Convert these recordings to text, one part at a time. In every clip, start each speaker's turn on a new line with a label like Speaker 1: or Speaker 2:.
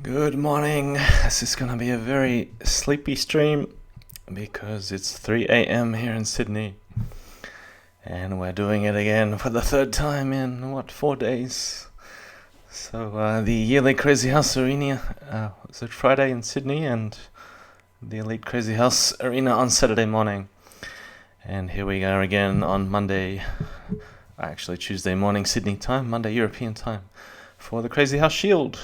Speaker 1: Good morning. This is going to be a very sleepy stream because it's 3 a.m. here in Sydney. And we're doing it again for the third time in, 4 days? So the yearly Crazyhouse Arena is it Friday in Sydney and the Elite Crazyhouse Arena on Saturday morning. And here we are again on Monday, actually Tuesday morning Sydney time, Monday European time, for the Crazyhouse Shield.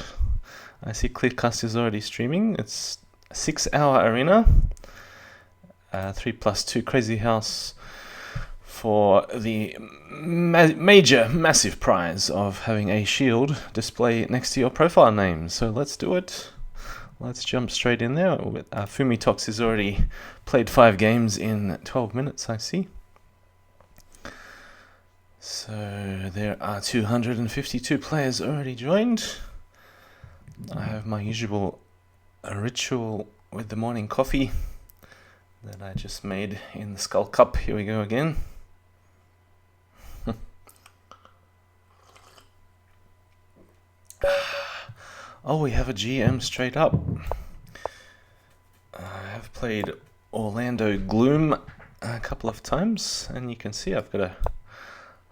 Speaker 1: I see Clearcast is already streaming. It's a 6-hour arena, 3+2 Crazyhouse for the massive prize of having a shield display next to your profile name. So let's do it. Let's jump straight in there. Fumitox has already played 5 games in 12 minutes, I see. So there are 252 players already joined. I have my usual ritual with the morning coffee that I just made in the Skull Cup. Here we go again. Oh, we have a GM straight up. I have played Orlando Gloom a couple of times, and you can see I've got a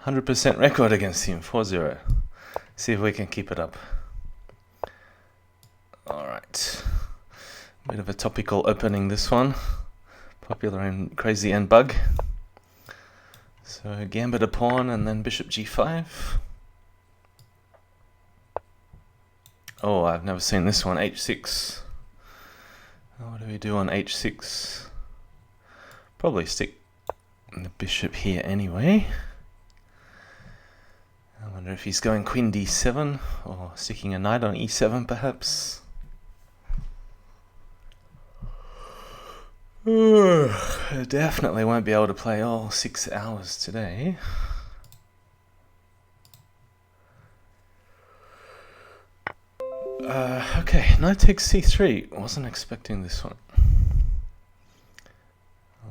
Speaker 1: 100% record against him, 4-0. See if we can keep it up. Alright, bit of a topical opening this one, popular in Crazy and Bug. So Gambit a pawn and then Bishop G5. Oh, I've never seen this one, H6. What do we do on H6? Probably stick the bishop here anyway. I wonder if he's going Queen D7 or sticking a knight on E7 perhaps. I definitely won't be able to play all 6 hours today. Okay, knight takes C3. Wasn't expecting this one.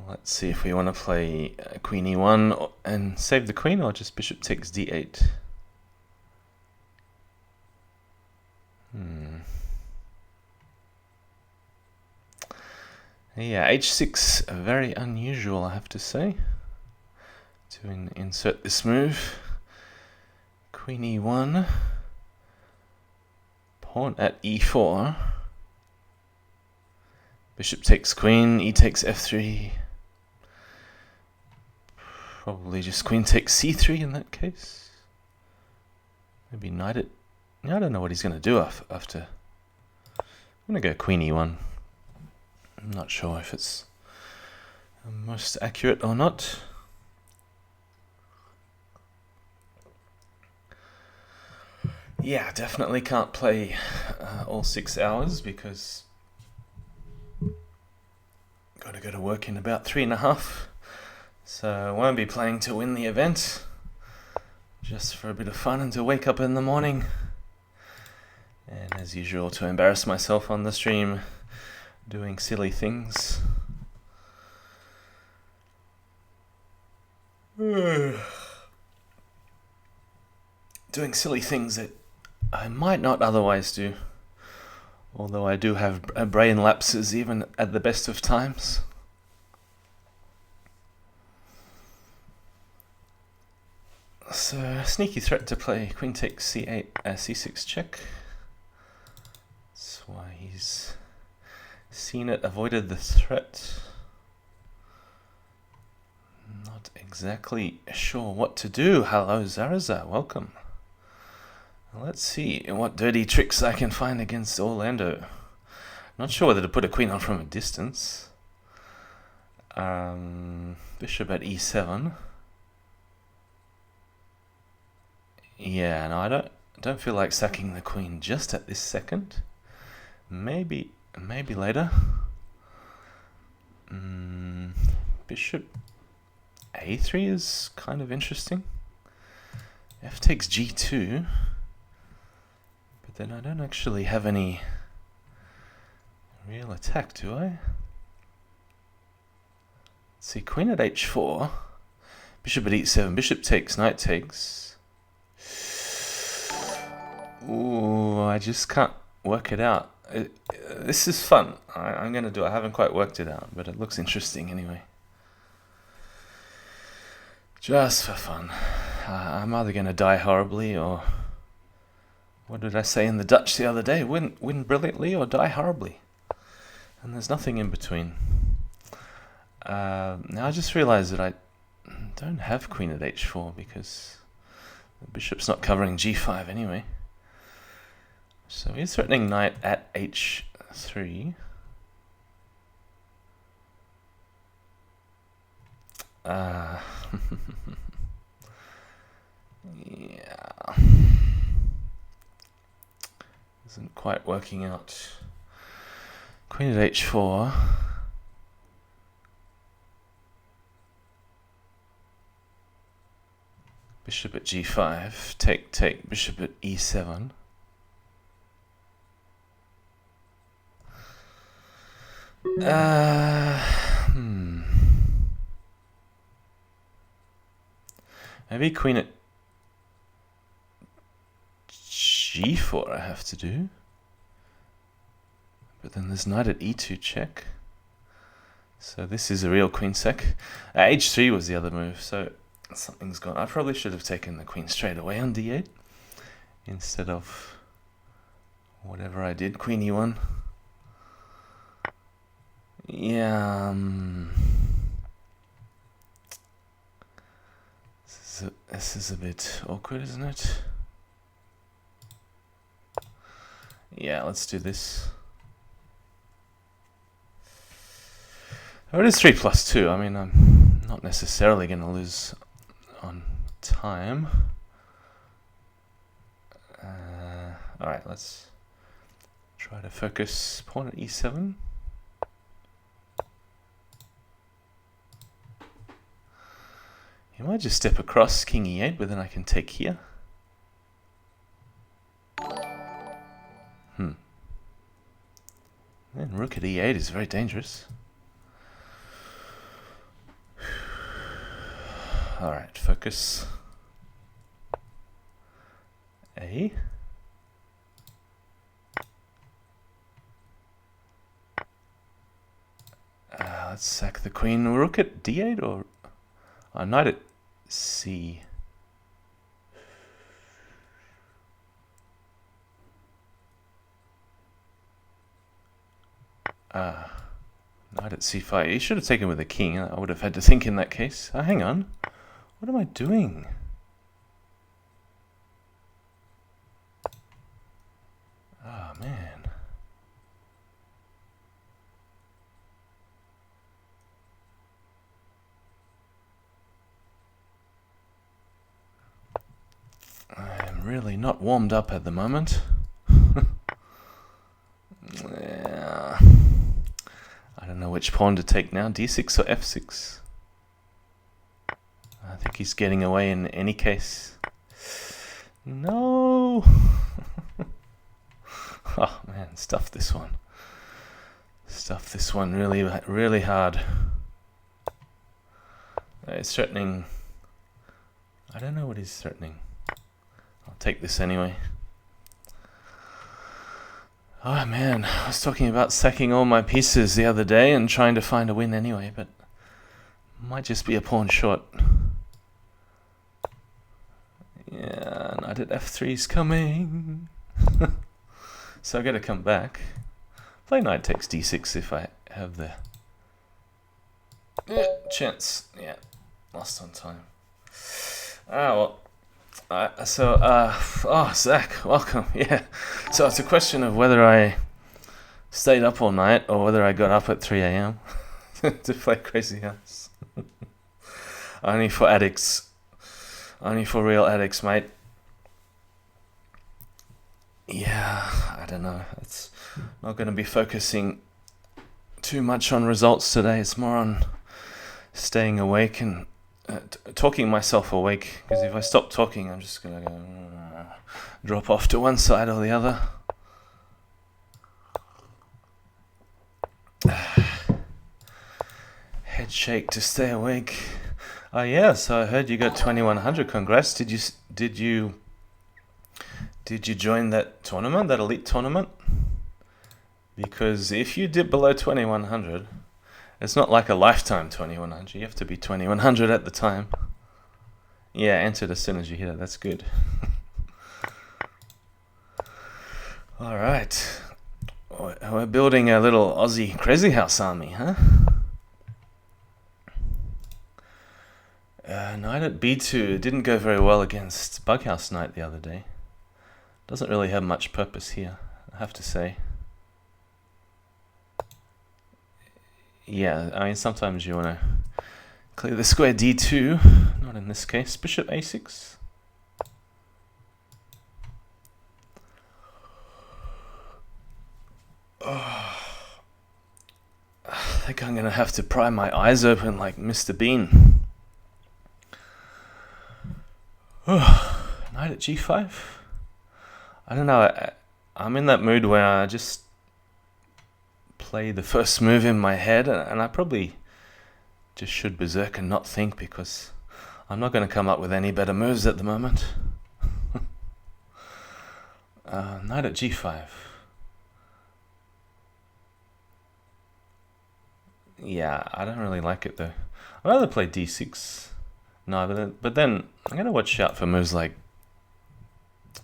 Speaker 1: Let's see if we want to play Queen E1 and save the queen, or just Bishop takes D8. Yeah, H6, very unusual, I have to say, to insert this move. Queen E1, pawn at E4, bishop takes queen, E takes F3, probably just queen takes C3 in that case. Maybe knight it. I don't know what he's going to do after. I'm going to go Queen E1. I'm not sure if it's most accurate or not. Yeah, definitely can't play all 6 hours because got to go to work in about 3.5. So I won't be playing to win the event, just for a bit of fun and to wake up in the morning. And as usual, to embarrass myself on the stream, doing silly things. Doing silly things that I might not otherwise do, although I do have brain lapses even at the best of times. So, sneaky threat to play Queen takes C8, C6 check. That's why he's seen it, avoided the threat. Not exactly sure what to do. Hello Zaraza, welcome. Let's see what dirty tricks I can find against Orlando. Not sure whether to put a queen on from a distance. Bishop at E7. Yeah, no, I don't feel like sacking the queen just at this second. Maybe later. Bishop A3 is kind of interesting. F takes G2. But then I don't actually have any real attack, do I? Let's see, queen at H4. Bishop at E7. Bishop takes, knight takes. Ooh, I just can't work it out. This is fun. I'm going to do it. I haven't quite worked it out, but it looks interesting anyway. Just for fun. I'm either going to die horribly or... What did I say in the Dutch the other day? Win brilliantly or die horribly. And there's nothing in between. Now I just realized that I don't have queen at h4 because the bishop's not covering g5 anyway. So he's threatening knight at h3. Yeah. Isn't quite working out. Queen at h4. Bishop at g5. Take, take. Bishop at e7. Maybe queen at g4 I have to do. But then there's knight at e2 check. So this is a real queen sec. H3 was the other move, so something's gone. I probably should have taken the queen straight away on d8 instead of whatever I did, queen e1. Yeah, this is a bit awkward, isn't it? Yeah, let's do this. Oh, it is 3+2. I mean, I'm not necessarily going to lose on time. Alright, let's try to focus pawn at e7. He might just step across king e8, but then I can take here. Then rook at e8 is very dangerous. Alright, focus. A. Let's sack the queen. Rook at d8 or knight at c. Knight at c5. You should have taken with a king. I would have had to think in that case. Hang on. What am I doing? Oh, man. I'm really not warmed up at the moment. Yeah. I don't know which pawn to take now, d6 or f6. I think he's getting away in any case. No! Oh man, stuffed this one. Stuffed this one really, really hard. He's threatening... I don't know what he's threatening. I'll take this anyway. Oh man, I was talking about sacking all my pieces the other day and trying to find a win anyway, but might just be a pawn short. Yeah, knight at f3 is coming. So I gotta come back. Play knight takes d6 if I have the chance. Yeah, lost on time. Well. Oh, Zach, welcome. Yeah, so it's a question of whether I stayed up all night or whether I got up at 3 a.m. to play Crazyhouse. Only for addicts. Only for real addicts, mate. Yeah, I don't know. It's not going to be focusing too much on results today. It's more on staying awake and talking myself awake, because if I stop talking I'm just gonna go drop off to one side or the other. Head shake to stay awake. Oh yeah, so I heard you got 2100. Congrats. Did Did you join that tournament, that elite tournament? Because if you dip below 2100, it's not like a lifetime 2100. You have to be 2100 at the time. Yeah, entered as soon as you hit it. That's good. Alright. We're building a little Aussie Crazyhouse army, huh? Knight at b2 didn't go very well against Bughouse Knight the other day. Doesn't really have much purpose here, I have to say. Yeah, I mean, sometimes you want to clear the square d2. Not in this case. Bishop a6. Oh. I think I'm going to have to pry my eyes open like Mr. Bean. Knight at g5. I don't know. I'm in that mood where I just play the first move in my head, and I probably just should berserk and not think, because I'm not going to come up with any better moves at the moment. Knight at g5. Yeah, I don't really like it though. I'd rather play d6. No, but then I'm going to watch out for moves like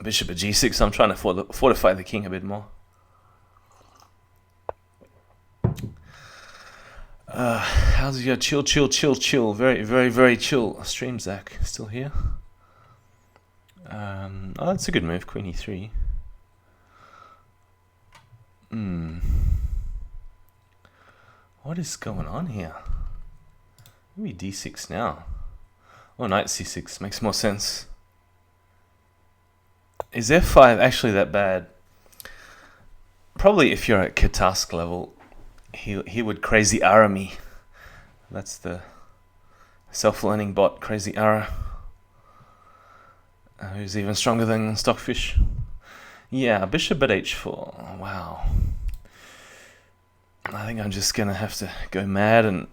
Speaker 1: bishop at g6. I'm trying to fortify the king a bit more. How's your chill? Very chill stream, Zach? Still here? Oh, that's a good move, queen e3. What is going on here? Maybe d6 now. Oh, knight c6 makes more sense. Is f5 actually that bad? Probably if you're at Katask level, he would crazy ara me. That's the self-learning bot, Crazy Ara, who's even stronger than Stockfish. Yeah, bishop at h4. Wow. I think I'm just going to have to go mad and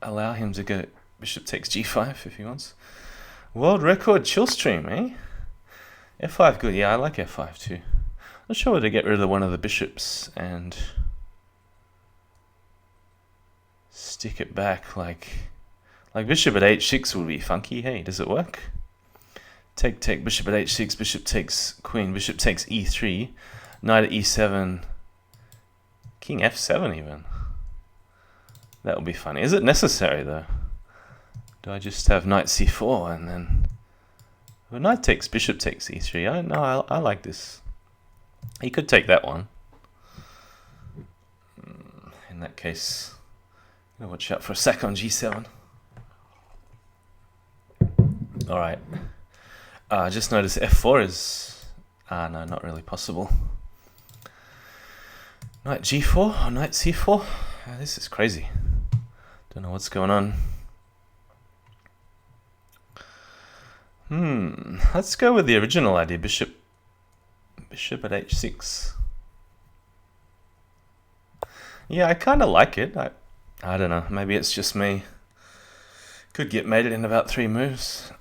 Speaker 1: allow him to go bishop takes g5 if he wants. World record chill stream, eh? f5 good. Yeah, I like f5 too. Not sure where to get rid of one of the bishops and stick it back like bishop at h6 would be funky. Hey, does it work? Take, bishop at h6, bishop takes queen, bishop takes e3, knight at e7, king f7 even. That would be funny. Is it necessary though? Do I just have knight c4 and then... Well, knight takes, bishop takes e3. I like this. He could take that one. In that case, I'm gonna watch out for a sack on g7. Alright. Just notice f4 is... no, not really possible. Knight g4 or knight c4? This is crazy. Don't know what's going on. Let's go with the original idea, bishop at h6. Yeah, I kind of like it. I don't know, maybe it's just me. Could get mated in about 3 moves.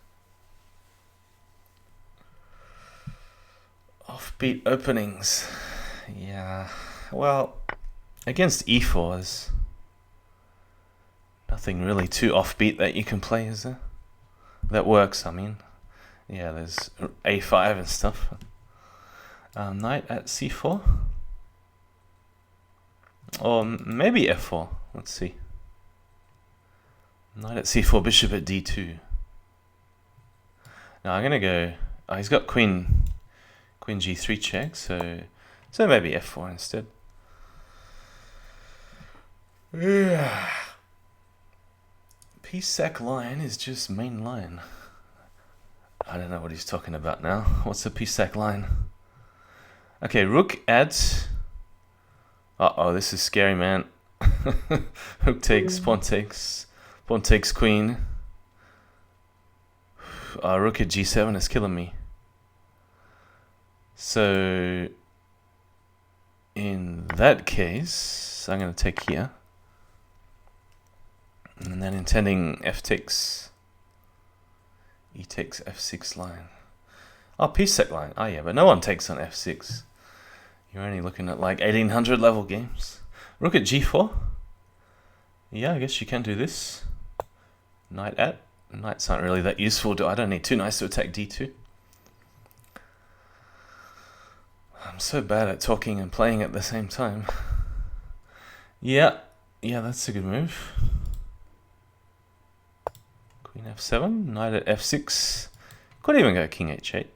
Speaker 1: Offbeat openings. Yeah, well, against e4 there's nothing really too offbeat that you can play, is there? That works, I mean. Yeah, there's a5 and stuff. Knight at c4? Or maybe f4. Let's see. Knight at c4, bishop at d2. Now I'm gonna go... Oh, he's got queen g3 check, so maybe f4 instead. Yeah. Piece sack line is just main line. I don't know what he's talking about now. What's a piece sack line? Okay, rook at... Uh-oh, this is scary, man. Rook takes, pawn takes queen. Rook at g7 is killing me. So, in that case, I'm going to take here. And then intending f takes, e takes f6 line. Oh, piece-sec line. Oh yeah, but no one takes on f6. You're only looking at like 1800 level games. Rook at g4. Yeah, I guess you can do this. Knight at. Knights aren't really that useful. I don't need two knights to attack d2. I'm so bad at talking and playing at the same time. Yeah, that's a good move. Queen f7, knight at f6. Could even go king h8.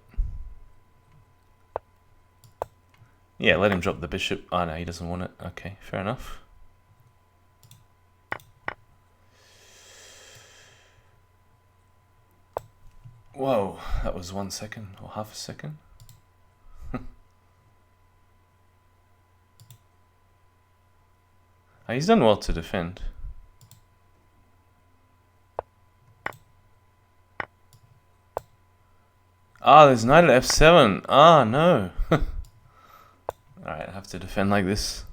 Speaker 1: Yeah, let him drop the bishop. Oh no, he doesn't want it. Okay, fair enough. Whoa, that was 1 second or half a second. He's done well to defend. Ah, there's knight at f7. Ah, no. Alright, I have to defend like this.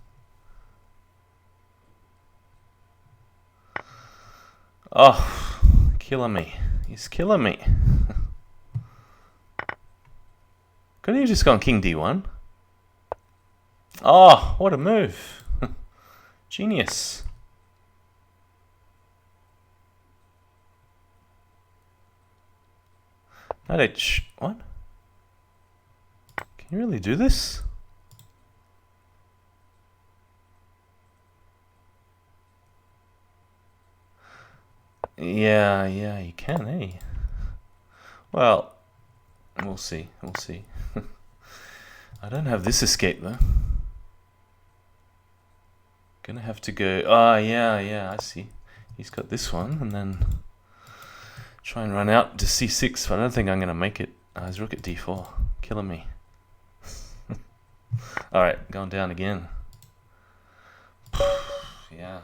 Speaker 1: Oh, killing me. He's killing me. Couldn't you just gone king d1? Oh, what a move. Genius. Knight h... what? Can you really do this? Yeah, you can, eh? Well, we'll see. I don't have this escape though. Gonna have to go. Ah, yeah, I see. He's got this one, and then try and run out to c6. But I don't think I'm gonna make it. His rook at d4, killing me. All right, going down again. Yeah.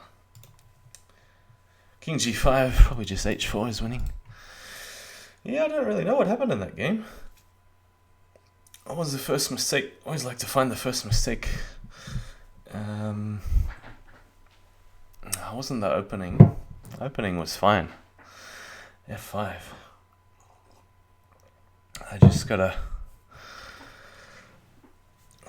Speaker 1: King g5, probably just h4 is winning. Yeah, I don't really know what happened in that game. What was the first mistake? I always like to find the first mistake. Wasn't the opening. Opening was fine. f5. I just gotta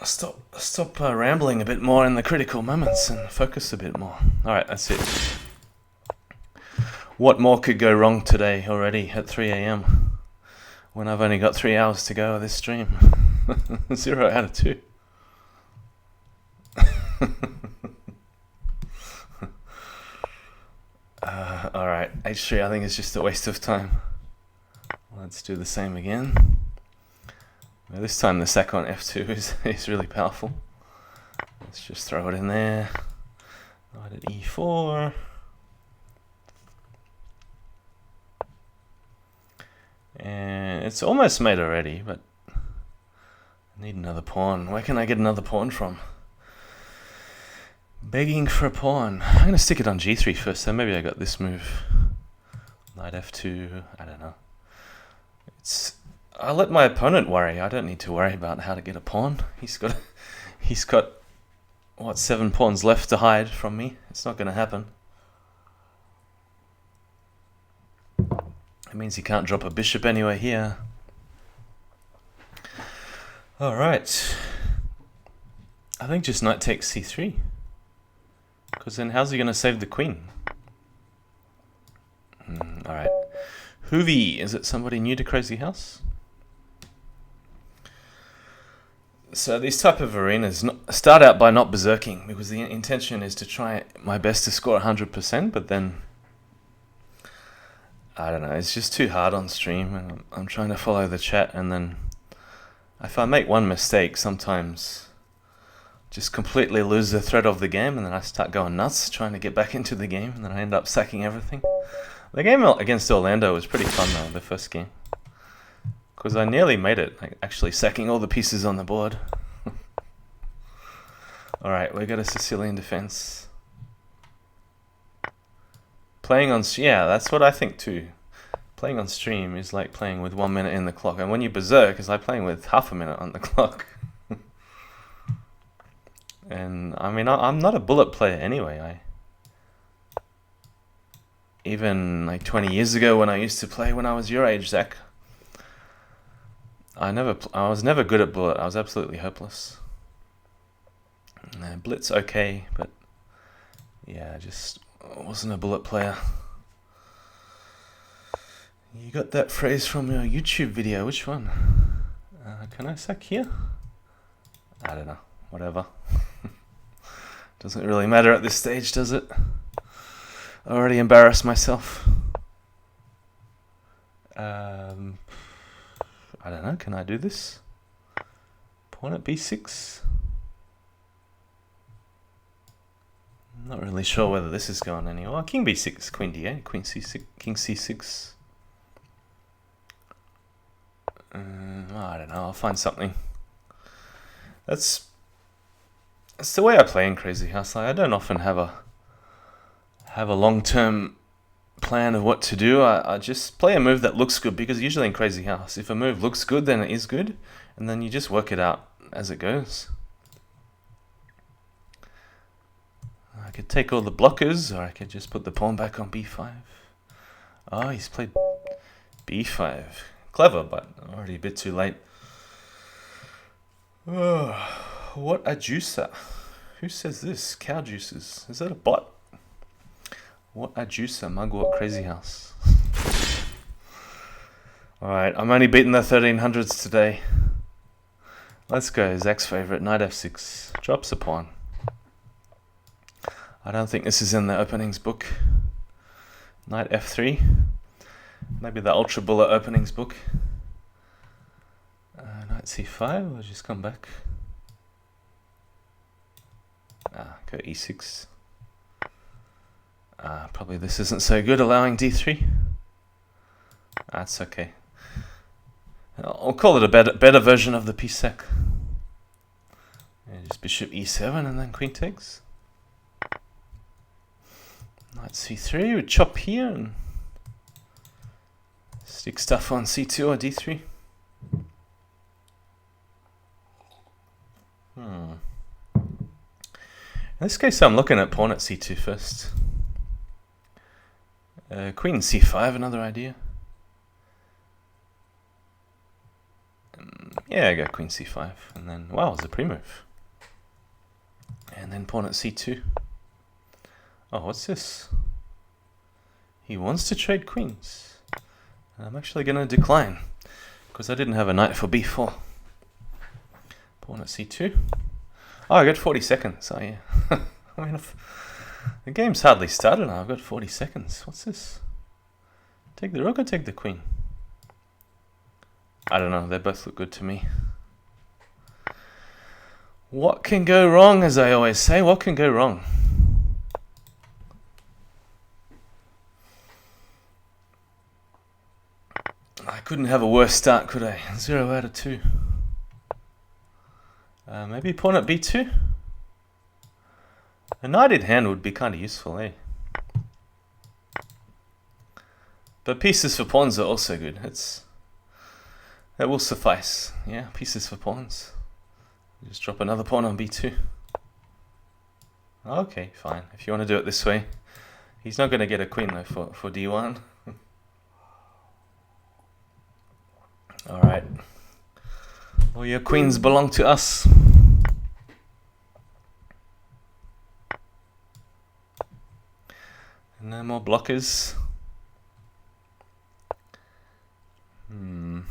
Speaker 1: stop rambling a bit more in the critical moments and focus a bit more. Alright, that's it. What more could go wrong today already at 3 AM when I've only got 3 hours to go of this stream? 0 out of 2. Alright, h3 I think is just a waste of time. Let's do the same again. Now this time the sack on f2 is really powerful. Let's just throw it in there. Knight at e4. And it's almost made already, but I need another pawn. Where can I get another pawn from? Begging for a pawn. I'm going to stick it on g3 first, so maybe I got this move. Knight f2, I don't know. I'll let my opponent worry. I don't need to worry about how to get a pawn. He's got what, 7 pawns left to hide from me. It's not going to happen. It means he can't drop a bishop anywhere here. Alright. I think just knight takes c3. Because then how's he going to save the queen? Alright. Hoovy, is it somebody new to Crazyhouse? So these type of arenas start out by not berserking, because the intention is to try my best to score 100%, but then I don't know, it's just too hard on stream, and I'm trying to follow the chat, and then if I make one mistake, sometimes just completely lose the thread of the game, and then I start going nuts trying to get back into the game, and then I end up sacking everything. The game against Orlando was pretty fun though, the first game, because I nearly made it, like actually sacking all the pieces on the board. Alright, we got a Sicilian defense. Playing on, yeah, that's what I think too. Playing on stream is like playing with 1 minute in the clock, and when you berserk, it's like playing with half a minute on the clock. And I mean, I'm not a bullet player anyway. Even like 20 years ago when I used to play when I was your age, Zach, I was never good at bullet. I was absolutely hopeless. Blitz okay, but yeah, I just wasn't a bullet player. You got that phrase from your YouTube video. Which one? Can I sack here? I don't know. Whatever. Doesn't really matter at this stage, does it? I already embarrassed myself. I don't know. Can I do this? Pawn at b6. I'm not really sure whether this is going anywhere. King b6, queen d8, queen c6, king c6. I don't know. I'll find something. That's the way I play in Crazyhouse. I don't often have a long-term plan of what to do. I just play a move that looks good, because usually in Crazyhouse, if a move looks good, then it is good, and then you just work it out as it goes. I could take all the blockers, or I could just put the pawn back on b5. Oh, he's played b5. Clever, but already a bit too late. Oh, what a juicer. Who says this? Cow juices. Is that a bot? What a juicer, Mugwort Crazyhouse. Alright, I'm only beating the 1300s today. Let's go, Zach's favourite, knight f6. Drops a pawn. I don't think this is in the openings book. Knight f3. Maybe the Ultra Bullet openings book. Knight c5, we'll just come back. Go e6. Probably this isn't so good, allowing d3. That's okay. I'll call it a better version of the piece sec. Just bishop e7 and then queen takes. Knight c3, we chop here and stick stuff on c2 or d3. In this case, I'm looking at pawn at c2 first. Queen c5, another idea. Yeah, I got queen c5, and then, wow, it's a pre-move. And then pawn at c2. Oh, what's this? He wants to trade queens. I'm actually going to decline, because I didn't have a knight for b4. Pawn at c2. Oh, I got 40 seconds. Oh, yeah. I mean, the game's hardly started now. I've got 40 seconds. What's this? Take the rook or take the queen? I don't know. They both look good to me. What can go wrong, as I always say? What can go wrong? I couldn't have a worse start, could I? 0 out of 2. Maybe pawn at b2? A knight in hand would be kind of useful, eh? But pieces for pawns are also good. That will suffice. Yeah, pieces for pawns. Just drop another pawn on b2. Okay, fine. If you want to do it this way. He's not going to get a queen, though, for d1. Alright. All your queens belong to us. No more blockers. I'm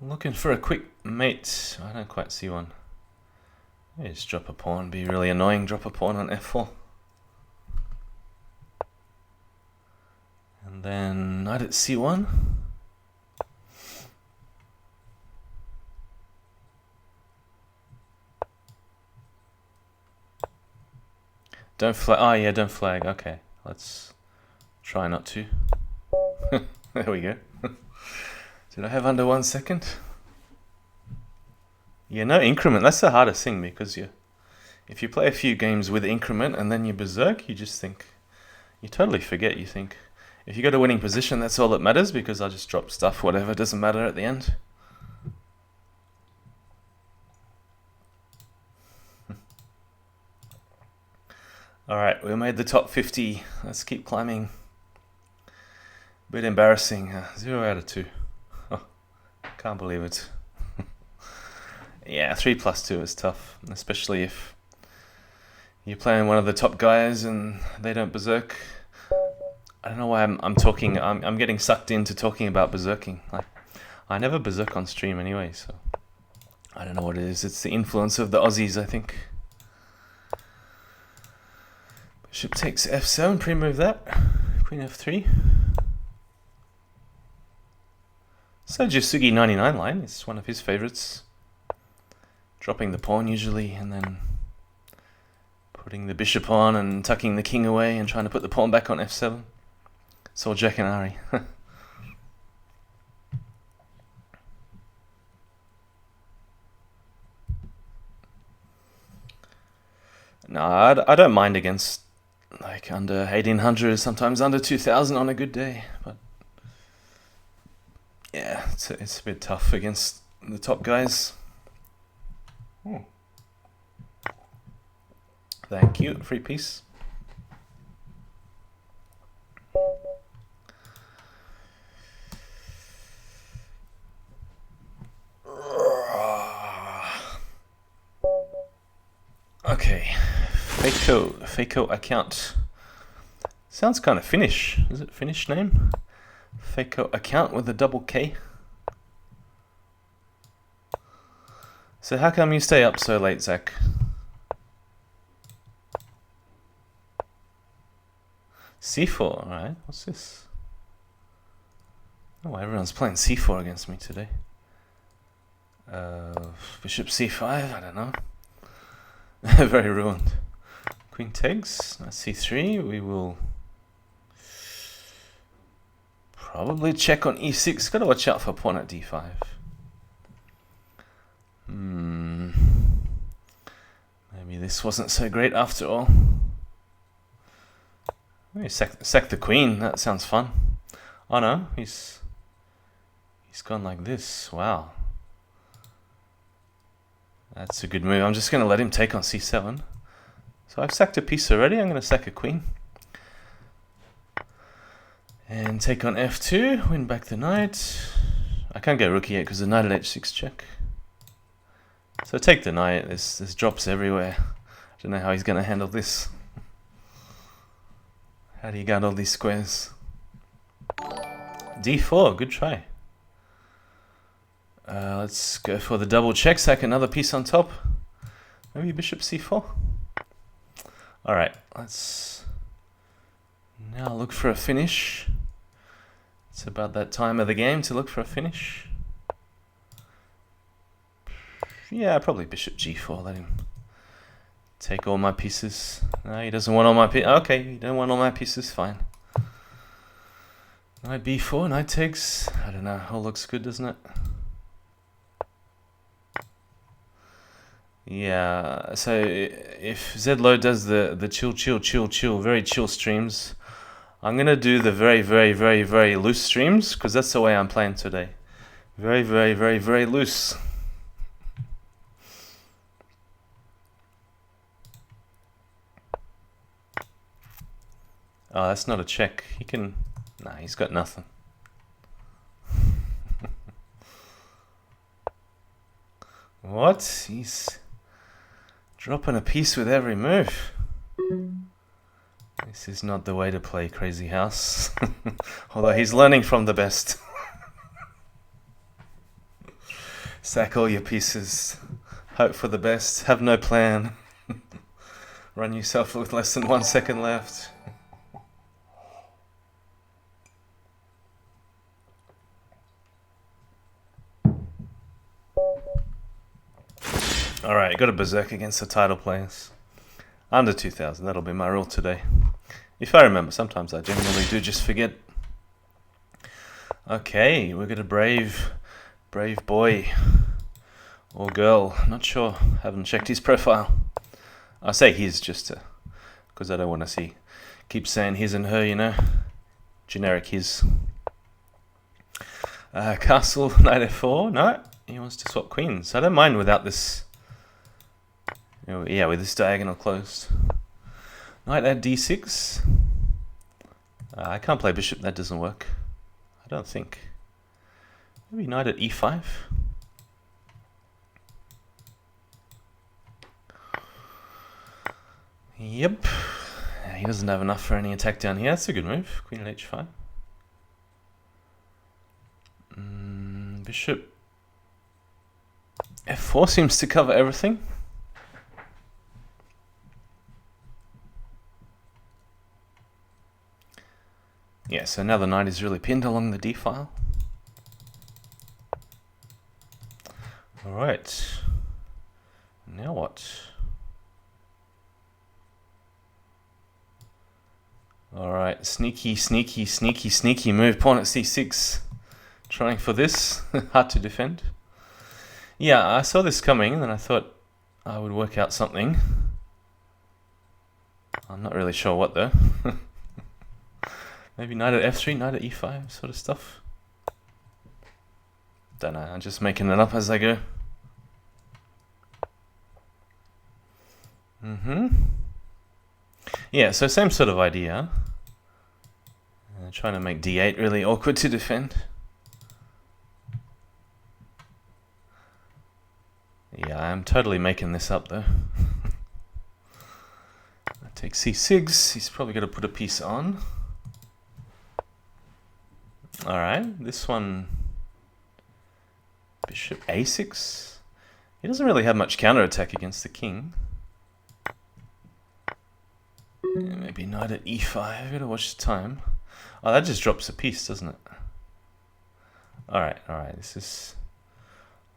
Speaker 1: looking for a quick mate. I don't quite see one. Yeah, just drop a pawn. Be really annoying. Drop a pawn on f4. And then knight at c1. Don't flag. Oh, yeah, don't flag. Okay, let's try not to. There we go. Did I have under 1 second? Yeah, no increment. That's the hardest thing, because if you play a few games with increment and then you berserk, you just think, you totally forget. You think, if you got a winning position, that's all that matters, because I'll just drop stuff, whatever, doesn't matter at the end. Alright, we made the top 50. Let's keep climbing. Bit embarrassing. 0 out of 2. Oh, Can't believe it. Yeah, 3+2 is tough, especially if you're playing one of the top guys and they don't berserk. I don't know why I'm talking. I'm getting sucked into talking about berserking. Like, I never berserk on stream anyway, so I don't know what it is. It's the influence of the Aussies, I think. Bishop takes f7, pre-move that. Queen f3. So Jasugi 99 line is one of his favorites. Dropping the pawn usually, and then putting the bishop on and tucking the king away and trying to put the pawn back on f7. It's all Jack and Ari. No, I don't mind against like under 1800, sometimes under 2000 on a good day, but yeah, it's a bit tough against the top guys. Thank you, free piece. Okay, Faco account. Sounds kind of Finnish. Is it Finnish name? Faco account with a double K. So how come you stay up so late, Zach? C4, alright. What's this? Oh, everyone's playing C4 against me today. Bishop C5, I don't know. Very ruined. Queen takes, C3, we will probably check on E6. Gotta watch out for pawn at D5. Maybe this wasn't so great after all. Maybe sack the queen, that sounds fun. Oh no, he's gone like this, wow. That's a good move. I'm just going to let him take on c7. So I've sacked a piece already. I'm going to sack a queen. And take on f2. Win back the knight. I can't go rook yet because the knight at h6 check. So take the knight. There's drops everywhere. I don't know how he's going to handle this. How do you guard all these squares? d4. Good try. Let's go for the double check, sack another piece on top. Maybe bishop c4. Alright, let's now look for a finish. It's about that time of the game to look for a finish. Yeah, probably bishop g4, let him take all my pieces. No, he doesn't want all my pieces. Okay, you don't want all my pieces, fine. Knight b4, knight takes. I don't know, all looks good, doesn't it? Yeah, so if Zedlo does the chill, very chill streams, I'm going to do the very loose streams, because that's the way I'm playing today. Very loose. Oh, that's not a check. He can... Nah, he's got nothing. What? He's... dropping a piece with every move. This is not the way to play Crazyhouse. Although he's learning from the best. Sack all your pieces. Hope for the best. Have no plan. Run yourself with less than 1 second left. Alright, got a berserk against the title players. Under 2000, that'll be my rule today. If I remember, sometimes I genuinely do just forget. Okay, we've got a brave boy. Or girl, not sure, haven't checked his profile. I say his just to, because I don't want to keep saying his and her, you know. Generic his. Castle, knight f4, no, he wants to swap queens. I don't mind without this. Yeah, with this diagonal closed. Knight at d6. I can't play bishop, that doesn't work. I don't think. Maybe knight at e5. Yep. He doesn't have enough for any attack down here. That's a good move. Queen at h5. Bishop f4 seems to cover everything. Yeah, so now the knight is really pinned along the d file. Alright. Now what? Alright, sneaky move. Pawn at c6. Trying for this. Hard to defend. Yeah, I saw this coming and then I thought I would work out something. I'm not really sure what though. Maybe knight at f3, knight at e5 sort of stuff. Don't know, I'm just making it up as I go. Yeah, so same sort of idea. Trying to make d8 really awkward to defend. Yeah, I'm totally making this up though. I take c6, he's probably going to put a piece on. Alright, this one, bishop a6. He doesn't really have much counterattack against the king. Yeah, maybe knight at e5, I've got to watch the time. Oh, that just drops a piece, doesn't it? Alright, this is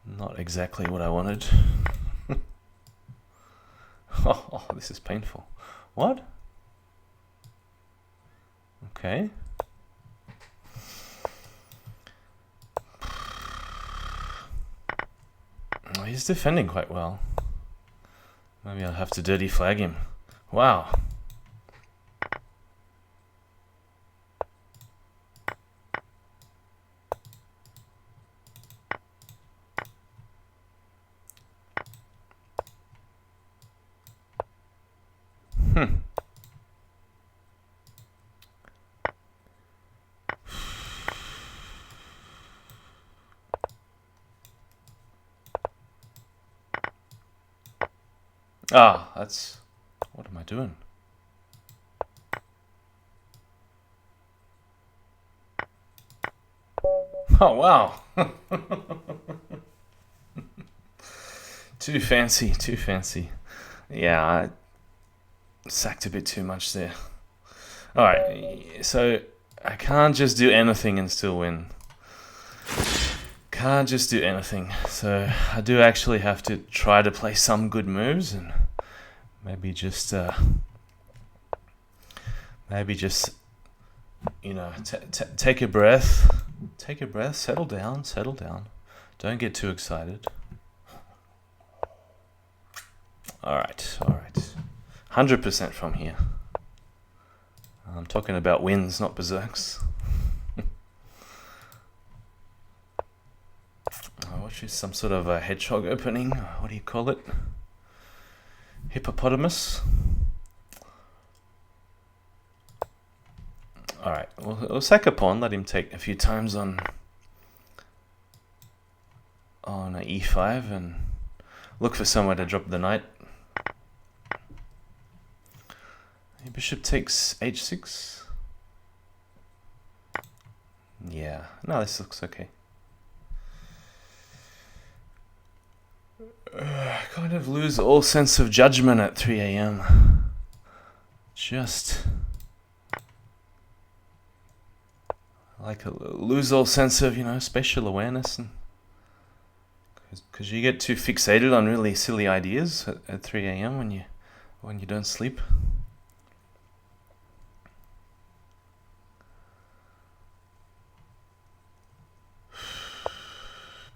Speaker 1: not exactly what I wanted. Oh, this is painful. What? Okay. Oh, he's defending quite well. Maybe I'll have to dirty flag him. Wow. Ah, that's... What am I doing? Oh, wow. Too fancy. Yeah, I sacked a bit too much there. Alright, so I can't just do anything and still win. Can't just do anything. So I do actually have to try to play some good moves and maybe just you know, take a breath, settle down. Don't get too excited. Alright. 100% from here. I'm talking about wins, not berserks. Which is some sort of a hedgehog opening. What do you call it? Hippopotamus. Alright, we'll sack a pawn, let him take a few times on a e5 and look for somewhere to drop the knight. Bishop takes h6. Yeah, no, this looks okay. I kind of lose all sense of judgment at 3 AM. Just like lose all sense of, you know, spatial awareness, and because you get too fixated on really silly ideas at 3 AM when you don't sleep.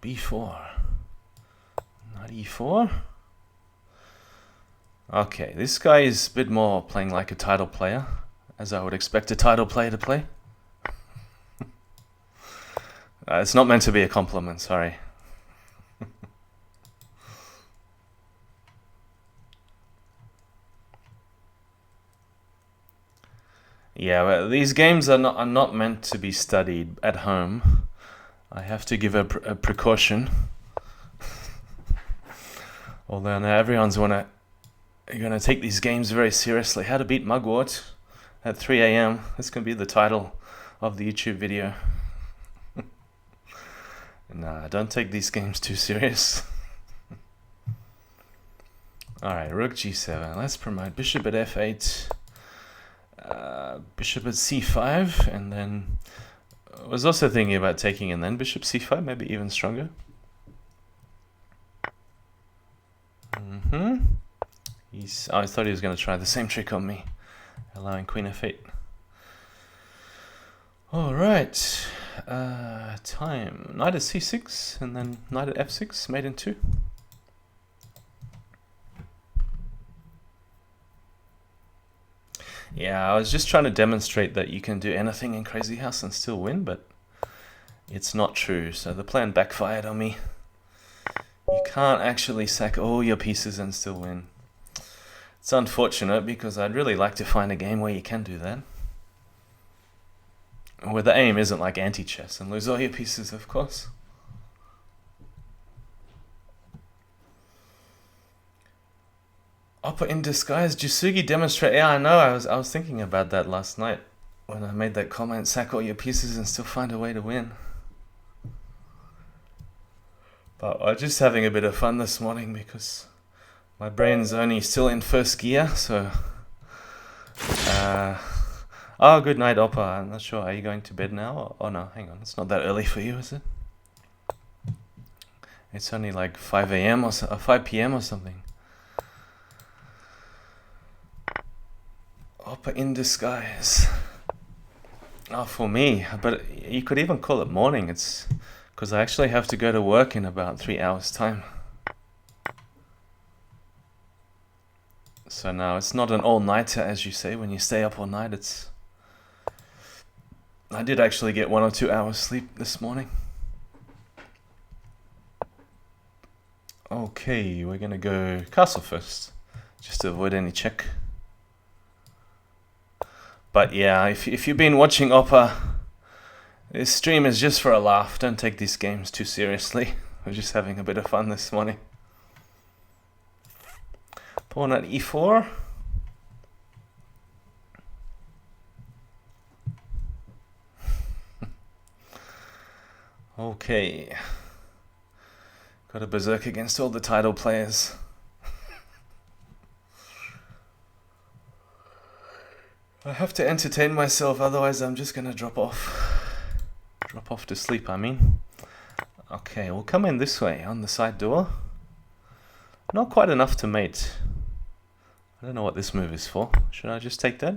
Speaker 1: b4. Knight e4. Okay, this guy is a bit more playing like a title player, as I would expect a title player to play. It's not meant to be a compliment, sorry. Yeah, well, these games are not meant to be studied at home. I have to give a precaution. Although now everyone's gonna take these games very seriously. How to beat Mugwort at 3 a.m. This can be the title of the YouTube video. Nah, don't take these games too serious. Alright, rook g7. Let's promote bishop at f8. Bishop at c5. And then I was also thinking about taking and then bishop c5, maybe even stronger. I thought he was going to try the same trick on me, allowing queen f8. Alright, time. Knight at c6, and then knight at f6, mate in 2. Yeah, I was just trying to demonstrate that you can do anything in Crazyhouse and still win, but it's not true, so the plan backfired on me. You can't actually sack all your pieces and still win. It's unfortunate because I'd really like to find a game where you can do that. Where the aim isn't like anti-chess and lose all your pieces, of course. Oppa in disguise, Jisugi demonstrate. Yeah, I know. I was thinking about that last night when I made that comment. Sack all your pieces and still find a way to win. But I'm just having a bit of fun this morning because my brain's only still in first gear. So, oh, good night, Oppa. I'm not sure. Are you going to bed now? Oh no, hang on. It's not that early for you, is it? It's only like 5 a.m. or 5 p.m. or something. Oppa in disguise. Oh, for me, but you could even call it morning. It's because I actually have to go to work in about 3 hours' time. So now it's not an all-nighter, as you say, when you stay up all night. I did actually get 1 or 2 hours sleep this morning. Okay, we're gonna go castle first, just to avoid any check. But yeah, if you've been watching Oppa, this stream is just for a laugh. Don't take these games too seriously. We're just having a bit of fun this morning. Pawn at e4. Okay. Got a berserk against all the title players. I have to entertain myself, otherwise I'm just gonna drop off. Drop off to sleep, I mean. Okay, we'll come in this way on the side door. Not quite enough to mate. I don't know what this move is for. Should I just take that?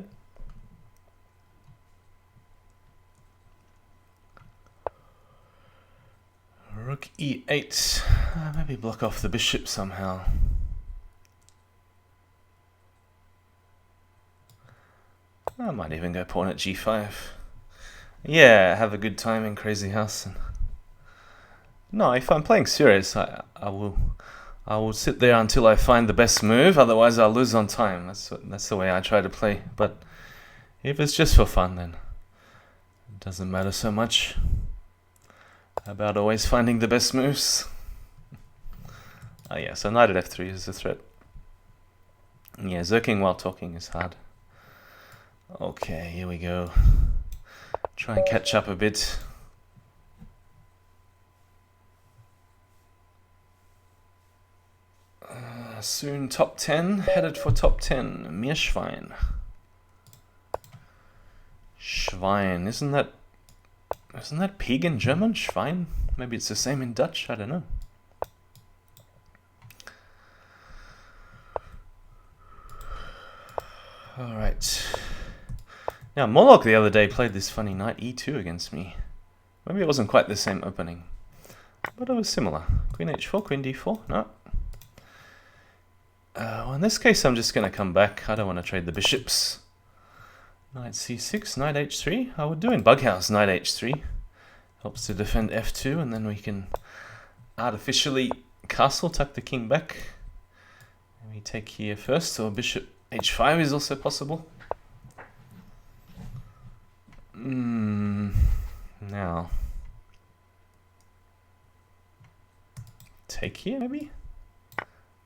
Speaker 1: Rook e8. Maybe block off the bishop somehow. I might even go pawn at g5. Yeah, have a good time in Crazyhouse. No, if I'm playing serious, I will sit there until I find the best move. Otherwise, I'll lose on time. That's the way I try to play. But if it's just for fun, then it doesn't matter so much about always finding the best moves. Oh yeah, so knight at f3 is a threat. Yeah, zerking while talking is hard. Okay, here we go. Try and catch up a bit. Soon top 10, headed for top 10. Meerschwein. Schwein, isn't that pig in German? Schwein? Maybe it's the same in Dutch, I don't know. Alright. Now, Moloch the other day played this funny knight e2 against me. Maybe it wasn't quite the same opening, but it was similar. Queen h4, queen d4, no. Well, in this case, I'm just going to come back. I don't want to trade the bishops. Knight c6, knight h3. I would do in Bughouse knight h3. Helps to defend f2, and then we can artificially castle, tuck the king back. And we take here first, or bishop h5 is also possible. Now, take here, maybe?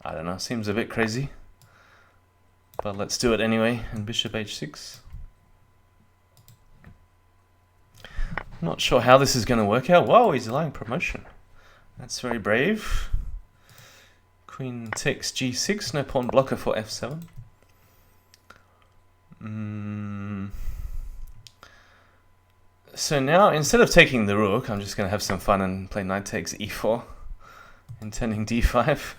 Speaker 1: I don't know, seems a bit crazy. But let's do it anyway, and bishop h6. Not sure how this is going to work out. Whoa, he's allowing promotion. That's very brave. Queen takes g6, no pawn blocker for f7. So now, instead of taking the rook, I'm just going to have some fun and play knight takes e4, intending d5.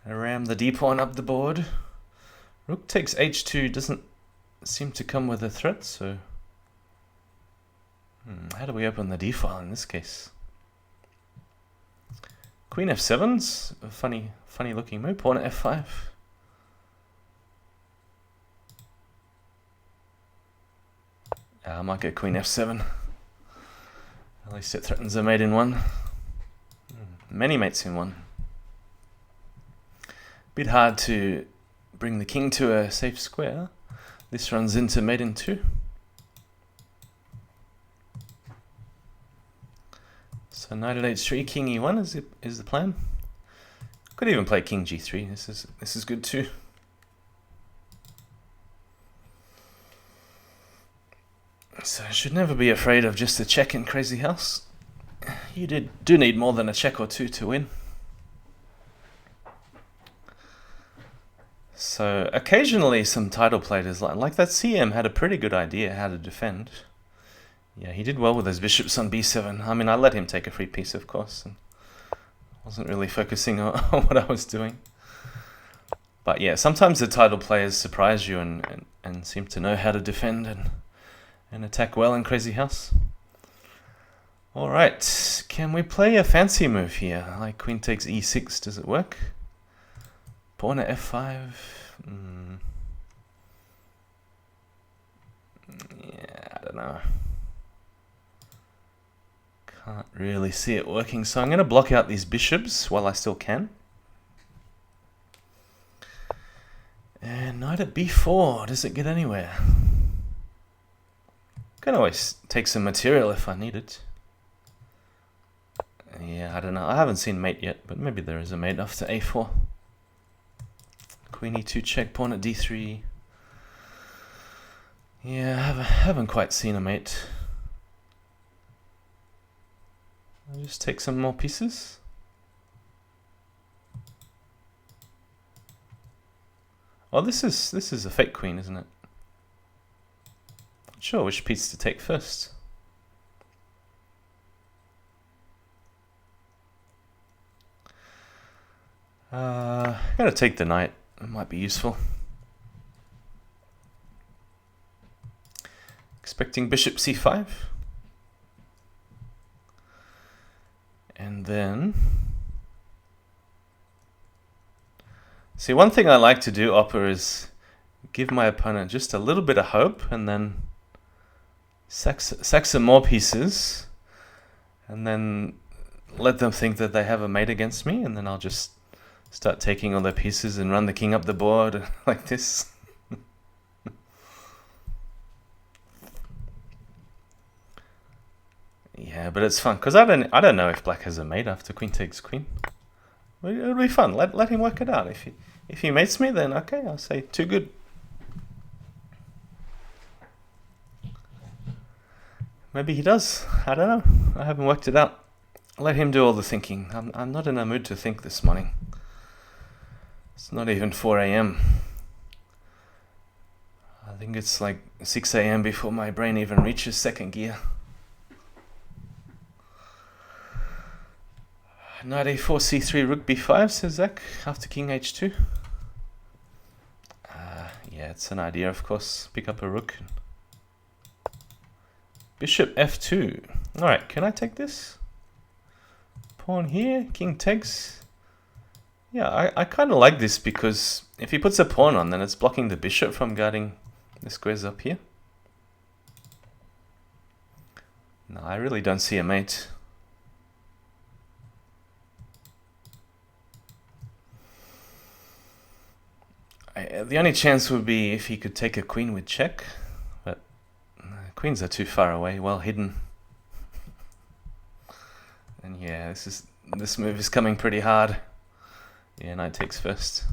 Speaker 1: I ram the d pawn up the board. Rook takes h2 doesn't seem to come with a threat, so... how do we open the d file in this case? Queen f7's a funny looking move. Pawn at f5. I might get queen f7. At least it threatens a mate in one. Many mates in one. Bit hard to bring the king to a safe square. This runs into mate in 2. So knight at h3, king e1 is the plan. Could even play king g3. This is good too. So I should never be afraid of just a check in Crazyhouse. You do need more than a check or two to win. So occasionally some title players like that CM had a pretty good idea how to defend. Yeah, he did well with his bishops on b7. I mean, I let him take a free piece, of course, and wasn't really focusing on what I was doing. But yeah, sometimes the title players surprise you and seem to know how to defend and attack well in Crazyhouse. Alright, can we play a fancy move here? Like queen takes e6, does it work? Pawn at f5. Yeah, I don't know. Can't really see it working, so I'm going to block out these bishops while I still can. And knight at b4, does it get anywhere? Can always take some material if I need it. Yeah, I don't know. I haven't seen mate yet, but maybe there is a mate after a4. Queen e2 check, pawn at d3. Yeah, I haven't quite seen a mate. I'll just take some more pieces. Oh, this is a fake queen, isn't it? Not sure which piece to take first. I'm gonna take the knight. It might be useful. Expecting bishop c5. And then... See, one thing I like to do, Opera, is give my opponent just a little bit of hope and then sack some more pieces and then let them think that they have a mate against me, and then I'll just start taking all their pieces and run the king up the board like this. Yeah, but it's fun because I don't know if black has a mate after queen takes queen. It'll be fun. Let him work it out. If he mates me, then okay, I'll say too good. Maybe he does. I don't know. I haven't worked it out. Let him do all the thinking. I'm not in a mood to think this morning. It's not even 4 a.m. I think it's like 6 a.m. before my brain even reaches second gear. Knight a4, c3, rook b5, says Zach, after king h2. Yeah, it's an idea, of course. Pick up a rook. Bishop f2. Alright, can I take this? Pawn here, king takes. Yeah, I kind of like this because if he puts a pawn on, then it's blocking the bishop from guarding the squares up here. No, I really don't see a mate. The only chance would be if he could take a queen with check, but queens are too far away, well hidden. And yeah, This move is coming pretty hard. Yeah, knight takes first.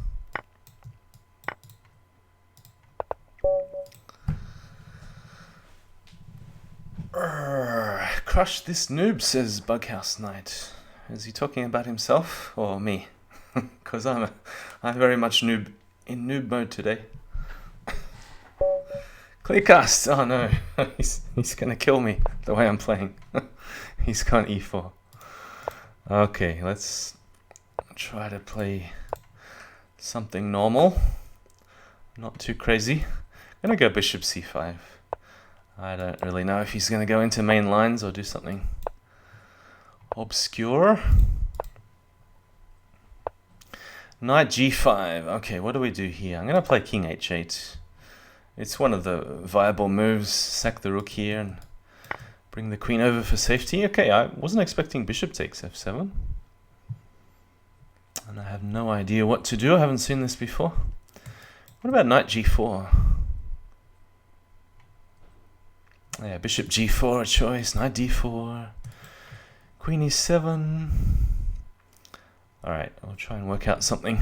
Speaker 1: Crush this noob, says Bughouse Knight. Is he talking about himself or me? Because I'm very much in noob mode today. Clearcast! Oh no, he's gonna kill me the way I'm playing. He's gone e4. Okay, let's try to play something normal. Not too crazy. I'm gonna go bishop c5. I don't really know if he's gonna go into main lines or do something obscure. Knight g5. Okay, what do we do here? I'm gonna play king h8. It's one of the viable moves. Sack the rook here and bring the queen over for safety. Okay, I wasn't expecting bishop takes f7. And I have no idea what to do. I haven't seen this before. What about knight g4? Yeah, bishop g4 a choice. Knight d4. Queen e7. Alright, I'll try and work out something.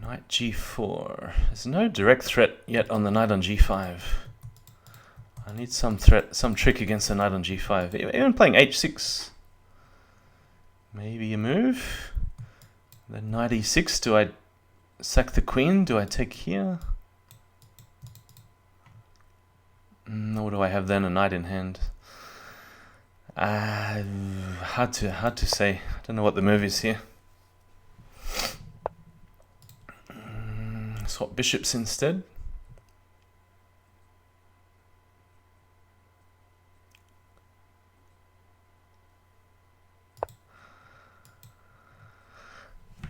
Speaker 1: Knight g4. There's no direct threat yet on the knight on g5. I need some trick against the knight on g5. Even playing h6. Maybe a move. Then knight e6. Do I sack the queen? Do I take here? What do I have then? A knight in hand. Hard to say. I don't know what the move is here. Swap bishops instead.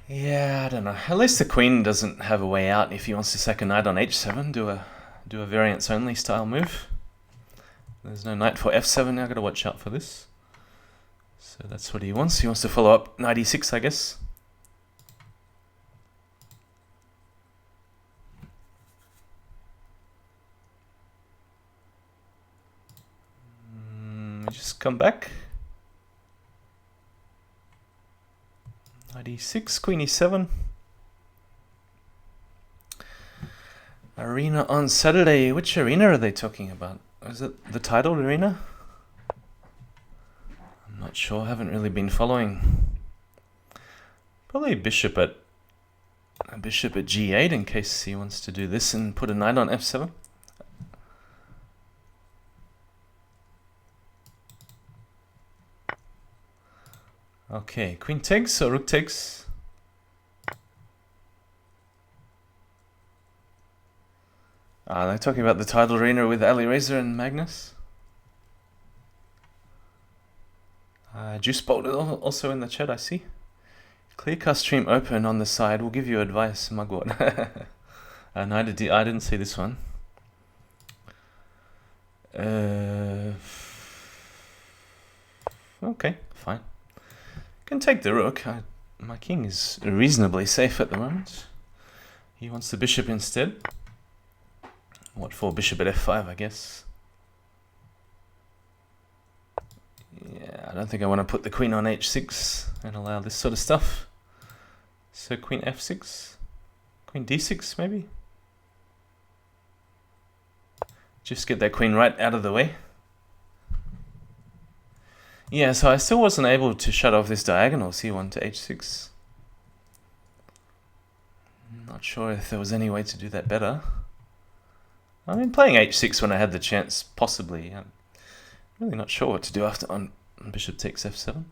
Speaker 1: Yeah, I don't know. At least the queen doesn't have a way out if he wants to sack a knight on h7. Do a variance only style move. There's no knight for f7 now. Got to watch out for this. So that's what he wants. He wants to follow up knight e6, I guess. Just come back. Knight e6, queen e7. Arena on Saturday. Which arena are they talking about? Is it the titled arena? I'm not sure. I haven't really been following. Probably a bishop at g8 in case he wants to do this and put a knight on f7. Okay, queen takes or rook takes. They're talking about the title arena with Ali Razor and Magnus. Juice Bolt also in the chat, I see. Clearcast stream open on the side. We'll give you advice, Mugwort. I didn't see this one. Okay, fine. Can take the rook. My king is reasonably safe at the moment. He wants the bishop instead. What for? Bishop at f5, I guess. Yeah, I don't think I want to put the queen on h6 and allow this sort of stuff. So queen f6, queen d6 maybe. Just get that queen right out of the way. Yeah, so I still wasn't able to shut off this diagonal c1 to h6. Not sure if there was any way to do that better. I mean, playing h6 when I had the chance, possibly. I'm really not sure what to do after on bishop takes f7.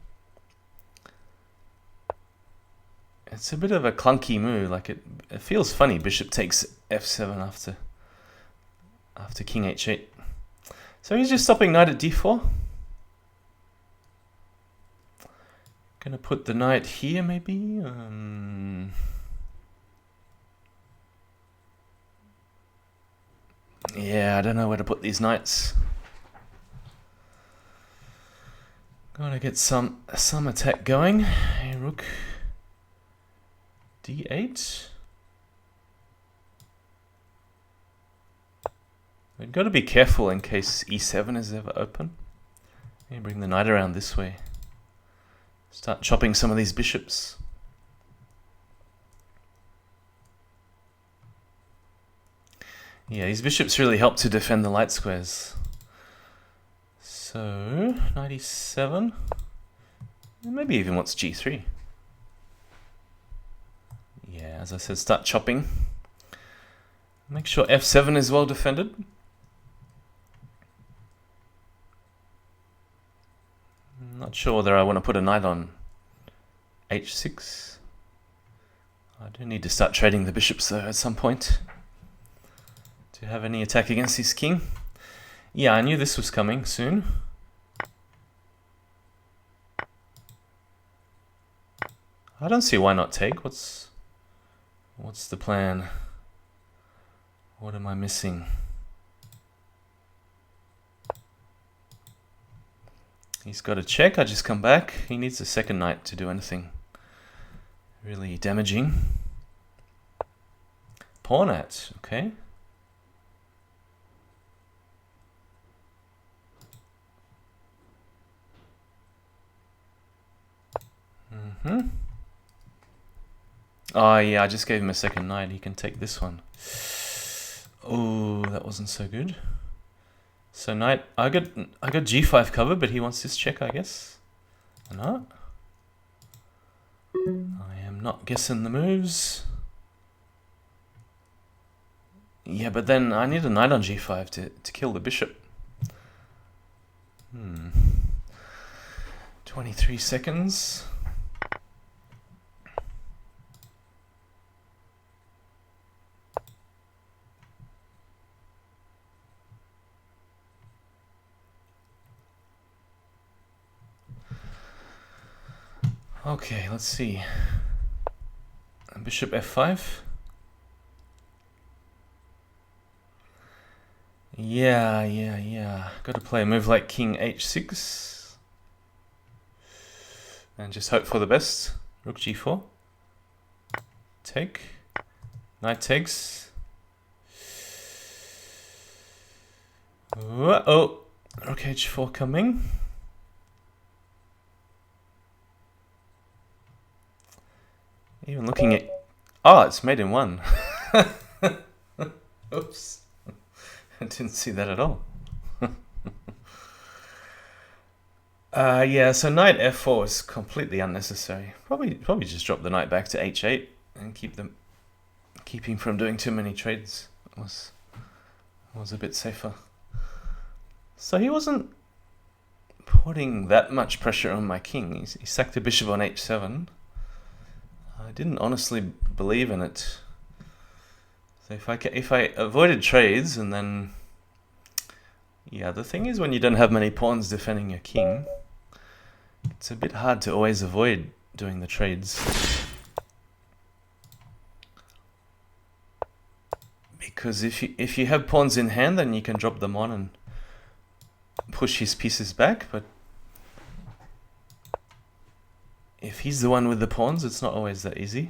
Speaker 1: It's a bit of a clunky move. Like it feels funny. Bishop takes f7 after king h8. So he's just stopping knight at d4. Gonna put the knight here, maybe. Yeah, I don't know where to put these knights. Gotta get some attack going. Hey, rook d8. We've got to be careful in case e7 is ever open. Maybe bring the knight around this way. Start chopping some of these bishops. Yeah, these bishops really help to defend the light squares. So, knight e7. Maybe even wants g3. Yeah, as I said, start chopping. Make sure f7 is well defended. I'm not sure whether I want to put a knight on h6. I do need to start trading the bishops though at some point to have any attack against his king. Yeah, I knew this was coming soon. I don't see why not take. What's the plan? What am I missing? He's got a check. I just come back. He needs a second knight to do anything really damaging. Pawn at, okay. Oh yeah, I just gave him a second knight. He can take this one. Oh, that wasn't so good. So knight, I got g5 covered, but he wants this check, I guess. No. I am not guessing the moves. Yeah, but then I need a knight on g5 to kill the bishop. 23 seconds. Okay, let's see. Bishop f5. Yeah. Got to play a move like king h6. And just hope for the best. Rook g4. Take. Knight takes. Oh, rook h4 coming. Even looking at... Oh, it's made in one. Oops. I didn't see that at all. Yeah, so knight f4 is completely unnecessary. Probably just drop the knight back to h8 and keep him from doing too many trades. Was a bit safer. So he wasn't putting that much pressure on my king. He sacked the bishop on h7. I didn't honestly believe in it. So if I avoided trades and then... Yeah, the thing is when you don't have many pawns defending your king, it's a bit hard to always avoid doing the trades. Because if you have pawns in hand, then you can drop them on and push his pieces back, but if he's the one with the pawns, it's not always that easy.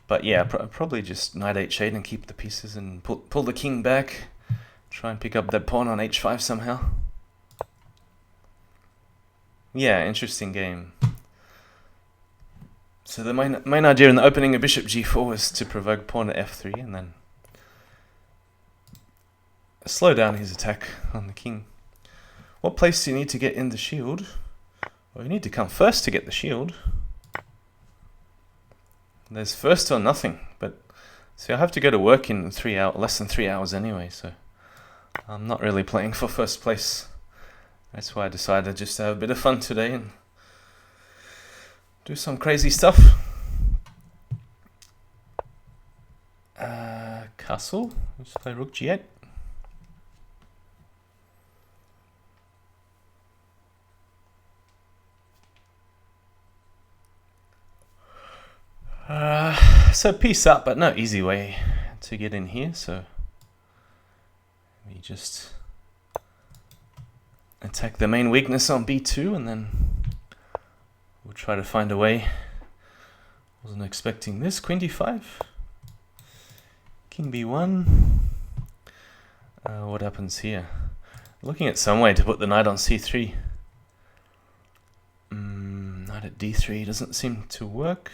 Speaker 1: But yeah, probably just knight h8 and keep the pieces and pull the king back. Try and pick up that pawn on h5 somehow. Yeah, interesting game. So the main idea in the opening of bishop g4 was to provoke pawn to f3 and then slow down his attack on the king. What place do you need to get in the shield? Well, you need to come first to get the shield. There's first or nothing, but see, I have to go to work in less than 3 hours anyway, so I'm not really playing for first place. That's why I decided just to have a bit of fun today and do some crazy stuff. Castle. Let's play rook g8. So piece up, but no easy way to get in here, so we just attack the main weakness on b2, and then we'll try to find a way. Wasn't expecting this. Queen d5. King b1. What happens here? Looking at some way to put the knight on c3. Knight at d3 doesn't seem to work.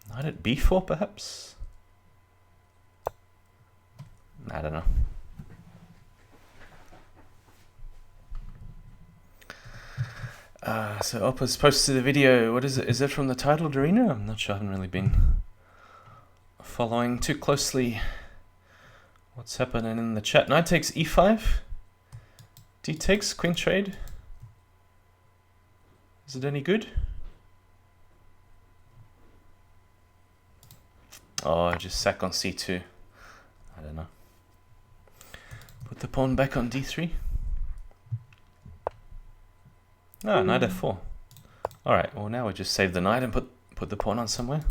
Speaker 1: Knight at b4 perhaps? I don't know. So Oppa's posted a video. What is it? Is that from the titled arena? I'm not sure. I haven't really been following too closely what's happening in the chat. Knight takes e5. D takes, queen trade. Is it any good? Oh, just sack on c2. I don't know. Put the pawn back on d3. Ah, knight f4. Alright, well now we just save the knight and put the pawn on somewhere.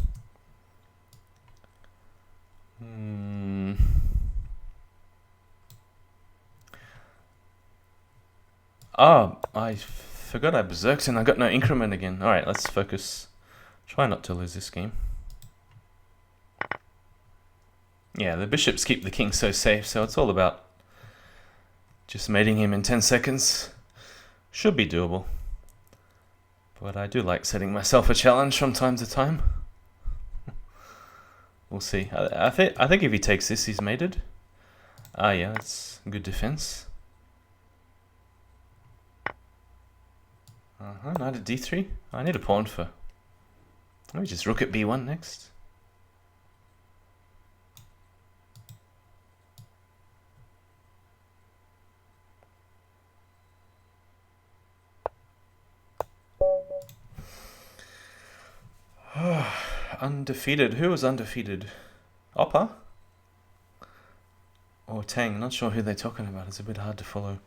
Speaker 1: Oh, I forgot I berserked and I got no increment again. Alright, let's focus. Try not to lose this game. Yeah, the bishops keep the king so safe, so it's all about just mating him in 10 seconds. Should be doable. But I do like setting myself a challenge from time to time. We'll see. I think if he takes this, he's mated. Ah, yeah, that's good defense. Knight at d3. I need a pawn for... Let me just rook at b1 next. Undefeated. Who was undefeated? Oppa? Or Tang? Not sure who they're talking about. It's a bit hard to follow.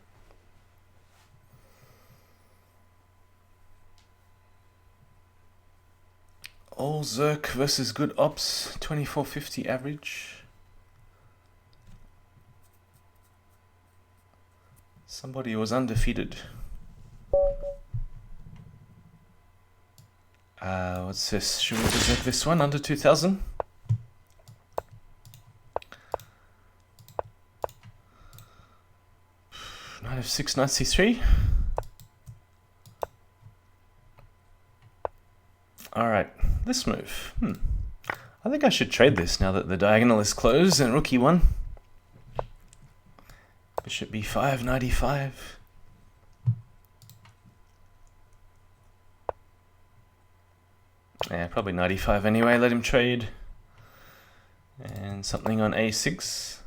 Speaker 1: All Zerk versus good ops. 2450 average. Somebody was undefeated. What's this? Should we berserk this one? Under 2000? Knight f6, knight c3. Alright, this move. I think I should trade this now that the diagonal is closed and rook e1. Bishop b5, knight e5. Yeah, probably knight e5 anyway, let him trade. And something on a6.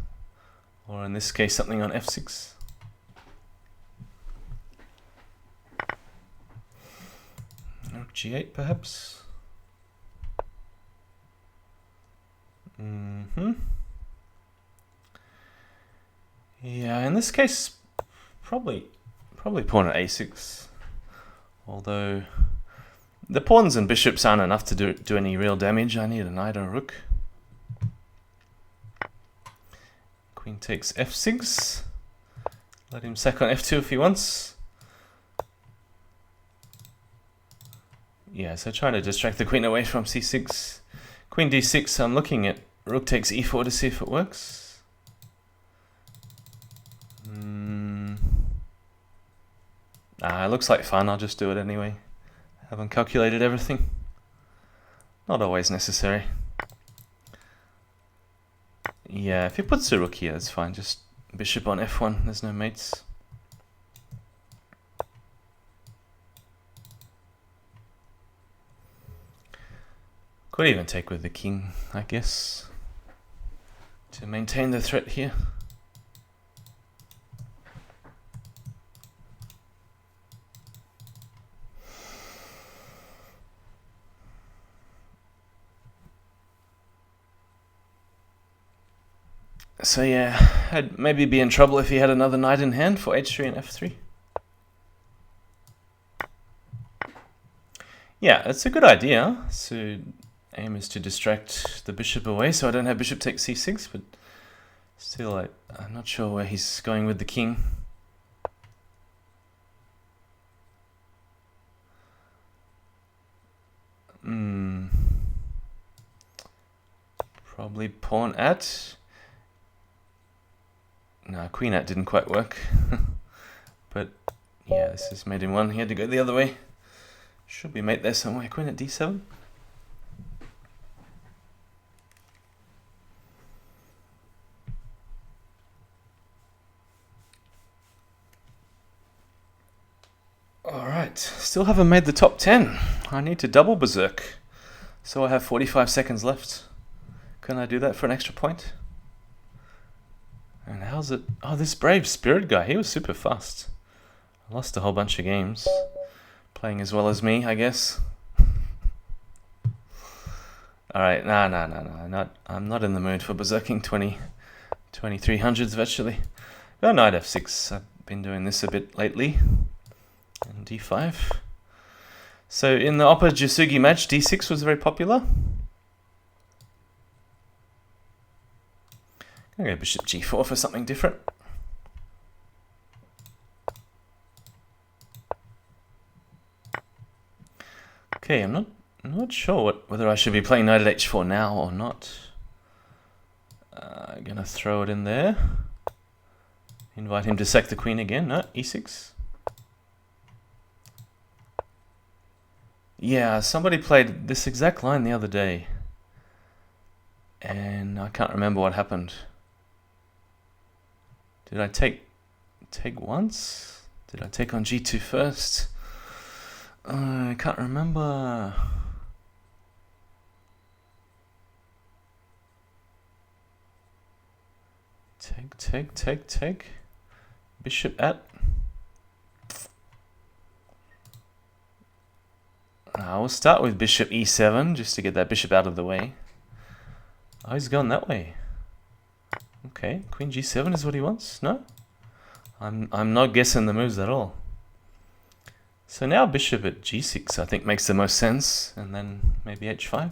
Speaker 1: Or in this case, something on f6. Rook g8 perhaps. Yeah, in this case, probably pawn at a6. Although the pawns and bishops aren't enough to do any real damage. I need a knight or a rook. Queen takes f6. Let him sack on f2 if he wants. Yeah, so trying to distract the queen away from c6. Queen d6, I'm looking at rook takes e4 to see if it works. It looks like fun, I'll just do it anyway. Haven't calculated everything. Not always necessary. Yeah, if he puts a rook here, it's fine. Just bishop on f1, there's no mates. Could even take with the king, I guess, to maintain the threat here. So yeah, I'd maybe be in trouble if he had another knight in hand for h3 and f3. Yeah, it's a good idea. So aim is to distract the bishop away so I don't have bishop take c6, but still I'm not sure where he's going with the king. Probably pawn at... No, queen at didn't quite work. But yeah, this is mate in one. He had to go the other way. Should be mate there somewhere. Queen at d7. Alright, still haven't made the top 10. I need to double berserk. So I have 45 seconds left. Can I do that for an extra point? And how's it... Oh, this brave spirit guy, he was super fast. I lost a whole bunch of games. Playing as well as me, I guess. Alright, no. I'm not in the mood for berserking 2300s virtually. Go knight f6. I've been doing this a bit lately. And d5. So in the Oppa Jasugi match, d6 was very popular. I'm going to go bishop g4 for something different. Okay, I'm not sure whether I should be playing knight at h4 now or not. I'm going to throw it in there. Invite him to sack the queen again. No, e6. Yeah, somebody played this exact line the other day. And I can't remember what happened. Did I take once? Did I take on g2 first? I can't remember. Take. Bishop at. I will start with bishop e7 just to get that bishop out of the way. Oh, he's gone that way. Okay, queen g7 is what he wants. No, I'm not guessing the moves at all. So now bishop at g6 I think makes the most sense, and then maybe h5.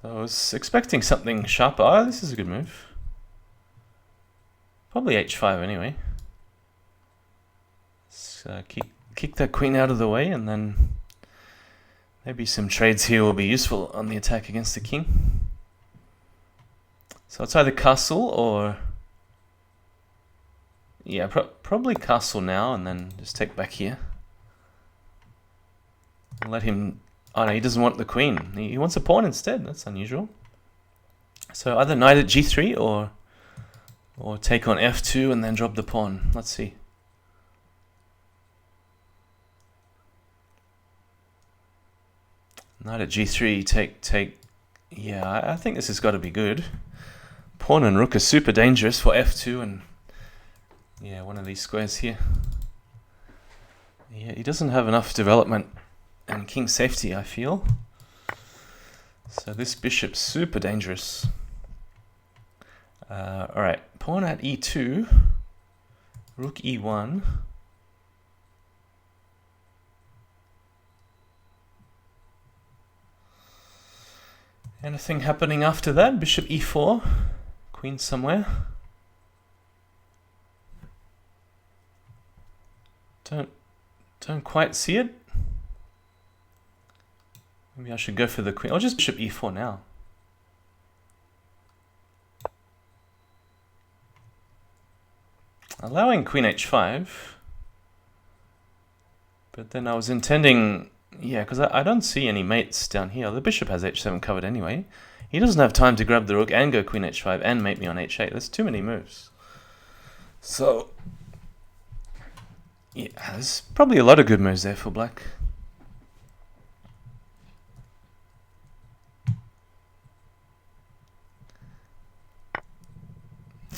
Speaker 1: So I was expecting something sharper. Oh, this is a good move. Probably h5 anyway. Let's kick that queen out of the way, and then maybe some trades here will be useful on the attack against the king. So it's either castle or... Yeah, probably castle now, and then just take back here. And let him... Oh no, he doesn't want the queen. He wants a pawn instead. That's unusual. So either knight at g3 or take on f2 and then drop the pawn. Let's see. Knight at g3, take... Yeah, I think this has got to be good. Pawn and rook are super dangerous for f2 and... Yeah, one of these squares here. Yeah, he doesn't have enough development and king safety, I feel. So this bishop's super dangerous. Alright, pawn at e2, rook e1. Anything happening after that? Bishop e4, queen somewhere. Don't quite see it. Maybe I should go for the queen. I'll just bishop e4 now. Allowing queen h5. But then I was intending... Yeah, because I don't see any mates down here. The bishop has h7 covered anyway. He doesn't have time to grab the rook and go queen h5 and mate me on h8. There's too many moves. So... Yeah, there's probably a lot of good moves there for black.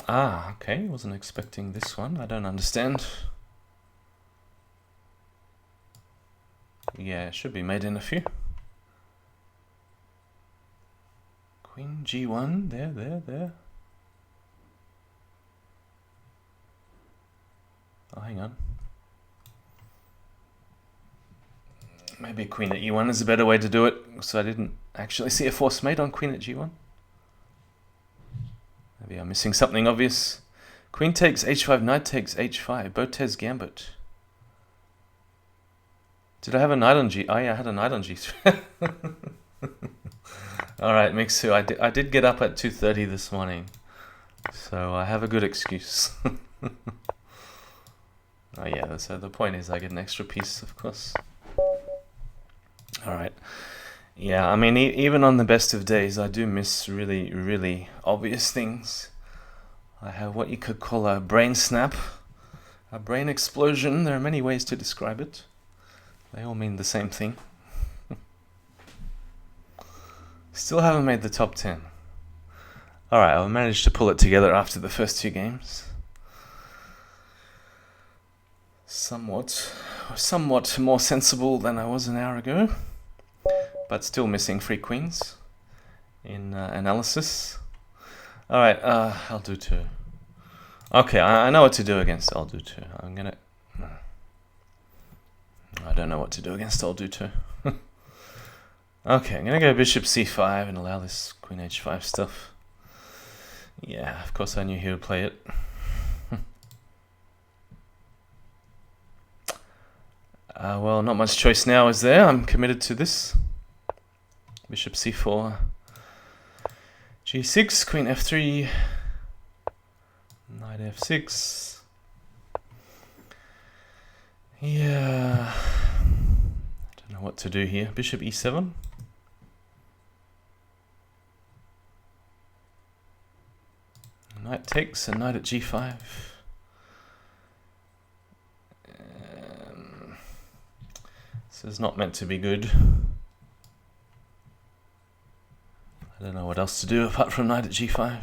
Speaker 1: Ah, okay. Wasn't expecting this one. I don't understand. Yeah, it should be made in a few. Queen g1. There. Oh, hang on. Maybe queen at e1 is a better way to do it, so I didn't actually see a forced mate on queen at g1. Maybe I'm missing something obvious. Queen takes h5, knight takes h5, Botez gambit. Did I have a knight on G? Oh yeah, I had a knight on G3. Alright, Mixu, I did get up at 2:30 this morning, so I have a good excuse. Oh yeah, so the point is I get an extra piece, of course. Alright. Yeah, I mean, even on the best of days, I do miss really, really obvious things. I have what you could call a brain snap, a brain explosion. There are many ways to describe it. They all mean the same thing. Still haven't made the top 10. Alright, I managed to pull it together after the first 2 games. Somewhat more sensible than I was an hour ago, but still missing 3 queens in analysis. Alright, I'll do 2. Okay, I know what to do against I'll do 2. I don't know what to do against I'll do 2. Okay, I'm gonna go bishop c5 and allow this queen h5 stuff. Yeah, of course I knew he would play it. Well, not much choice now, is there? I'm committed to this. Bishop c4, g6, queen f3, knight f6. Yeah, I don't know what to do here. Bishop e7. Knight takes, and knight at g5. This is not meant to be good. I don't know what else to do apart from knight at g5.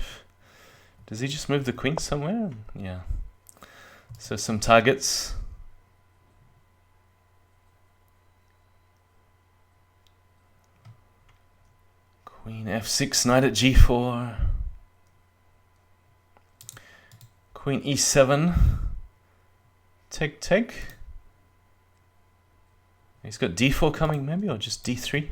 Speaker 1: Does he just move the queen somewhere? Yeah. So some targets. Queen f6, knight at g4. Queen e7. Take, take. He's got d4 coming maybe, or just d3.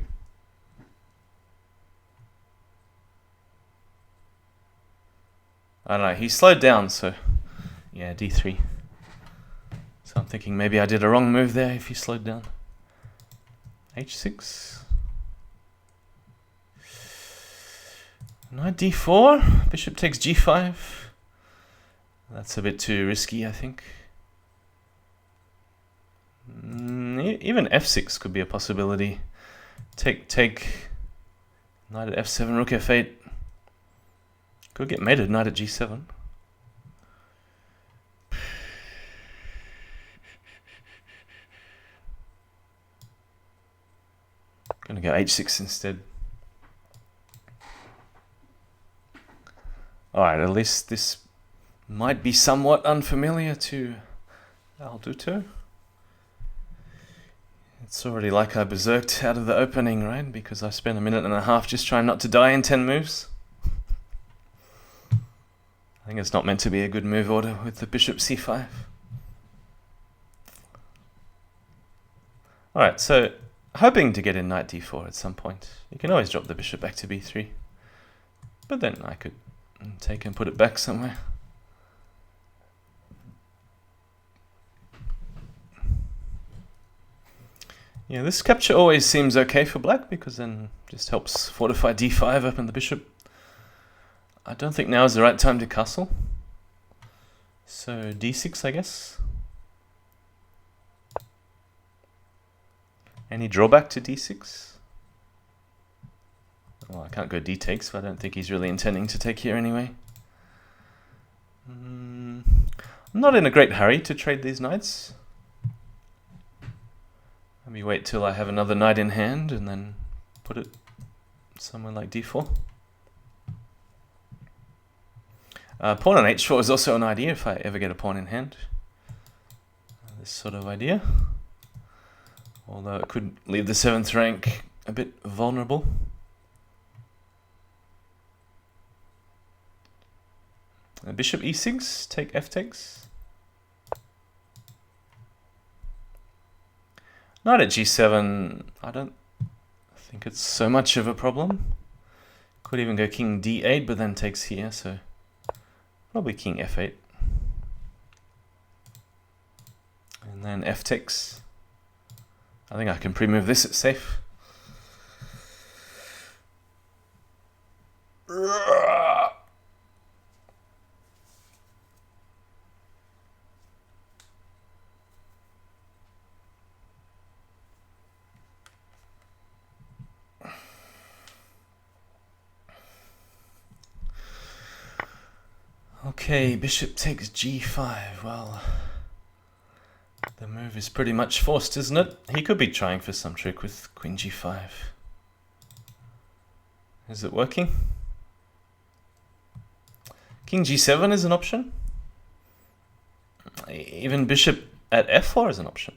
Speaker 1: I don't know, he slowed down, so yeah, d3. So I'm thinking maybe I did a wrong move there if he slowed down. h6. Knight d4, bishop takes g5. That's a bit too risky, I think. Even f6 could be a possibility. Take, take. Knight at f7, rook f8. Could get mated, knight at g7. Gonna go h6 instead. Alright, at least this might be somewhat unfamiliar to Alduto. It's already like I berserked out of the opening, right? Because I spent a minute and a half just trying not to die in 10 moves. I think it's not meant to be a good move order with the bishop c5. Alright, so hoping to get in knight d4 at some point. You can always drop the bishop back to b3. But then I could take and put it back somewhere. Yeah, this capture always seems okay for black because then just helps fortify d5, open the bishop. I don't think now is the right time to castle. So d6, I guess. Any drawback to d6? Well, I can't go d takes, but I don't think he's really intending to take here anyway. I'm not in a great hurry to trade these knights. Let me wait till I have another knight in hand and then put it somewhere like d4. Pawn on h4 is also an idea if I ever get a pawn in hand. This sort of idea. Although it could leave the 7th rank a bit vulnerable. Bishop e6, take f takes. Knight at g7, I don't think it's so much of a problem. Could even go king d8, but then takes here, so probably king f8. And then f takes. I think I can pre-move this, it's safe. Okay, bishop takes g5. Well, the move is pretty much forced, isn't it? He could be trying for some trick with queen g5. Is it working? King g7 is an option. Even bishop at f4 is an option.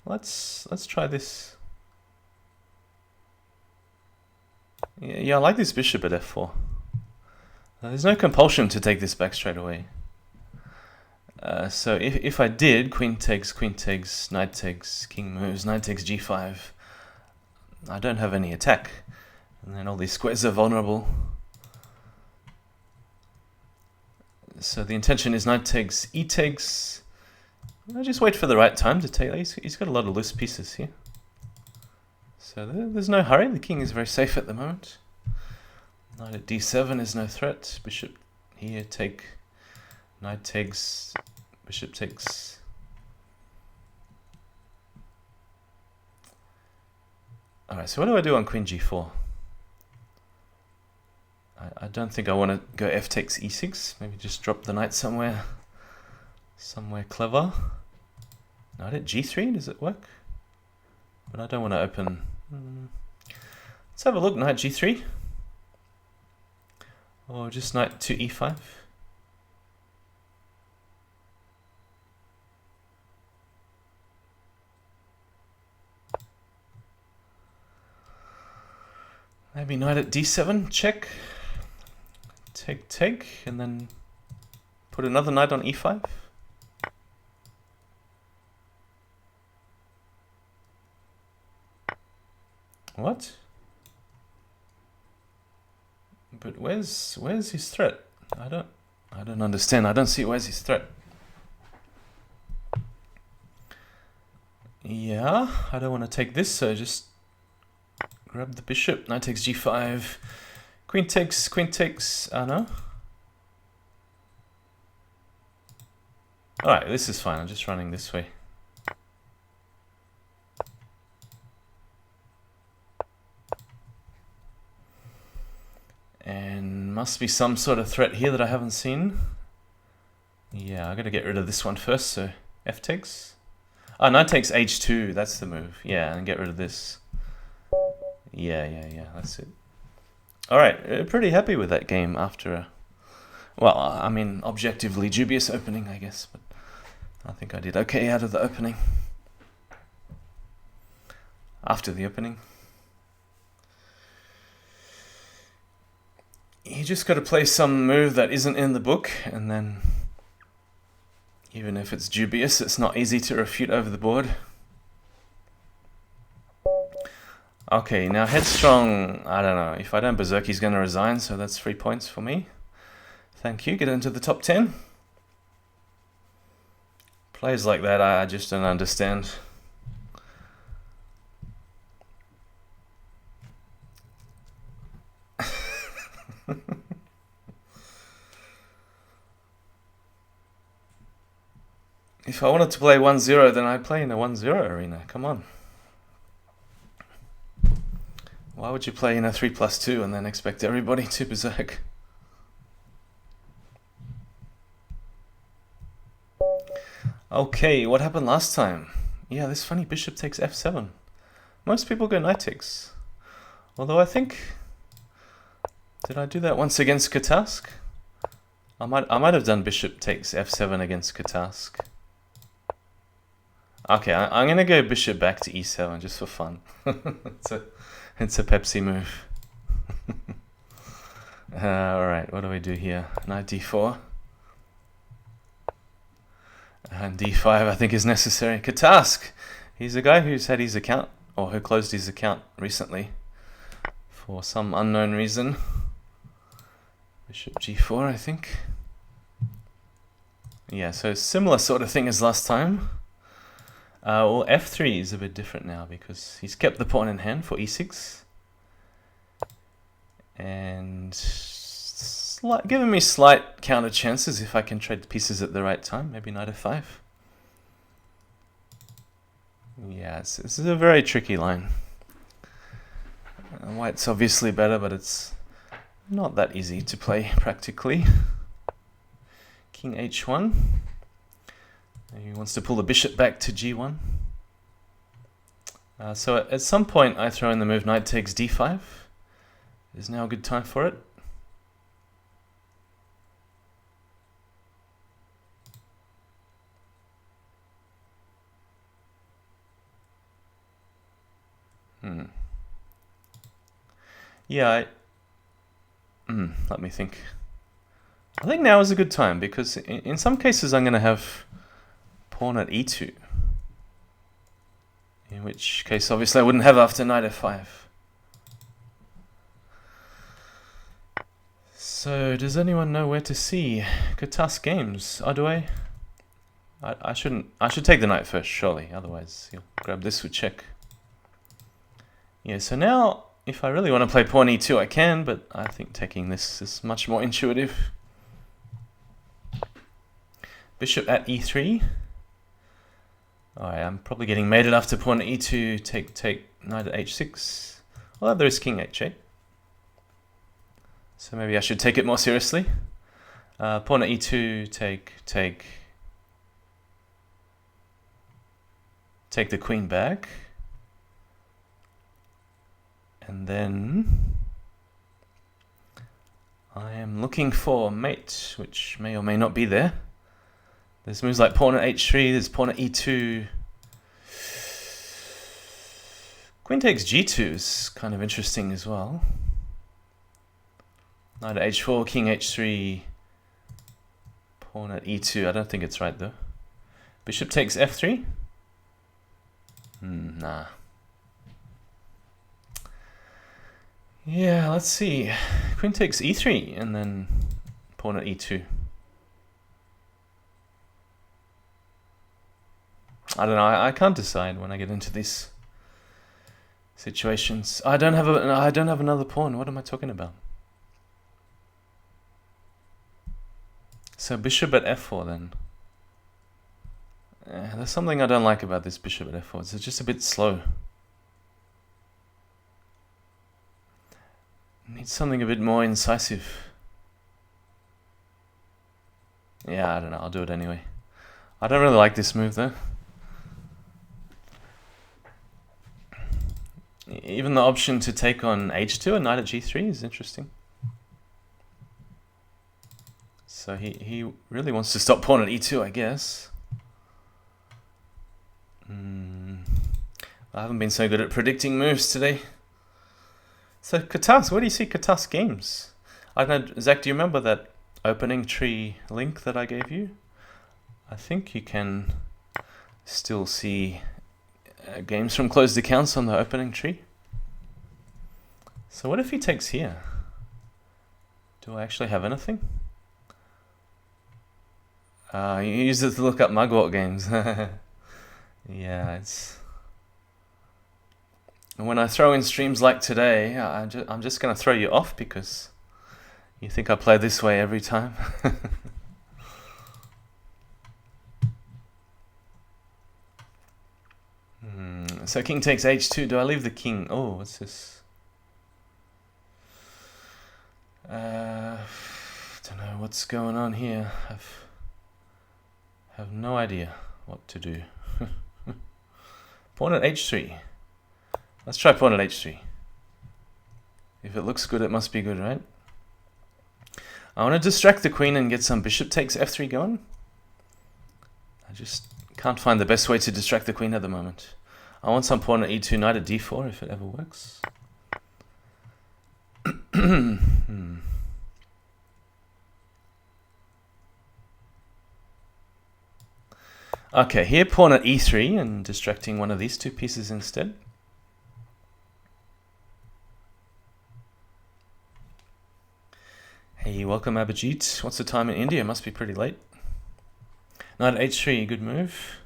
Speaker 1: Let's try this. Yeah, I like this bishop at f4. There's no compulsion to take this back straight away. So if I did, queen takes, knight takes, king moves, knight takes g5, I don't have any attack. And then all these squares are vulnerable. So the intention is knight takes, e takes. I just wait for the right time to take. He's got a lot of loose pieces here. So there's no hurry. The king is very safe at the moment. Knight at d7 is no threat. Bishop here, take. Knight takes. Bishop takes. Alright, so what do I do on queen g4? I don't think I want to go f takes e6. Maybe just drop the knight somewhere clever. Knight at g3, does it work? But I don't want to open. Let's have a look. Knight g3, or just knight to e5. Maybe knight at d7, check. Take, and then put another knight on e5. What? But where's his threat? I don't understand. I don't see where's his threat. Yeah, I don't want to take this, so just grab the bishop. Knight takes g5. Queen takes, no. Alright, this is fine. I'm just running this way. And must be some sort of threat here that I haven't seen. Yeah, I gotta get rid of this one first, so f takes. Oh, knight takes h2, that's the move. Yeah, and get rid of this. Yeah, that's it. Alright, pretty happy with that game after a, well, I mean, objectively dubious opening, I guess, but I think I did okay out of the opening. After the opening. You just got to play some move that isn't in the book, and then even if it's dubious, it's not easy to refute over the board. Okay, now Headstrong, I don't know. If I don't berserk, he's going to resign, so that's 3 points for me. Thank you, get into the top 10. Plays like that, I just don't understand. If I wanted to play 1-0, then I'd play in a 1-0 arena. Come on. Why would you play in a 3+2 and then expect everybody to berserk? Okay, what happened last time? Yeah, this funny bishop takes f7. Most people go knight takes. Although I think... Did I do that once against Katask? I might have done bishop takes f7 against Katask. Okay, I'm gonna go bishop back to e7 just for fun. It's a Pepsi move. Alright, what do we do here? Knight d4. And d5 I think is necessary. Katask! He's a guy who's had his account, or who closed his account recently. For some unknown reason. Bishop g4 I think. Yeah, so similar sort of thing as last time. Well, f3 is a bit different now because he's kept the pawn in hand for e6. And giving me slight counter chances if I can trade the pieces at the right time. Maybe knight f5. Yeah, this is a very tricky line. White's obviously better, but it's not that easy to play practically. King h1. He wants to pull the bishop back to g1. So at some point I throw in the move knight takes d5. Is now a good time for it? Yeah, let me think. I think now is a good time because in some cases I'm going to have pawn at e2. In which case obviously I wouldn't have after knight f5. So does anyone know where to see Crazyhouse Games? Oh, do I? I shouldn't. I should take the knight first, surely. Otherwise he'll grab this with check. Yeah, so now if I really want to play pawn e2 I can, but I think taking this is much more intuitive. Bishop at e3. Alright, I'm probably getting mated after pawn at e2, take, knight at h6. Although there is king h8. So maybe I should take it more seriously. Pawn at e2, take the queen back. And then I am looking for mate, which may or may not be there. There's moves like pawn at h3, there's pawn at e2. Queen takes g2 is kind of interesting as well. Knight at h4, king h3, pawn at e2. I don't think it's right though. Bishop takes f3. Nah. Yeah, let's see. Queen takes e3 and then pawn at e2. I don't know. I can't decide when I get into these situations. I don't have another pawn. What am I talking about? So bishop at f4 then. There's something I don't like about this bishop at f4. It's just a bit slow. Needs something a bit more incisive. Yeah, I don't know. I'll do it anyway. I don't really like this move though. Even the option to take on h2 and knight at g3 is interesting. So he really wants to stop pawn at e2, I guess. I haven't been so good at predicting moves today. So Crazyhouse, where do you see Crazyhouse Games? I don't know, Zach, do you remember that opening tree link that I gave you? I think you can still see games from closed accounts on the opening tree. So what if he takes here? Do I actually have anything? You use it to look up Mugwort games. Yeah, it's... When I throw in streams like today, I'm just going to throw you off because you think I play this way every time. So king takes h2. Do I leave the king? Oh, what's this? Don't know what's going on here. Have no idea what to do. Pawn at h3. Let's try pawn at h3. If it looks good, it must be good, right? I want to distract the queen and get some bishop takes f3 going. I just can't find the best way to distract the queen at the moment. I want some pawn at e2, knight at d4 if it ever works. Okay, here pawn at e3 and distracting one of these two pieces instead. Hey, welcome Abhijit. What's the time in India? It must be pretty late. Knight at h3, good move.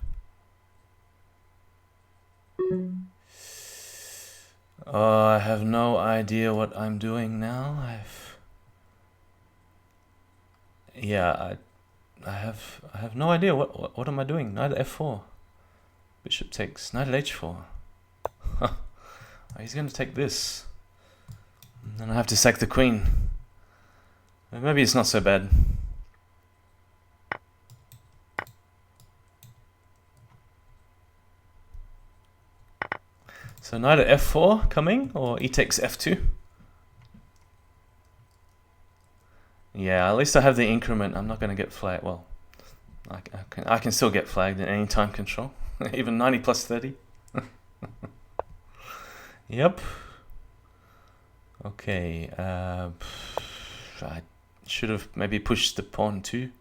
Speaker 1: Oh, I have no idea what I'm doing now. Yeah, I have no idea what am I doing. Knight f4. Bishop takes knight at h4. Oh, he's going to take this. And then I have to sack the queen. Maybe it's not so bad. So knight at f4 coming, or e takes f2. Yeah, at least I have the increment. I'm not going to get flagged. Well, I can still get flagged at any time control. Even 90 plus 30. Yep. Okay. I should have maybe pushed the pawn to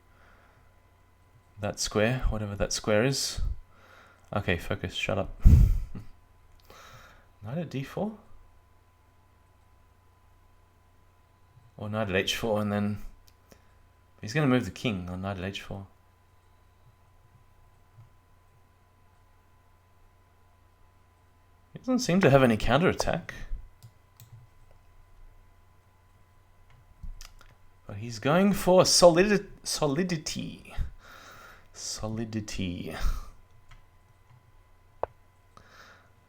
Speaker 1: that square, whatever that square is. Okay, focus. Shut up. Knight at d4? Or knight at h4, and then he's going to move the king on knight at h4. He doesn't seem to have any counterattack. But he's going for solidity. Solidity.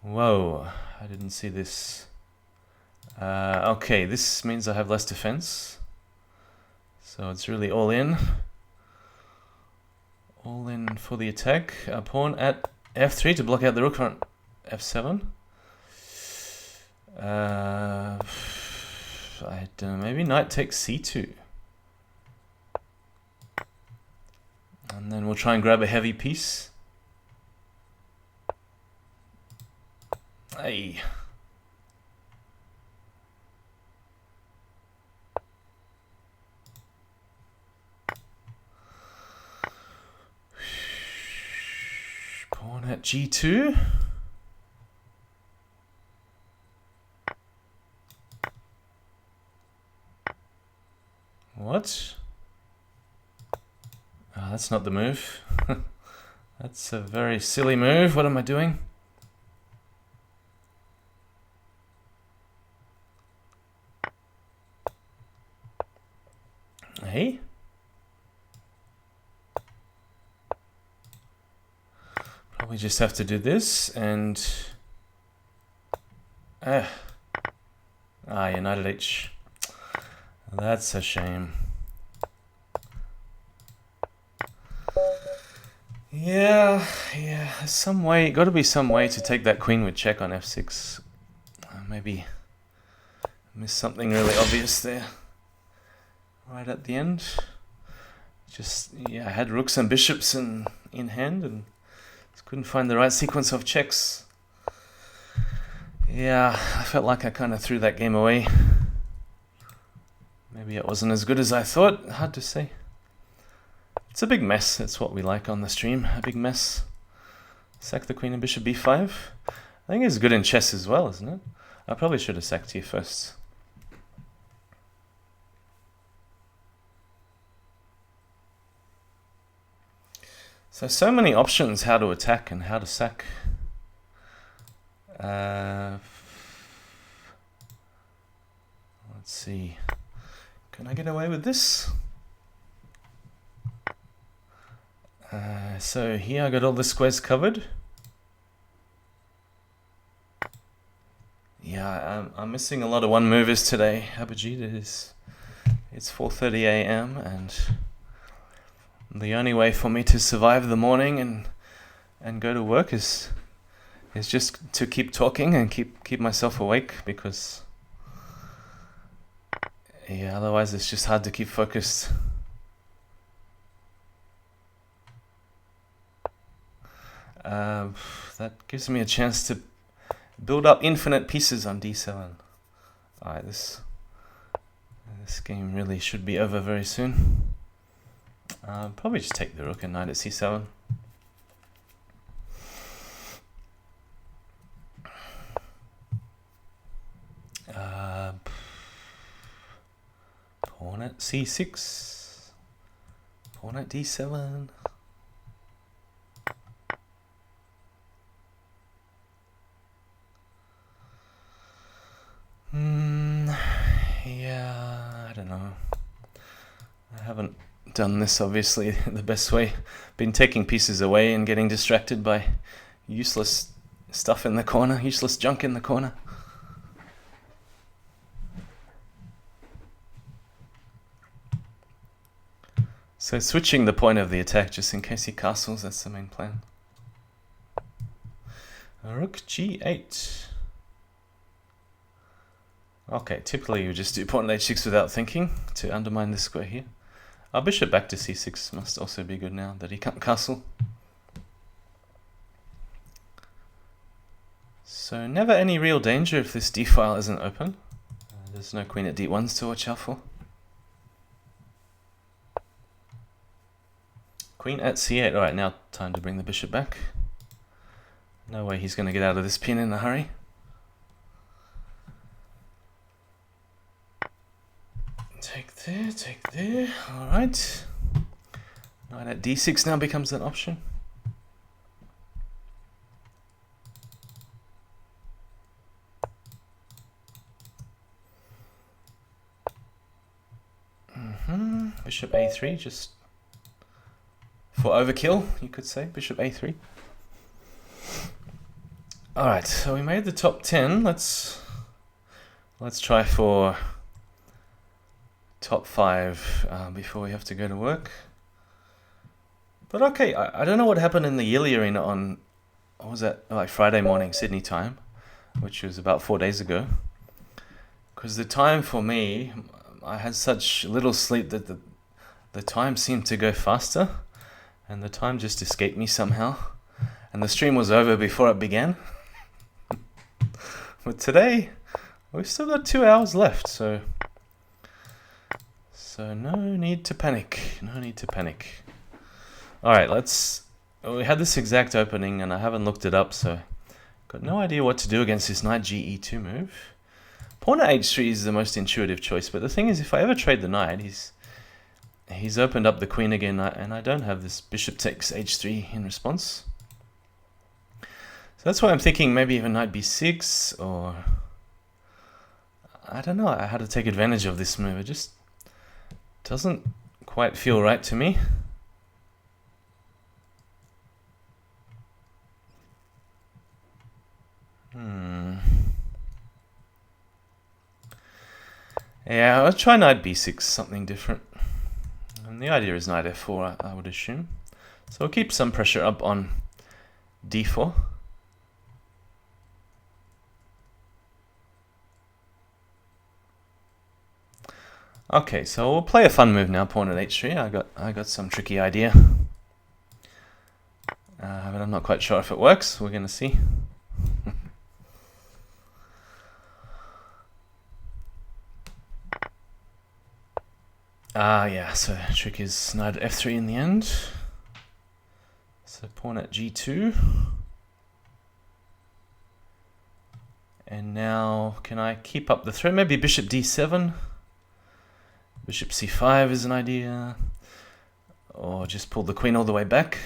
Speaker 1: Whoa, I didn't see this. Okay, this means I have less defense. So it's really all in. All in for the attack. A pawn at f3 to block out the rook on f7. I don't know, maybe knight takes c2. And then we'll try and grab a heavy piece. Hey. Pawn at g2. What? Oh, that's not the move. That's a very silly move. What am I doing? Hey? Probably just have to do this and... yeah, knight at h. That's a shame. Yeah, some way, got to be some way to take that queen with check on f6. Maybe missed something really obvious there. Right at the end. Just, yeah, I had rooks and bishops in hand and just couldn't find the right sequence of checks. Yeah, I felt like I kind of threw that game away. Maybe it wasn't as good as I thought. Hard to say. It's a big mess. That's what we like on the stream. A big mess. Sack the queen and bishop b5. I think it's good in chess as well, isn't it? I probably should have sacked here first. So many options how to attack and how to sack. Let's see. Can I get away with this? So here I got all the squares covered. Yeah, I'm missing a lot of one movers today. Abhijit, it's 4:30 a.m. and the only way for me to survive the morning and go to work is just to keep talking and keep myself awake, because yeah, otherwise it's just hard to keep focused. That gives me a chance to build up infinite pieces on d7. Alright, this game really should be over very soon. Probably just take the rook and knight at c7. Pawn at c6. Pawn at d7. I don't know. I haven't done this obviously the best way. Been taking pieces away and getting distracted by useless stuff in the corner, useless junk in the corner. So switching the point of the attack just in case he castles, that's the main plan. Rook g8. Okay, typically you just do pawn h6 without thinking to undermine this square here. Our bishop back to c6 must also be good now that he can't castle. So never any real danger if this d-file isn't open. There's no queen at d1s to watch out for. Queen at c8. Alright, now time to bring the bishop back. No way he's going to get out of this pin in a hurry. Take there. Alright. Knight at d6 now becomes an option. Bishop a3, just for overkill, you could say. Bishop a3. Alright, so we made the top 10. Let's try for top 5 before we have to go to work. But okay, I don't know what happened in the Yili Arena on, what was that, like Friday morning Sydney time, which was about 4 days ago. Because the time for me, I had such little sleep that the time seemed to go faster, and the time just escaped me somehow, and the stream was over before it began. But today, we've still got 2 hours left, so no need to panic. No need to panic. All right, we had this exact opening, and I haven't looked it up, so got no idea what to do against this knight ge2 move. Pawn at h3 is the most intuitive choice, but the thing is, if I ever trade the knight, he's opened up the queen again, and I don't have this bishop takes h3 in response. So that's why I'm thinking maybe even knight b6, or I don't know how to take advantage of this move. It just doesn't quite feel right to me. Yeah, I'll try knight b6, something different. And the idea is knight f4, I would assume. So we'll keep some pressure up on d4. Okay, so we'll play a fun move now, pawn at h3. I got some tricky idea. But I'm not quite sure if it works. We're going to see. Yeah, so the trick is knight at f3 in the end. So pawn at g2. And now, can I keep up the threat? Maybe bishop d7. Bishop c5 is an idea. Or just pull the queen all the way back.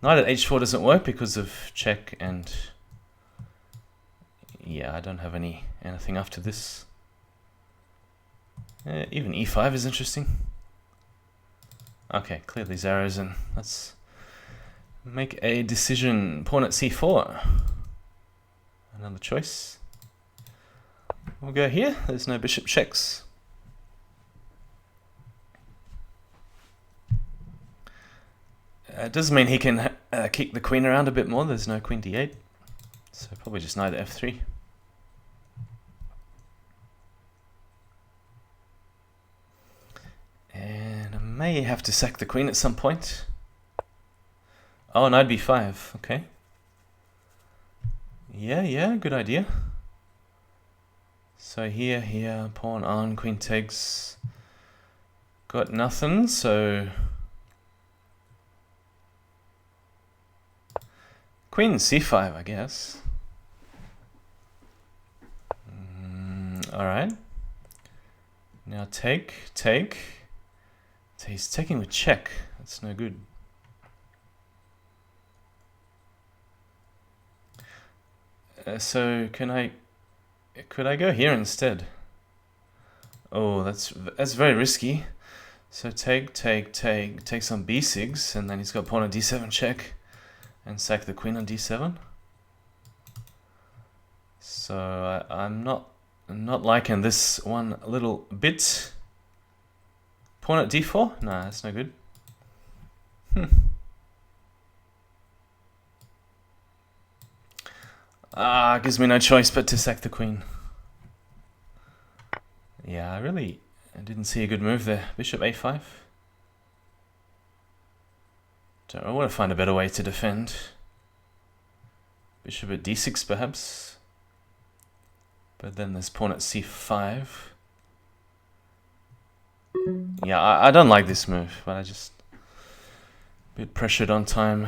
Speaker 1: Knight at h4 doesn't work because of check, and yeah, I don't have anything after this. Even e5 is interesting. Okay, clear these arrows and let's make a decision. Pawn at c4. Another choice. We'll go here. There's no bishop checks. It does mean he can kick the queen around a bit more. There's no queen d8. So probably just knight at f3. And I may have to sack the queen at some point. Oh, knight b5. Okay. Yeah, good idea. So here, pawn on, queen takes. Got nothing, so queen c5, I guess. Alright. Now take. He's taking with check. That's no good. So could I go here instead? Oh, that's very risky. So take some b6, and then he's got pawn on d7 check, and sack the queen on d7. So I'm not liking this one little bit. Pawn at d4? Nah, that's no good. Gives me no choice but to sack the queen. Yeah, I didn't see a good move there. Bishop a5. I want to find a better way to defend. Bishop at d6 perhaps. But then there's pawn at c5. Yeah, I don't like this move, but I just a bit pressured on time.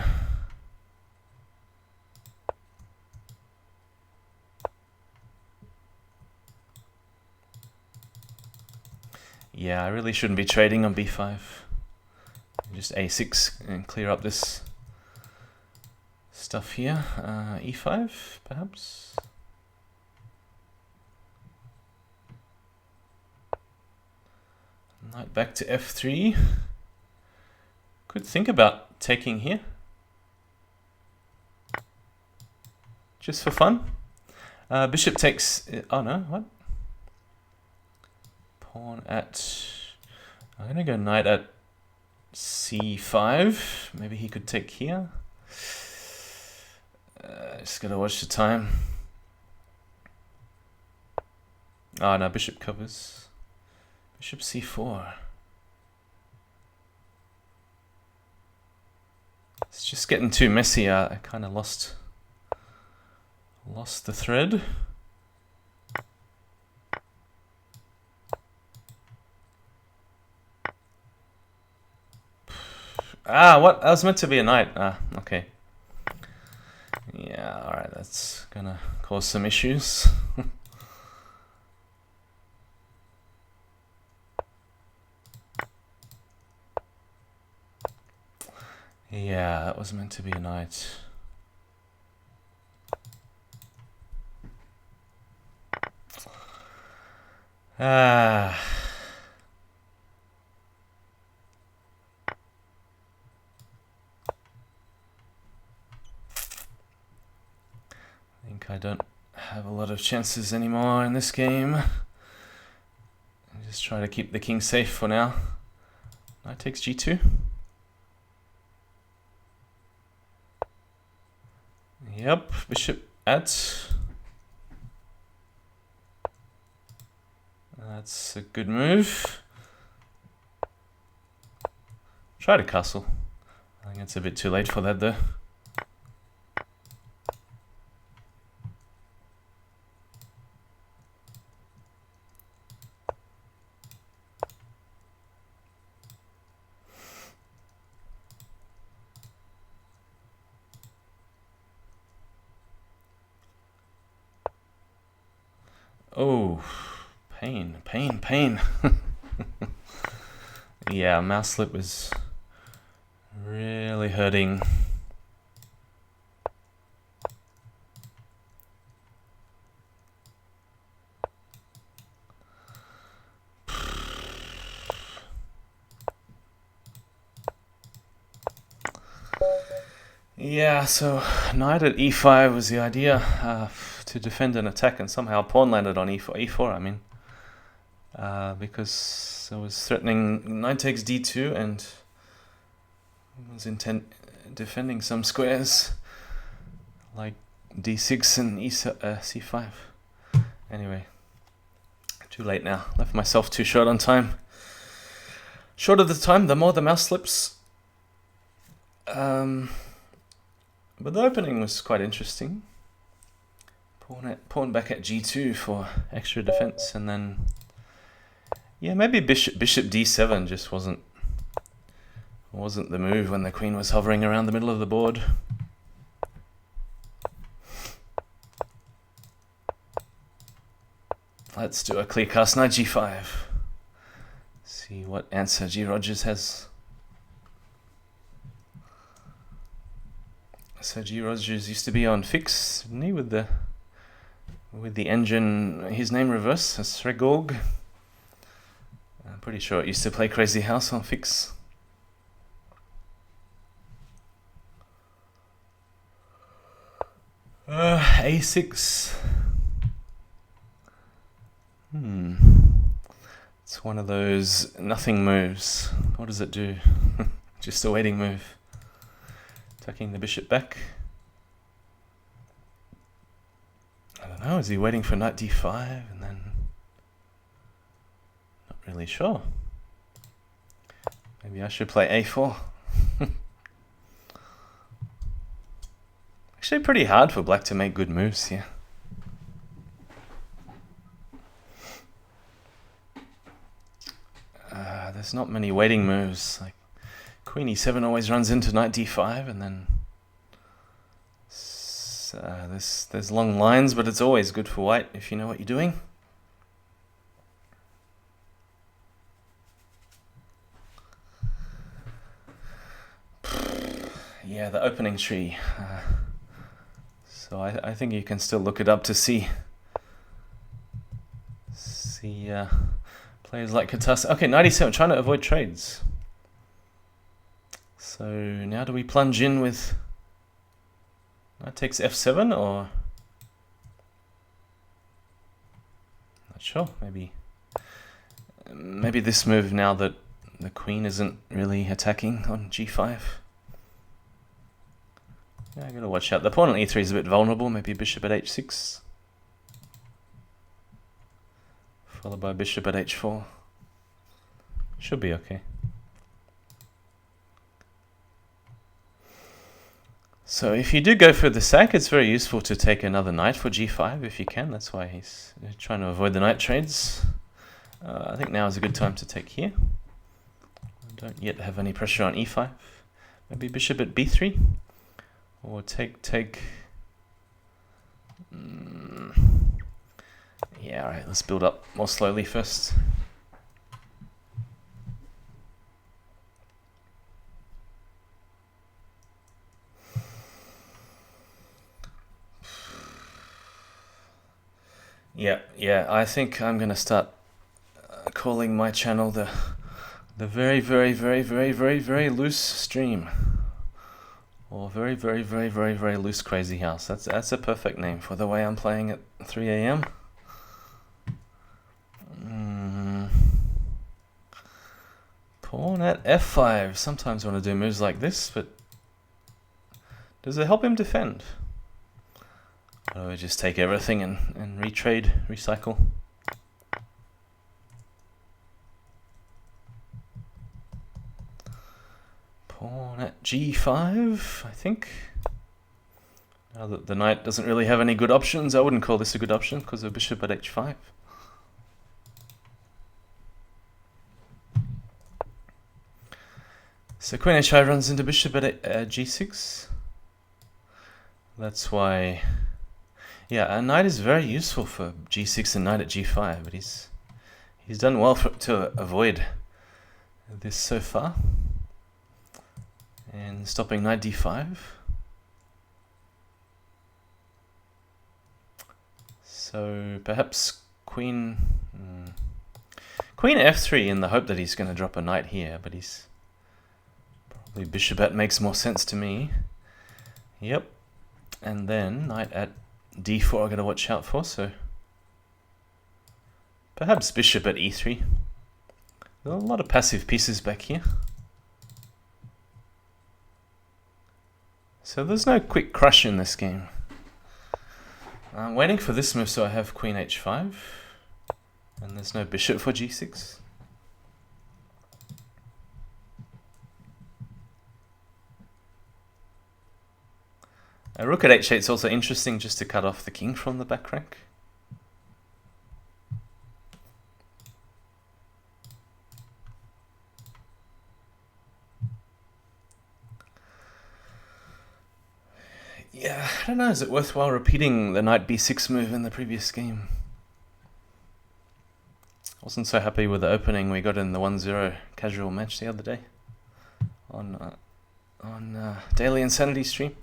Speaker 1: Yeah, I really shouldn't be trading on b5. Just a6 and clear up this stuff here. e5, perhaps? Knight back to f3. Could think about taking here. Just for fun. Bishop takes... oh no, what? Pawn at... I'm going to go knight at c5. Maybe he could take here. Just got to watch the time. Oh no, bishop covers. Bishop c4. It's just getting too messy. I kind of lost the thread. What? That was meant to be a knight. Okay. Yeah, alright, that's gonna cause some issues. Yeah, that was meant to be a knight. I think I don't have a lot of chances anymore in this game. I just try to keep the king safe for now. Knight takes g2. Yep, bishop at. That's a good move. Try to castle. I think it's a bit too late for that though. Oh, pain. Yeah, mouse slip was really hurting. Yeah, so knight at e5 was the idea, to defend an attack, and somehow pawn landed on e4, I mean. Because I was threatening knight takes d2 and was defending some squares like d6 and c5. Anyway, too late now. Left myself too short on time. Shorter the time, the more the mouse slips. But the opening was quite interesting. Pawn back at g2 for extra defense, and then yeah, maybe bishop d7 just wasn't the move when the queen was hovering around the middle of the board. Let's do a clear cast knight g5. See what answer G. Rogers has. So G. Rogers used to be on fix, didn't he, with the engine, his name reverse, Sregorg. I'm pretty sure it used to play Crazyhouse on Fix. A6. It's one of those nothing moves. What does it do? Just a waiting move. Tucking the bishop back. I don't know, is he waiting for knight d5 and then... Not really sure. Maybe I should play a4. Actually pretty hard for black to make good moves here. There's not many waiting moves. Like queen e7 always runs into knight d5 and then... there's long lines, but it's always good for white if you know what you're doing. Yeah, the opening tree. So I think you can still look it up to see players like Katas. Okay, 97, trying to avoid trades. So now do we plunge in with... Knight takes f7 or... Not sure, maybe this move now that the queen isn't really attacking on g5. Yeah, I gotta watch out. The pawn on e3 is a bit vulnerable, maybe bishop at h6. Followed by bishop at h4. Should be okay. So if you do go for the sack, it's very useful to take another knight for g5 if you can. That's why he's trying to avoid the knight trades. I think now is a good time to take here. I don't yet have any pressure on e5. Maybe bishop at b3. Or take... Yeah, alright, let's build up more slowly first. Yeah, I think I'm gonna start calling my channel the very loose stream. Or very loose Crazyhouse. That's a perfect name for the way I'm playing at 3 AM. Pawn at f5. Sometimes I want to do moves like this, but does it help him defend? Or do I just take everything and retrade, recycle? Pawn at g5, I think. Now that the knight doesn't really have any good options, I wouldn't call this a good option because of bishop at h5. So queen h5 runs into bishop at g6. That's why... Yeah, a knight is very useful for g6 and knight at g5, but he's done well to avoid this so far. And stopping knight d5. So perhaps queen f3 in the hope that he's going to drop a knight here, but he's probably bishop at makes more sense to me. Yep. And then knight at d4 I've got to watch out for, so perhaps bishop at e3. There are a lot of passive pieces back here. So there's no quick crush in this game. I'm waiting for this move so I have queen h5. And there's no bishop for g6. A rook at h8 is also interesting just to cut off the king from the back rank. Yeah, I don't know, is it worthwhile repeating the knight b6 move in the previous game? I wasn't so happy with the opening we got in the 1-0 casual match the other day on Daily Insanity stream.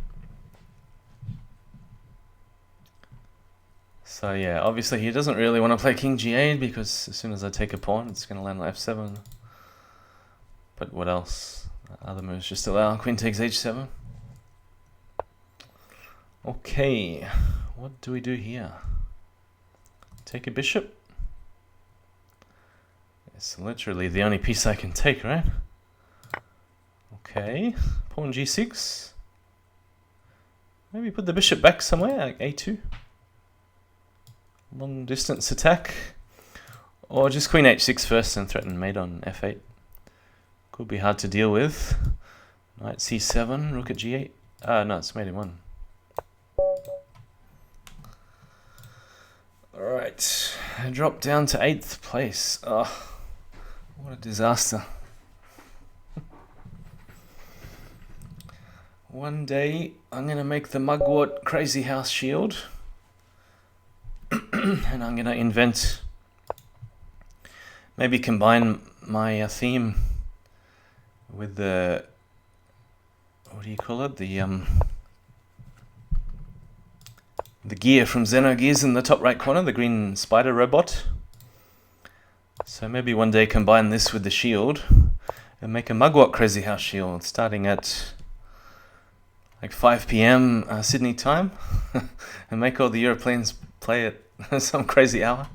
Speaker 1: So yeah, obviously he doesn't really want to play king g8 because as soon as I take a pawn, it's going to land on f7. But what else? Other moves just allow queen takes h7. Okay, what do we do here? Take a bishop. It's literally the only piece I can take, right? Okay, pawn g6. Maybe put the bishop back somewhere, like a2. Long distance attack. Or just queen h6 first and threaten mate on f8. Could be hard to deal with. Knight c7, rook at g8. No, it's mate in 1. Alright, I dropped down to 8th place. Oh, what a disaster. One day I'm going to make the Mugwort Crazyhouse Shield. And I'm going to invent, maybe combine my theme with the, what do you call it? The gear from Xenogears in the top right corner, the green spider robot. So maybe one day combine this with the shield and make a Mugwort Crazyhouse Shield starting at like 5 p.m. Sydney time and make all the Europeans play at some crazy hour.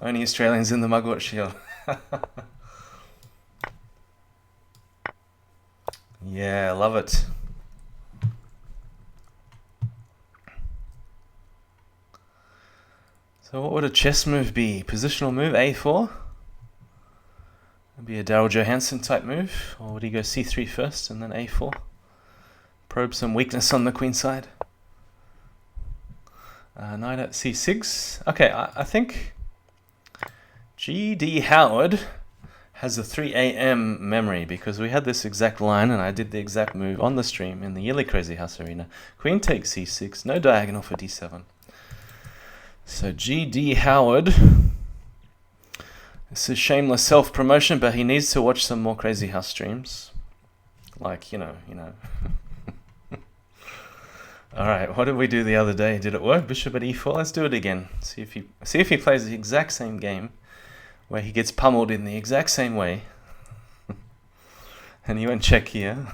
Speaker 1: Only Australians in the Mugwort Shield. Yeah, I love it. So what would a chess move be? Positional move, a4? Would be a Daryl Johansen type move, or would he go c3 first and then a4? Probe some weakness on the queen side. Knight at c6. Okay, I think G.D. Howard has a 3 a.m. memory because we had this exact line and I did the exact move on the stream in the yearly Crazyhouse Arena. Queen takes c6, no diagonal for d7. So G.D. Howard, this is shameless self-promotion, but he needs to watch some more Crazyhouse streams. Like, you know. Alright, what did we do the other day? Did it work? Bishop at e4, let's do it again. See if he plays the exact same game, where he gets pummeled in the exact same way. And he went check here.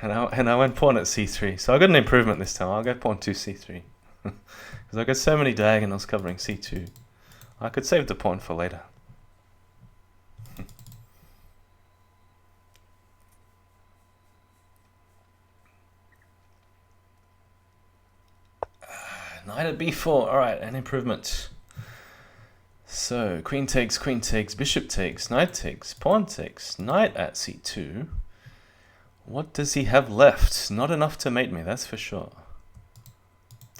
Speaker 1: And I went pawn at c3. So I got an improvement this time. I'll go pawn to c3. Because I got so many diagonals covering c2. I could save the pawn for later. Knight at b4. Alright, an improvement. So queen takes, bishop takes, knight takes, pawn takes, knight at c2. What does he have left? Not enough to mate me, that's for sure.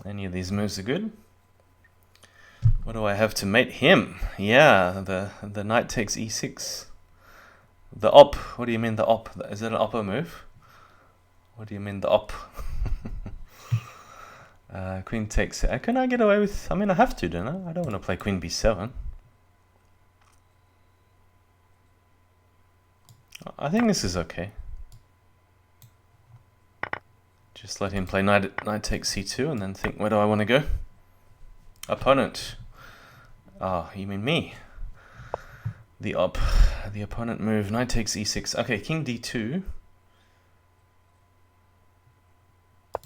Speaker 1: Any of these moves are good. What do I have to mate him? Yeah, the knight takes e6. The op. What do you mean the op? Is that an oppo move? What do you mean the op? Queen takes. Can I get away with? I mean, I have to, don't I? I don't want to play queen b7. I think this is okay. Just let him play knight takes c2 and then think, where do I want to go? Opponent. Oh, you mean me? The opponent move, knight takes e6. Okay, king d2.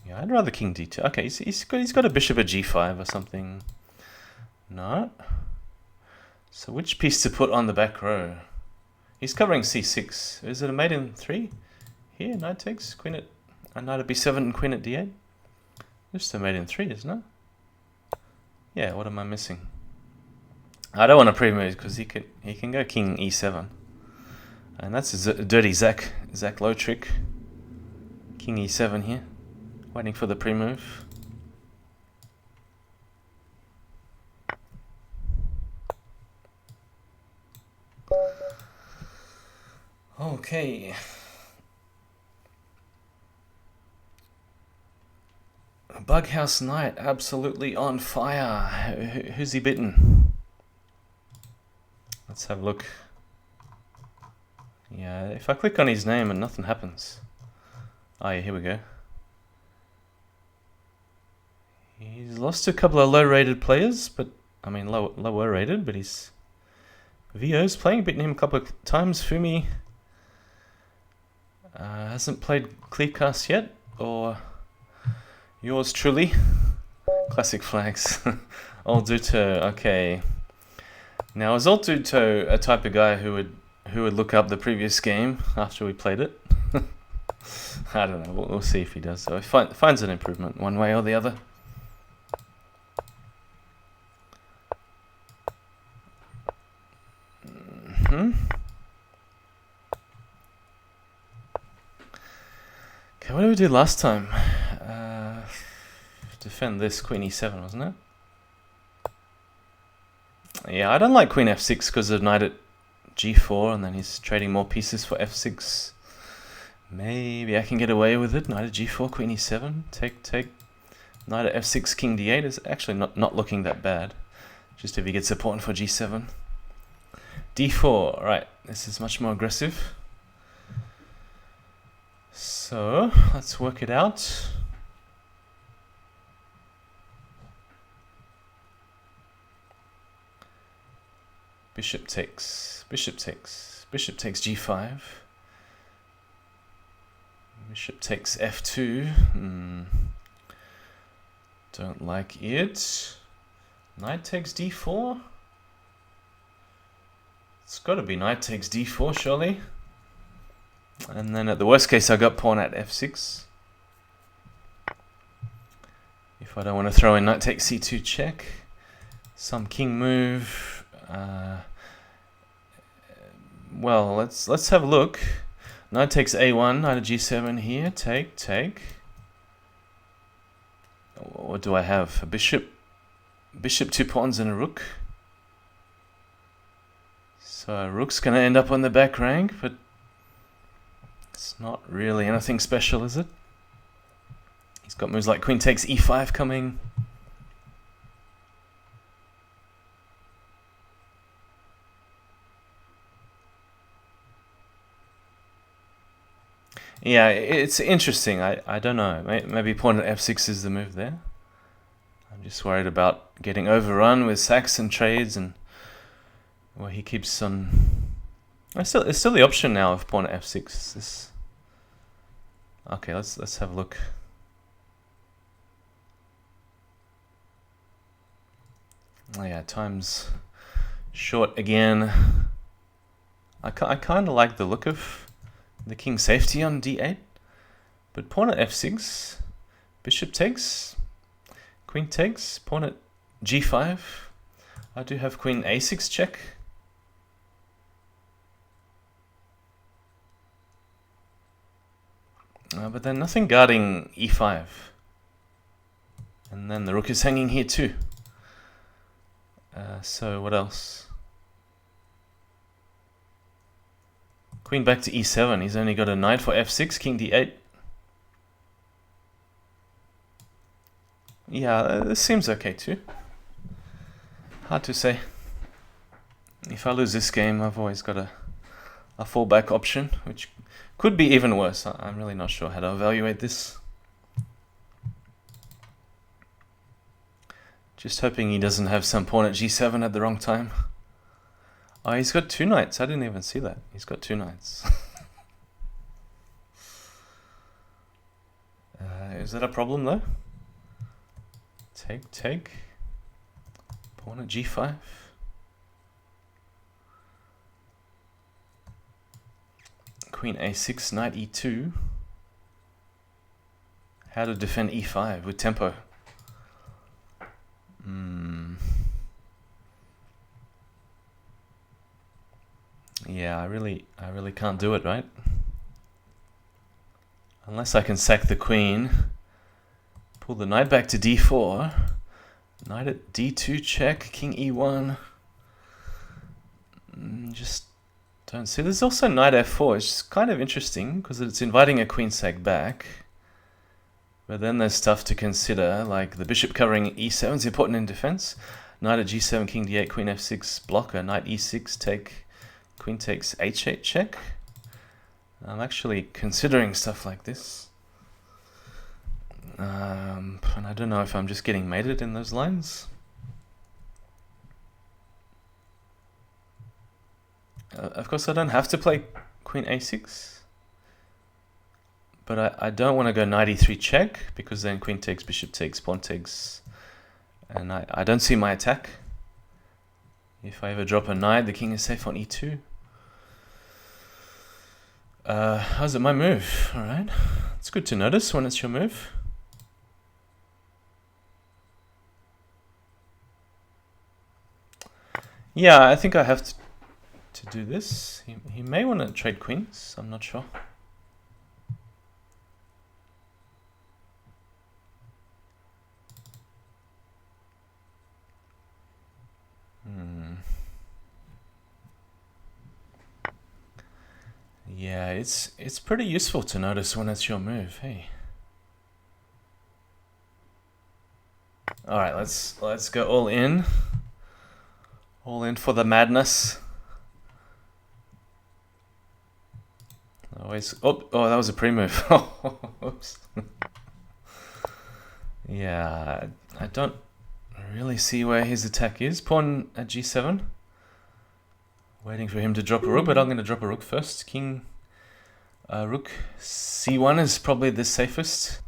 Speaker 1: Yeah, I'd rather king d2. Okay, he's got a bishop at g5 or something. No. So which piece to put on the back row? He's covering c6. Is it a mate in 3? Here, knight takes, queen at... knight at b7 and queen at d8. Just a mate in 3, isn't it? Yeah, what am I missing? I don't want to pre-move because he can go king e7. And that's a dirty Zach Lowe trick. King e7 here. Waiting for the pre-move. Okay. Bughouse Knight, absolutely on fire. Who's he bitten? Let's have a look. Yeah, if I click on his name and nothing happens. Oh yeah, here we go. He's lost to a couple of low-rated players, but I mean lower rated, but he's VO's playing, beaten him a couple of times. Fumi hasn't played Clearcast yet, or yours truly. Classic flags. Old Duto, okay. Now is Old Duto a type of guy who would look up the previous game after we played it? I don't know. We'll see if he does. So he finds an improvement one way or the other. Okay, what did we do last time? Defend this Queen E7, wasn't it? Yeah, I don't like Queen F6 because of knight at G4, and then he's trading more pieces for F6. Maybe I can get away with it. Knight at G4, Queen E7, take. Knight at F6, King D8 is actually not looking that bad. Just if he gets a pawn for G7. D4, right, this is much more aggressive. So, let's work it out. Bishop takes G5. Bishop takes F2. Don't like it. Knight takes D4. It's got to be knight takes D4, surely. And then at the worst case, I got pawn at F6. If I don't want to throw in knight takes C2 check. Some king move. Well, let's have a look. Knight takes A1, knight at G7 here. Take. What do I have? A bishop, 2 pawns, and a rook. So a rook's gonna end up on the back rank, but it's not really anything special, is it? He's got moves like queen takes E5 coming. Yeah, it's interesting. I don't know. Maybe pawn at F6 is the move there. I'm just worried about getting overrun with sacks and trades, and well, he keeps on. It's still the option now of pawn at F6. This. Okay, let's have a look. Oh yeah, time's short again. I kind of like the look of the king safety on D8, but pawn at F6, bishop takes, queen takes, pawn at G5. I do have queen A6 check. But then nothing guarding E5. And then the rook is hanging here too. So what else? Queen back to E7. He's only got a knight for F6, king D8. Yeah, this seems okay too. Hard to say. If I lose this game, I've always got a fallback option, which could be even worse. I'm really not sure how to evaluate this. Just hoping he doesn't have some pawn at G7 at the wrong time. Oh, he's got 2 knights. I didn't even see that. He's got 2 knights. Is that a problem though? Take. Pawn at G5. Queen A6, knight E2. How to defend E5 with tempo. Yeah, I really can't do it, right? Unless I can sack the queen, pull the knight back to D4, knight at D2 check, king E1. Just don't see. There's also knight F4. It's kind of interesting because it's inviting a queen sack back. But then there's stuff to consider, like the bishop covering E7 is important in defense. Knight at G7, king D8, queen F6 blocker, knight E6 take, queen takes H8 check. I'm actually considering stuff like this. And I don't know if I'm just getting mated in those lines. Of course, I don't have to play queen a6. But I don't want to go knight e3 check, because then queen takes, bishop takes, pawn takes. And I don't see my attack. If I ever drop a knight, the king is safe on e2. How's it my move? Alright. It's good to notice when it's your move. Yeah, I think I have to do this. He may want to trade queens, I'm not sure. Yeah, it's pretty useful to notice when it's your move, hey. Alright, let's go all in. All in for the madness. Always. Oh, that was a pre-move. Oops. Yeah, I don't really see where his attack is. Pawn at g7. Waiting for him to drop a rook, but I'm going to drop a rook first. King, rook c1 is probably the safest.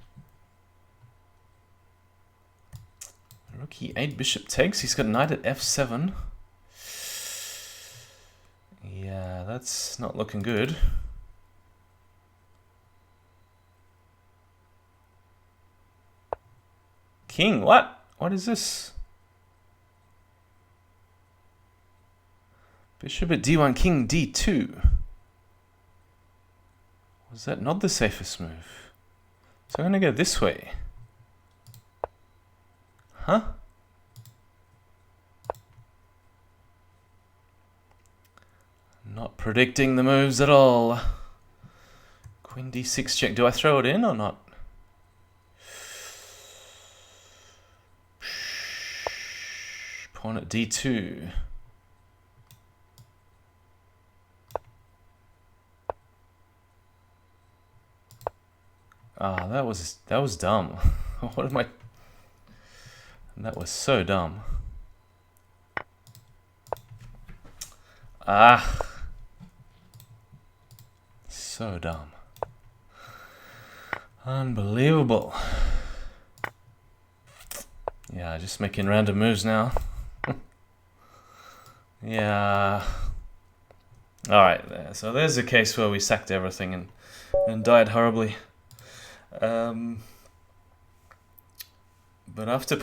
Speaker 1: Rook e8, bishop takes. He's got knight at f7. Yeah, that's not looking good. King, what? What is this? Bishop at d1, king d2. Was that not the safest move? So I'm going to go this way. Huh? Not predicting the moves at all. Queen d6 check. Do I throw it in or not? Pawn at d2. Ah, that was dumb. What am I? That was so dumb. Ah, so dumb. Unbelievable. Yeah, just making random moves now. Yeah. Alright, so there's a case where we sacked everything and died horribly. But after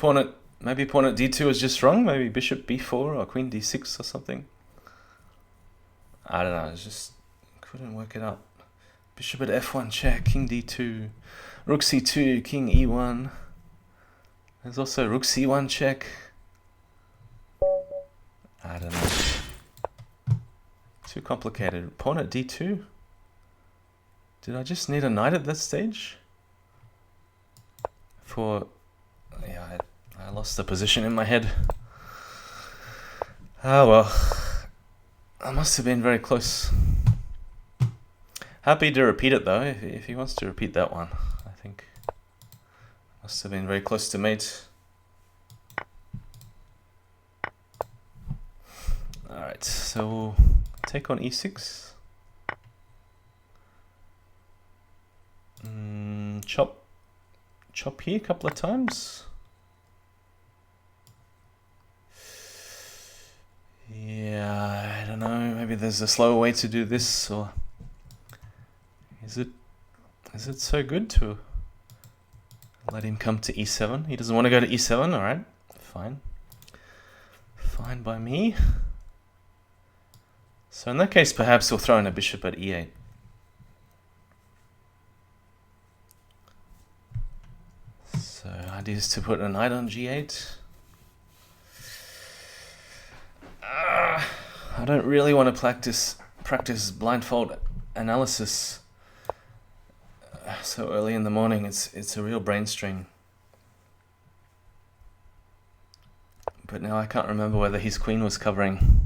Speaker 1: maybe pawn at d2 was just wrong. Maybe bishop b4 or queen d6 or something. I don't know, I just couldn't work it out. Bishop at f1 check, king d2, rook c2, king e1. There's also rook c1 check. I don't know. Too complicated. Pawn at d2? Did I just need a knight at that stage? Yeah, I lost the position in my head. Oh well. I must have been very close. Happy to repeat it though, if he wants to repeat that one. I think must have been very close to mate. Alright, so we'll take on e6. Chop here a couple of times. Yeah, I don't know, maybe there's a slower way to do this, or is it so good to let him come to e7? He doesn't want to go to e7, alright, fine. Fine by me. So in that case, perhaps we'll throw in a bishop at e8. So idea is to put a knight on g8. I don't really want to practice blindfold analysis so early in the morning. It's a real brain strain. But now I can't remember whether his queen was covering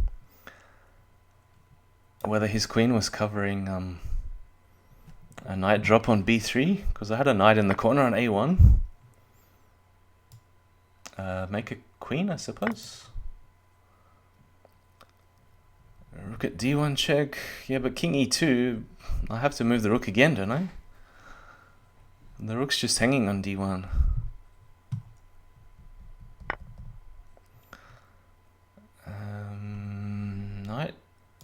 Speaker 1: a knight drop on b3, because I had a knight in the corner on a1. make a queen, I suppose. Rook at d1 check. Yeah, but king e2, I have to move the rook again, don't I? The rook's just hanging on d1. Knight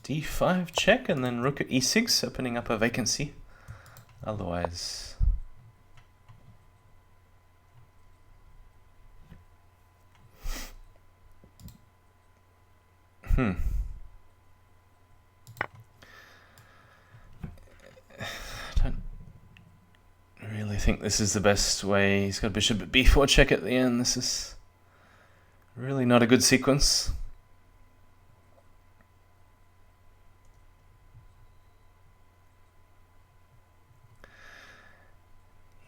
Speaker 1: d5 check, and then rook at e6, opening up a vacancy. Otherwise... I don't really think this is the best way. He's got bishop at b4 check at the end. This is really not a good sequence.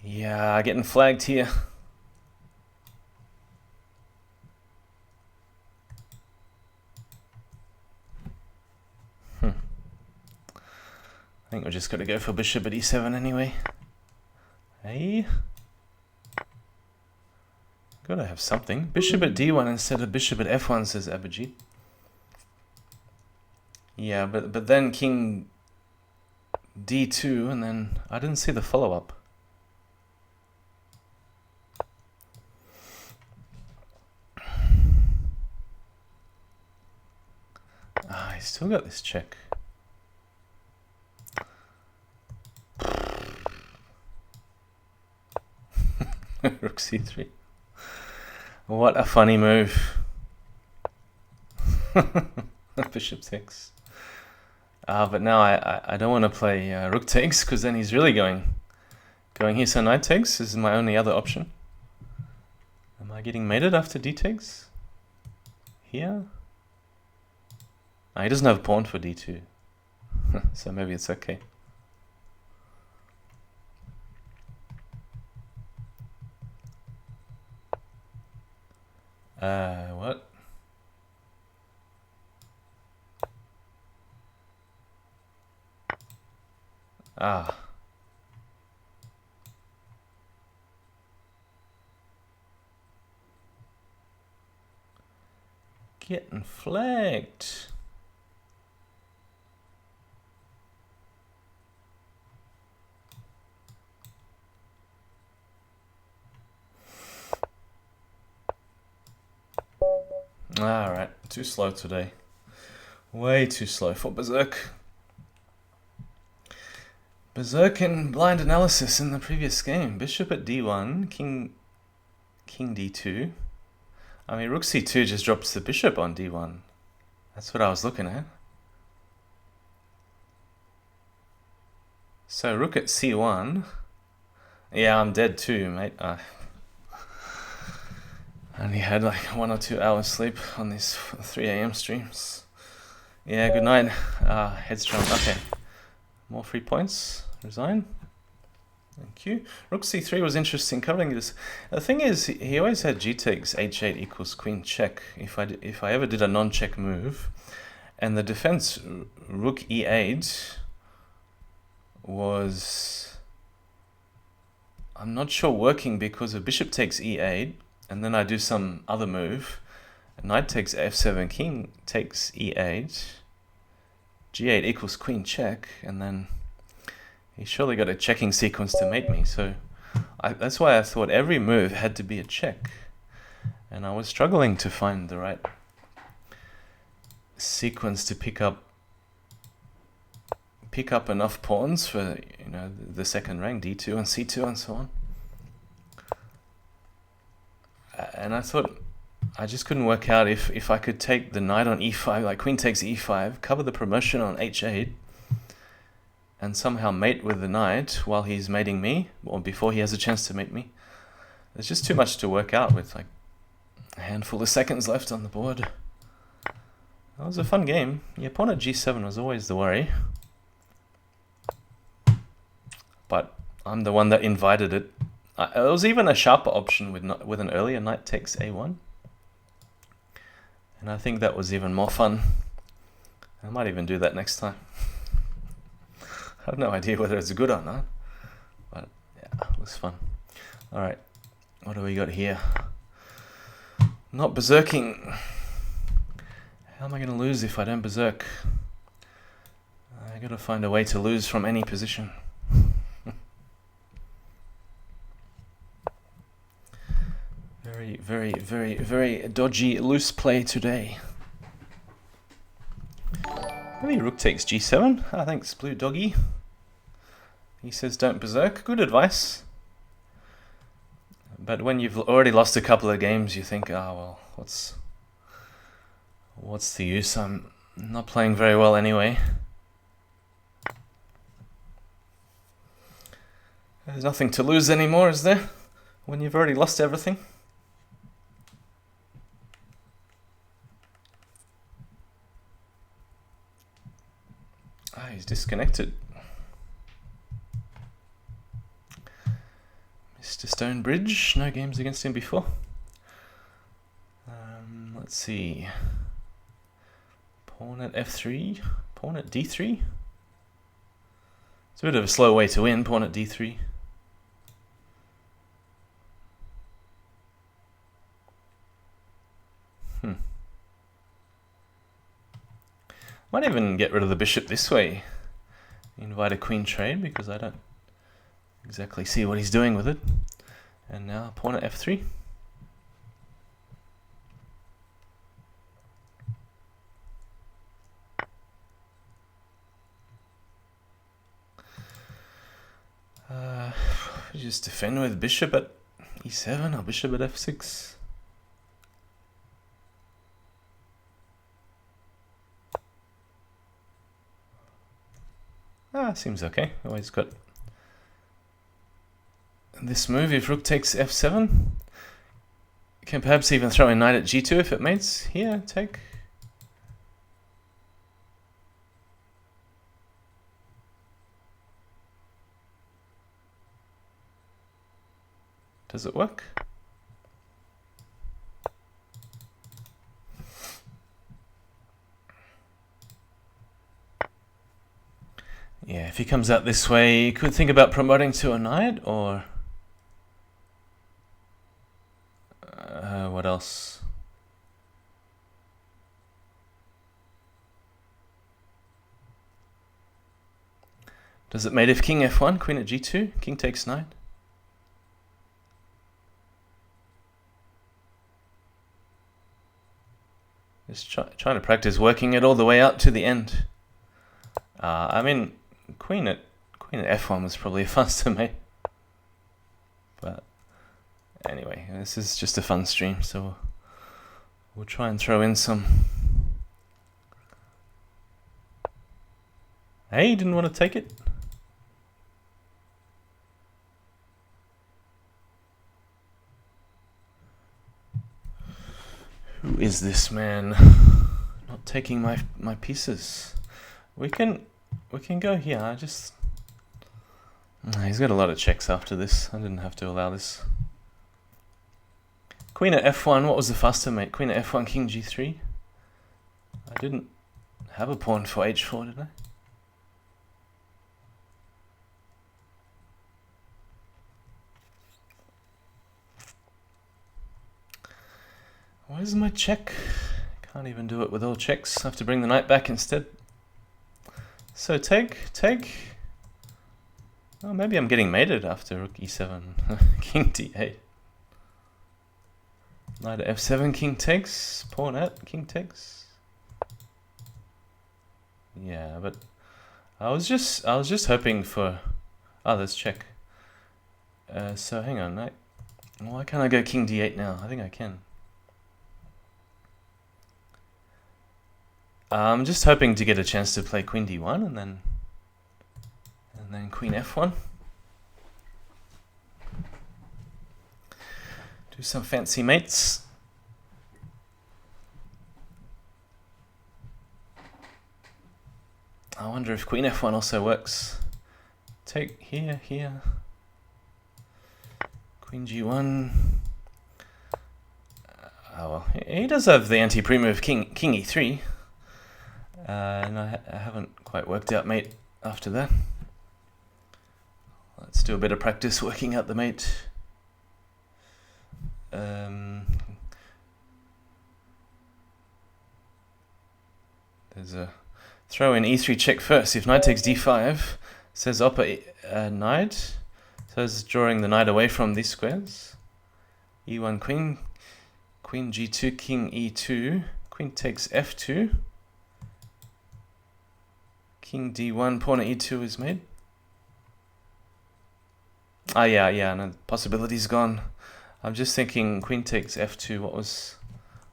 Speaker 1: Yeah, getting flagged here. I think we're just going to go for bishop at e7 anyway. Hey. Gotta have something. Bishop at d1 instead of bishop at f1, says Abhijit. Yeah, but then king d2, and then I didn't see the follow-up. Ah, he's still got this check. Rook c3. What a funny move. Bishop takes. But now I don't want to play rook takes, because then he's really going here. So knight takes is my only other option. Am I getting mated after d takes? Here? He doesn't have a pawn for d2. So maybe it's okay. What? Ah. Getting flagged. Alright, too slow today. Way too slow for Berserk. Berserk in blind analysis in the previous game. Bishop at d1, king d2. I mean, rook c2 just drops the bishop on d1. That's what I was looking at. So rook at c1. Yeah, I'm dead too, mate. I only had like 1 or 2 hours sleep on these 3 AM streams. Yeah, good night. Headstrong. Okay. More free points. Resign. Thank you. Rook c3 was interesting covering this. The thing is, he always had g takes h8 equals queen check if I ever did a non-check move. And the defense rook e8 was, I'm not sure, working because of bishop takes e8, and then I do some other move. Knight takes f7, king takes e8, g8 equals queen check, and then he surely got a checking sequence to mate me. So that's why I thought every move had to be a check, and I was struggling to find the right sequence to pick up enough pawns for, you know, the second rank, d2 and c2 and so on. And I thought I just couldn't work out if I could take the knight on e5, like queen takes e5, cover the promotion on h8, and somehow mate with the knight while he's mating me, or before he has a chance to mate me. There's just too much to work out with like a handful of seconds left on the board. That was a fun game. Yeah, pawn at g7 was always the worry. But I'm the one that invited it. It was even a sharper option with an earlier knight takes a1. And I think that was even more fun. I might even do that next time. I have no idea whether it's good or not. But yeah, it was fun. Alright, what do we got here? Not berserking. How am I going to lose if I don't berserk? I gotta find a way to lose from any position. Very, very, very, very dodgy loose play today. Maybe rook takes g7. Ah, thanks, blue doggy. He says don't berserk. Good advice. But when you've already lost a couple of games, you think, ah, well, what's the use? I'm not playing very well anyway. There's nothing to lose anymore, is there? When you've already lost everything. Ah, he's disconnected. Mr. Stonebridge, no games against him before. Let's see. Pawn at f3, pawn at d3. It's a bit of a slow way to win, pawn at d3. Might even get rid of the bishop this way. Invite a queen trade because I don't exactly see what he's doing with it. And now pawn at f3. Just defend with bishop at e7 or bishop at f6. Ah, seems okay. Always got this move. If rook takes f7, you can perhaps even throw in knight at g2 if it mates. Here, take. Does it work? Yeah, if he comes out this way, you could think about promoting to a knight, or what else? Does it mate if king f1, queen at g2, king takes knight? Just trying to practice working it all the way out to the end. I mean, queen at f1 was probably a faster mate. But anyway, this is just a fun stream, so we'll try and throw in some. Hey, didn't want to take it? Who is this man? Not taking my pieces. We can go here. He's got a lot of checks after this. I didn't have to allow this. Queen at f1. What was the faster mate? Queen at f1, king g3. I didn't have a pawn for h4, did I? Where's my check? Can't even do it with all checks. I have to bring the knight back instead. So take. Oh, maybe I'm getting mated after rook e7, king d8. Knight at f7, king takes, pawn at, king takes. Yeah, but I was just hoping for. Oh, there's check. So hang on, knight. Why can't I go king d8 now? I think I can. I'm just hoping to get a chance to play queen d1 and then queen f1. Do some fancy mates. I wonder if queen f1 also works. Take here. Queen g1. Oh well, he does have the anti-prime of king e3. And I haven't quite worked out mate after that. Let's do a bit of practice working out the mate. There's a throw in e3 check first. If knight takes d5, says upper knight. So it's drawing the knight away from these squares. e1 queen, queen g2, king e2, queen takes f2, king d1, pawn at e2 is made. Ah, yeah, no, possibility's gone. I'm just thinking queen takes f2. What was...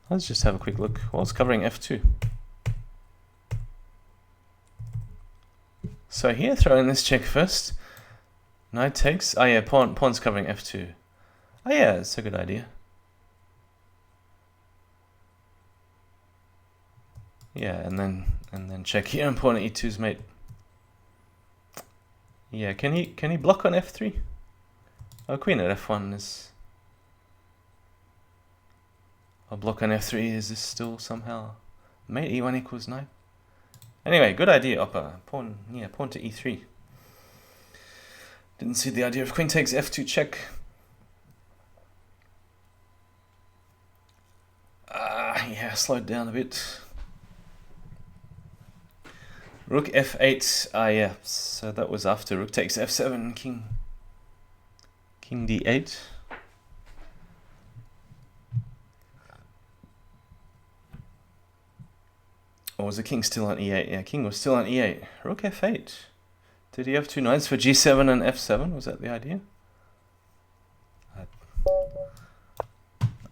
Speaker 1: Let's just have a quick look. What was covering f2? So here, throw in this check first. Knight takes... Ah, yeah, pawn's covering f2. Ah, yeah, it's a good idea. Yeah, and then check here and pawn at e2's mate. Yeah, can he block on f3? Oh, queen at f1 is... A block on f3, is this still somehow... Mate e1 equals knight? Anyway, good idea, Oppa. Pawn to e3. Didn't see the idea of queen takes f2 check. Yeah, slowed down a bit. Rook f8. Ah, yeah. So that was after rook takes f7, king d8. Or was the king still on e8? Yeah, king was still on e8. Rook f8. Did he have two knights for g7 and f7? Was that the idea?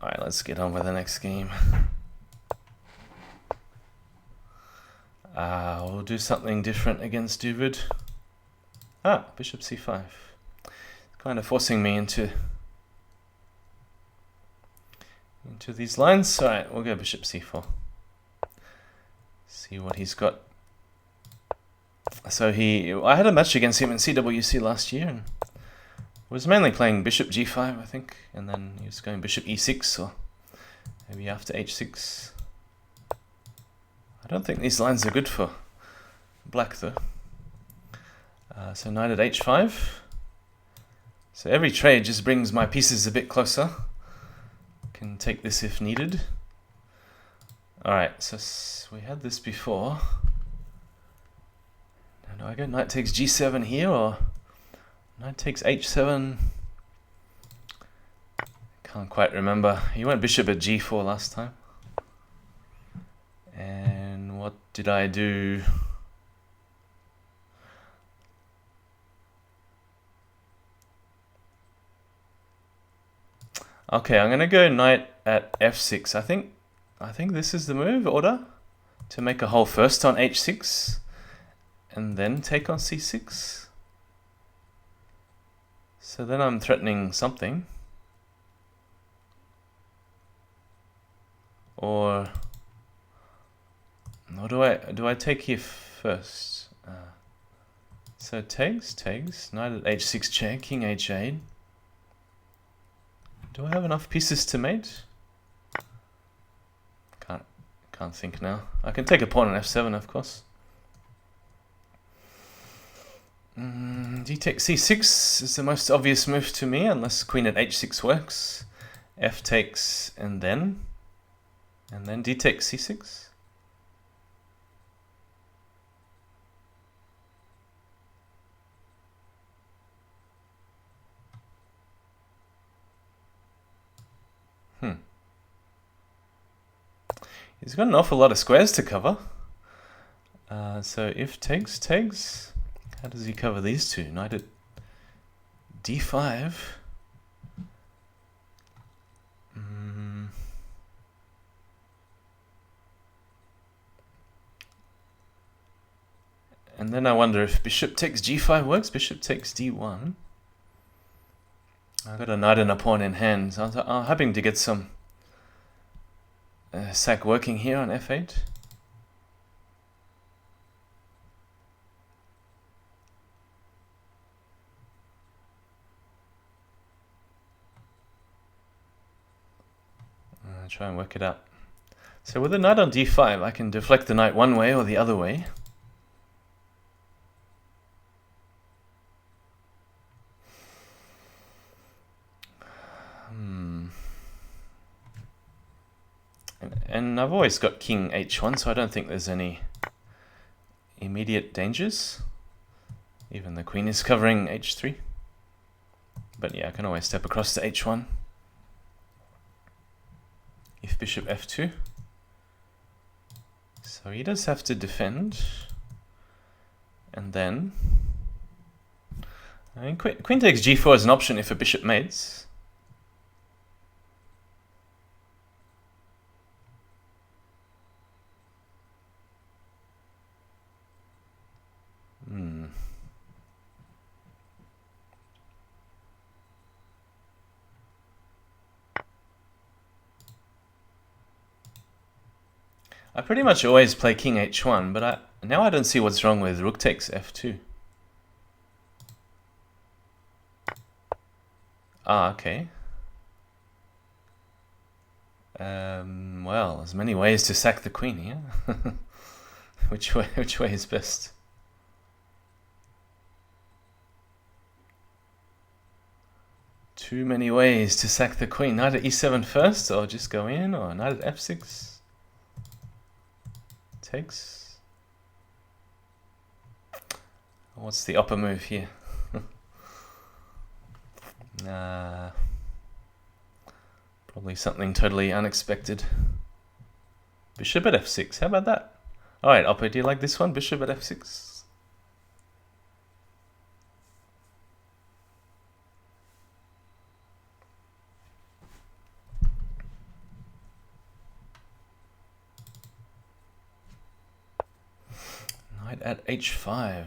Speaker 1: Alright, let's get on with the next game. We'll do something different against Duvid. Ah, bishop c5. Kind of forcing me into these lines. Alright, we'll go bishop c4. See what he's got. So I had a match against him in CWC last year and was mainly playing bishop g5, I think, and then he was going bishop e6 or maybe after h6. I don't think these lines are good for black though. So knight at h5. So every trade just brings my pieces a bit closer. Can take this if needed. Alright, so we had this before. Now do I go knight takes g7 here or knight takes h7? Can't quite remember. He went bishop at g4 last time. And what did I do? Okay, I'm gonna go knight at f6. I think this is the move, order, to make a hole first on h6 and then take on c6. So then I'm threatening something. Or do I take here first? So takes, knight at h6 check, king h8. Do I have enough pieces to mate? Can't think now. I can take a pawn on f7, of course. D takes c6 is the most obvious move to me, unless queen at h6 works. F takes and then d takes c6. He's got an awful lot of squares to cover. So if takes, how does he cover these two? Knight at d5. And then I wonder if bishop takes g5 works. Bishop takes d1. I've got a knight and a pawn in hand. So I'm hoping to get some sack working here on f8. I'll try and work it out. So with the knight on d5, I can deflect the knight one way or the other way. And I've always got king h1, so I don't think there's any immediate dangers. Even the queen is covering h3. But yeah, I can always step across to h1. If bishop f2. So he does have to defend. And then... I mean, queen takes g4 is an option if a bishop mates. I pretty much always play king h1, but now I don't see what's wrong with rook takes f2. Ah, okay. Well, there's many ways to sack the queen here. Which way is best? Too many ways to sack the queen. Knight at e7 first, or just go in, or knight at f6. Takes. What's the upper move here? Probably something totally unexpected. Bishop at f6, how about that? Alright, upper, do you like this one? Bishop at f6. Knight at h5.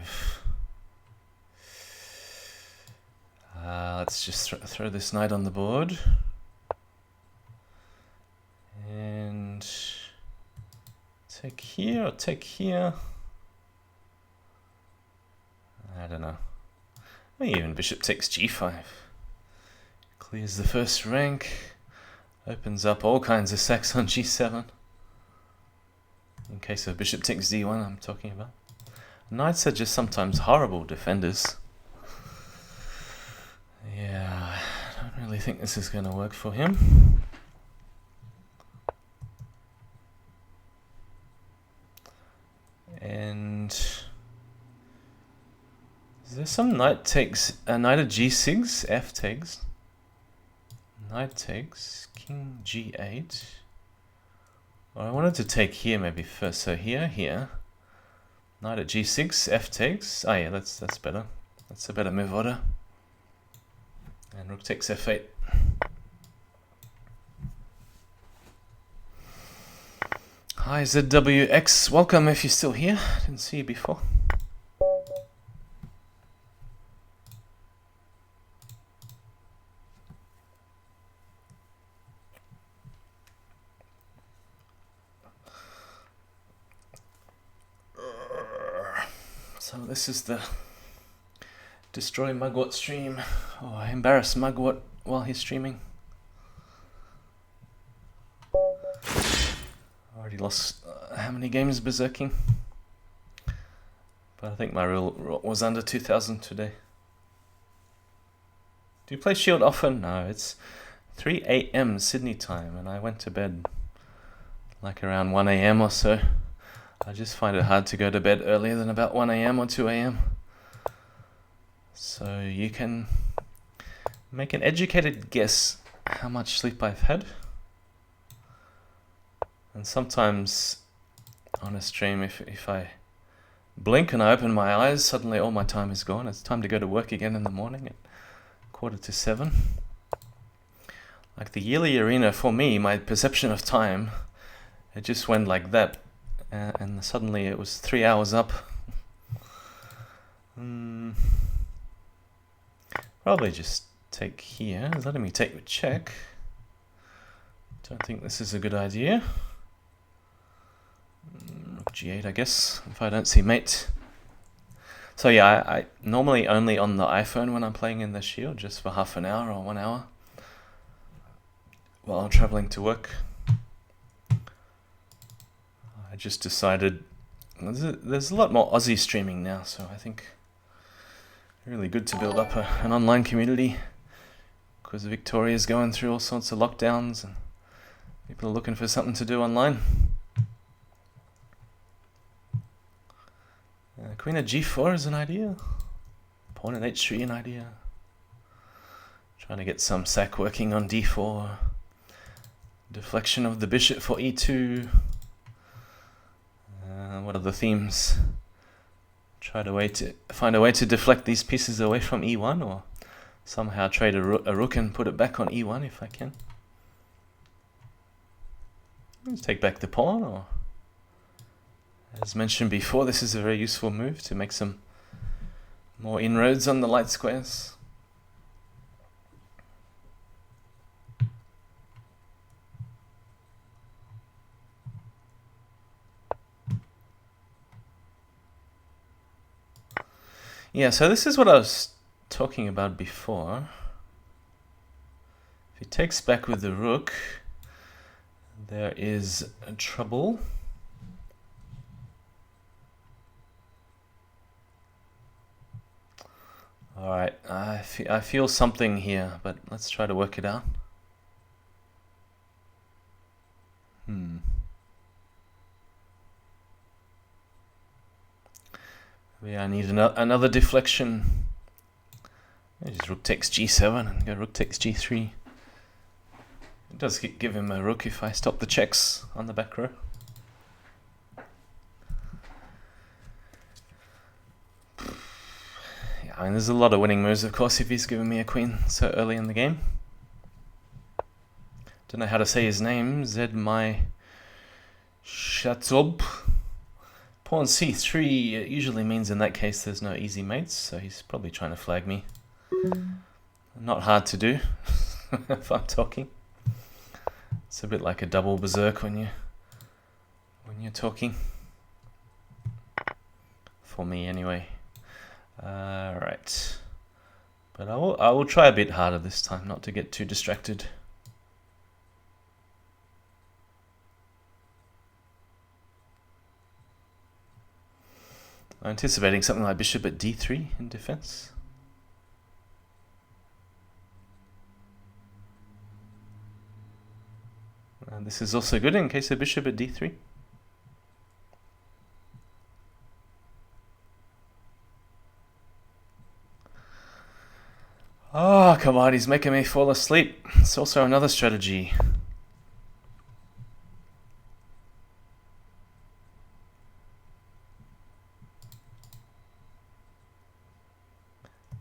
Speaker 1: Let's just throw this knight on the board. And take here or take here. I don't know. Maybe even bishop takes g5. Clears the first rank. Opens up all kinds of sacks on g7. In case of bishop takes d1 I'm talking about. Knights are just sometimes horrible defenders. Yeah, I don't really think this is going to work for him. And is there some knight takes, knight at g6, f takes, knight takes, king g8. Well, I wanted to take here maybe first, so here, knight at g6, f takes. Oh yeah, that's better. That's a better move order. And rook takes f8. Hi ZWX, welcome if you're still here. Didn't see you before. So this is the Destroy Mugwort stream. Oh, I embarrass Mugwort while he's streaming. Already lost how many games berserking? But I think my rule was under 2,000 today. Do you play Shield often? No, it's 3 AM Sydney time and I went to bed like around 1 AM or so. I just find it hard to go to bed earlier than about 1 AM or 2 AM. So you can make an educated guess how much sleep I've had. And sometimes on a stream, if I blink and I open my eyes, suddenly all my time is gone. It's time to go to work again in the morning at 6:45. Like the yearly arena, for me, my perception of time, it just went like that. And suddenly it was 3 hours up. Probably just take here. It's letting me take with check. Don't think this is a good idea. Rook g8, I guess, if I don't see mate. So yeah, I normally only on the iPhone when I'm playing in the Shield, just for half an hour or 1 hour while I'm traveling to work. I just decided there's a lot more Aussie streaming now, so I think really good to build up an online community, because Victoria's going through all sorts of lockdowns and people are looking for something to do online. Queen at g4 is an idea. Pawn at h3 an idea. Trying to get some sack working on d4. Deflection of the bishop for e2. What are the themes? Try to find a way to deflect these pieces away from e1, or somehow trade a rook and put it back on e1 if I can. Let's take back the pawn, or as mentioned before, this is a very useful move to make some more inroads on the light squares. Yeah, so this is what I was talking about before. If he takes back with the rook, there is trouble. Alright, I feel something here, but let's try to work it out. Maybe I need another deflection. Just rook takes g7 and go rook takes g3. It does give him a rook if I stop the checks on the back row. Yeah, I mean, there's a lot of winning moves, of course, if he's giving me a queen so early in the game. Don't know how to say his name. Zedmai Shatzob. Pawn c3 usually means in that case there's no easy mates, so he's probably trying to flag me. Not hard to do if I'm talking. It's a bit like a double berserk when you're talking. For me anyway. Right. But I will try a bit harder this time, not to get too distracted. I'm anticipating something like bishop at d3 in defense. And this is also good in case of bishop at d3. Oh, come on, he's making me fall asleep. It's also another strategy.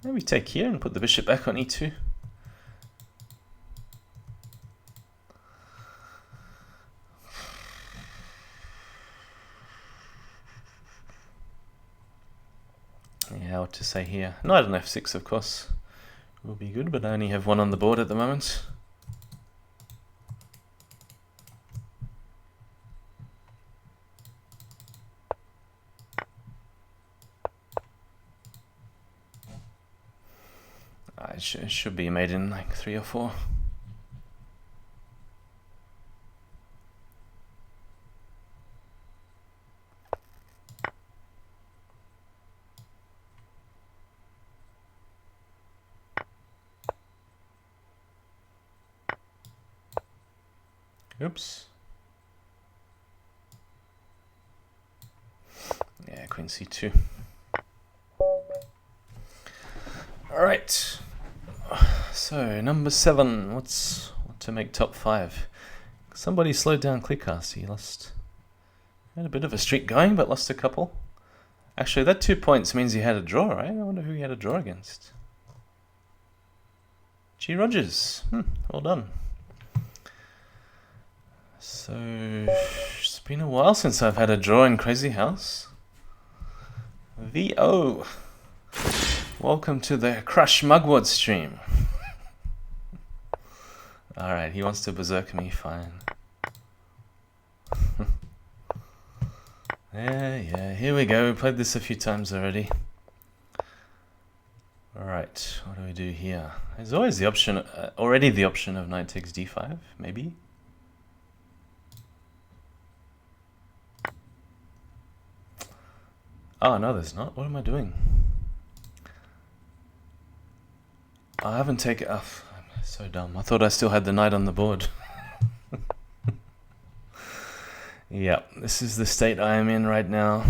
Speaker 1: Maybe take here and put the bishop back on e2. Yeah, what to say here? Knight on f6, of course, will be good, but I only have one on the board at the moment. It should be made in like 3 or 4. Oops. Yeah, queen c2. All right. So number 7. What to make top 5? Somebody slowed down ClickCast. He had a bit of a streak going, but lost a couple. Actually, that 2 points means he had a draw, right? I wonder who he had a draw against. G. Rogers. Well done. So it's been a while since I've had a draw in Crazyhouse. VO. Welcome to the Crush Mugwort stream. Alright, he wants to berserk me, fine. Yeah, here we go. We played this a few times already. Alright, what do we do here? There's always the option, already the option of knight takes d5, maybe. Oh, no, there's not. What am I doing? I haven't taken... Oh, I'm so dumb. I thought I still had the knight on the board. Yeah, this is the state I am in right now.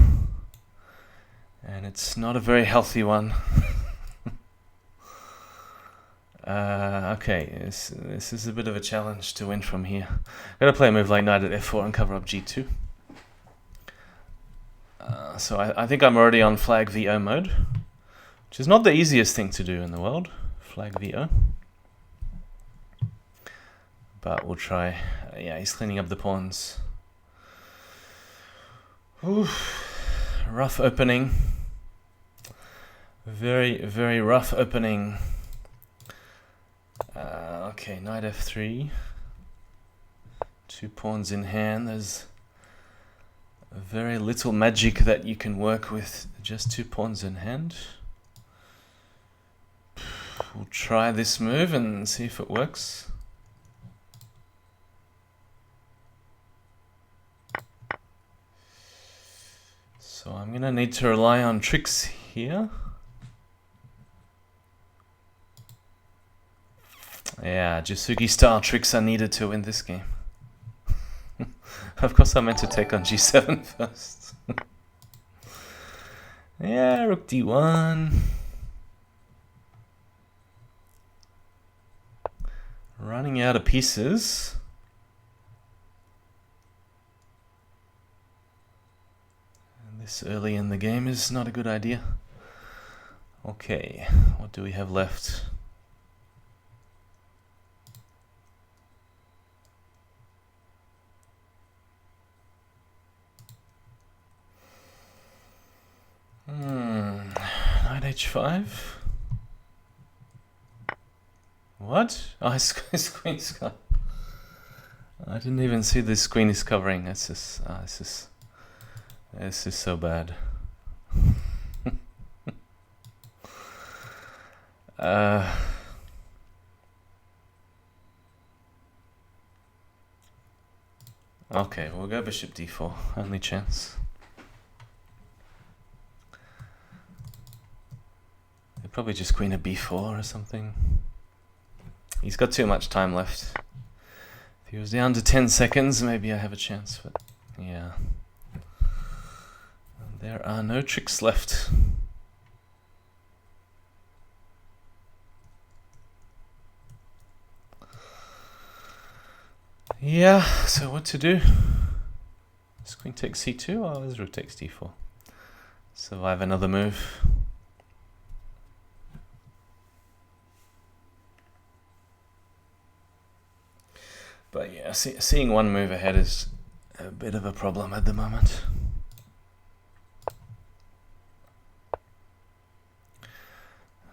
Speaker 1: And it's not a very healthy one. Okay, this is a bit of a challenge to win from here. I'm going to play a move like knight at f4 and cover up g2. So I think I'm already on flag VO mode, which is not the easiest thing to do in the world, flag VO. But we'll try. Yeah, he's cleaning up the pawns. Oof. Rough opening. Very, very rough opening. Okay, knight f3. 2 pawns in hand. There's very little magic that you can work with just 2 pawns in hand. We'll try this move and see if it works. So I'm going to need to rely on tricks here. Yeah, Jisugi style tricks are needed to win this game. Of course I meant to take on g7 first. Yeah, rook d1. Running out of pieces. And this early in the game is not a good idea. Okay, what do we have left? Knight h5. What? Oh, his queen's gone. I didn't even see this queen is covering. This is so bad. Okay, we'll go bishop d4. Only chance. Probably just queen at b4 or something. He's got too much time left. If he was down to 10 seconds, maybe I have a chance, but yeah. There are no tricks left. Yeah, so what to do? Does queen takes c2 or does rook takes d4? Survive another move. But yeah, seeing one move ahead is a bit of a problem at the moment.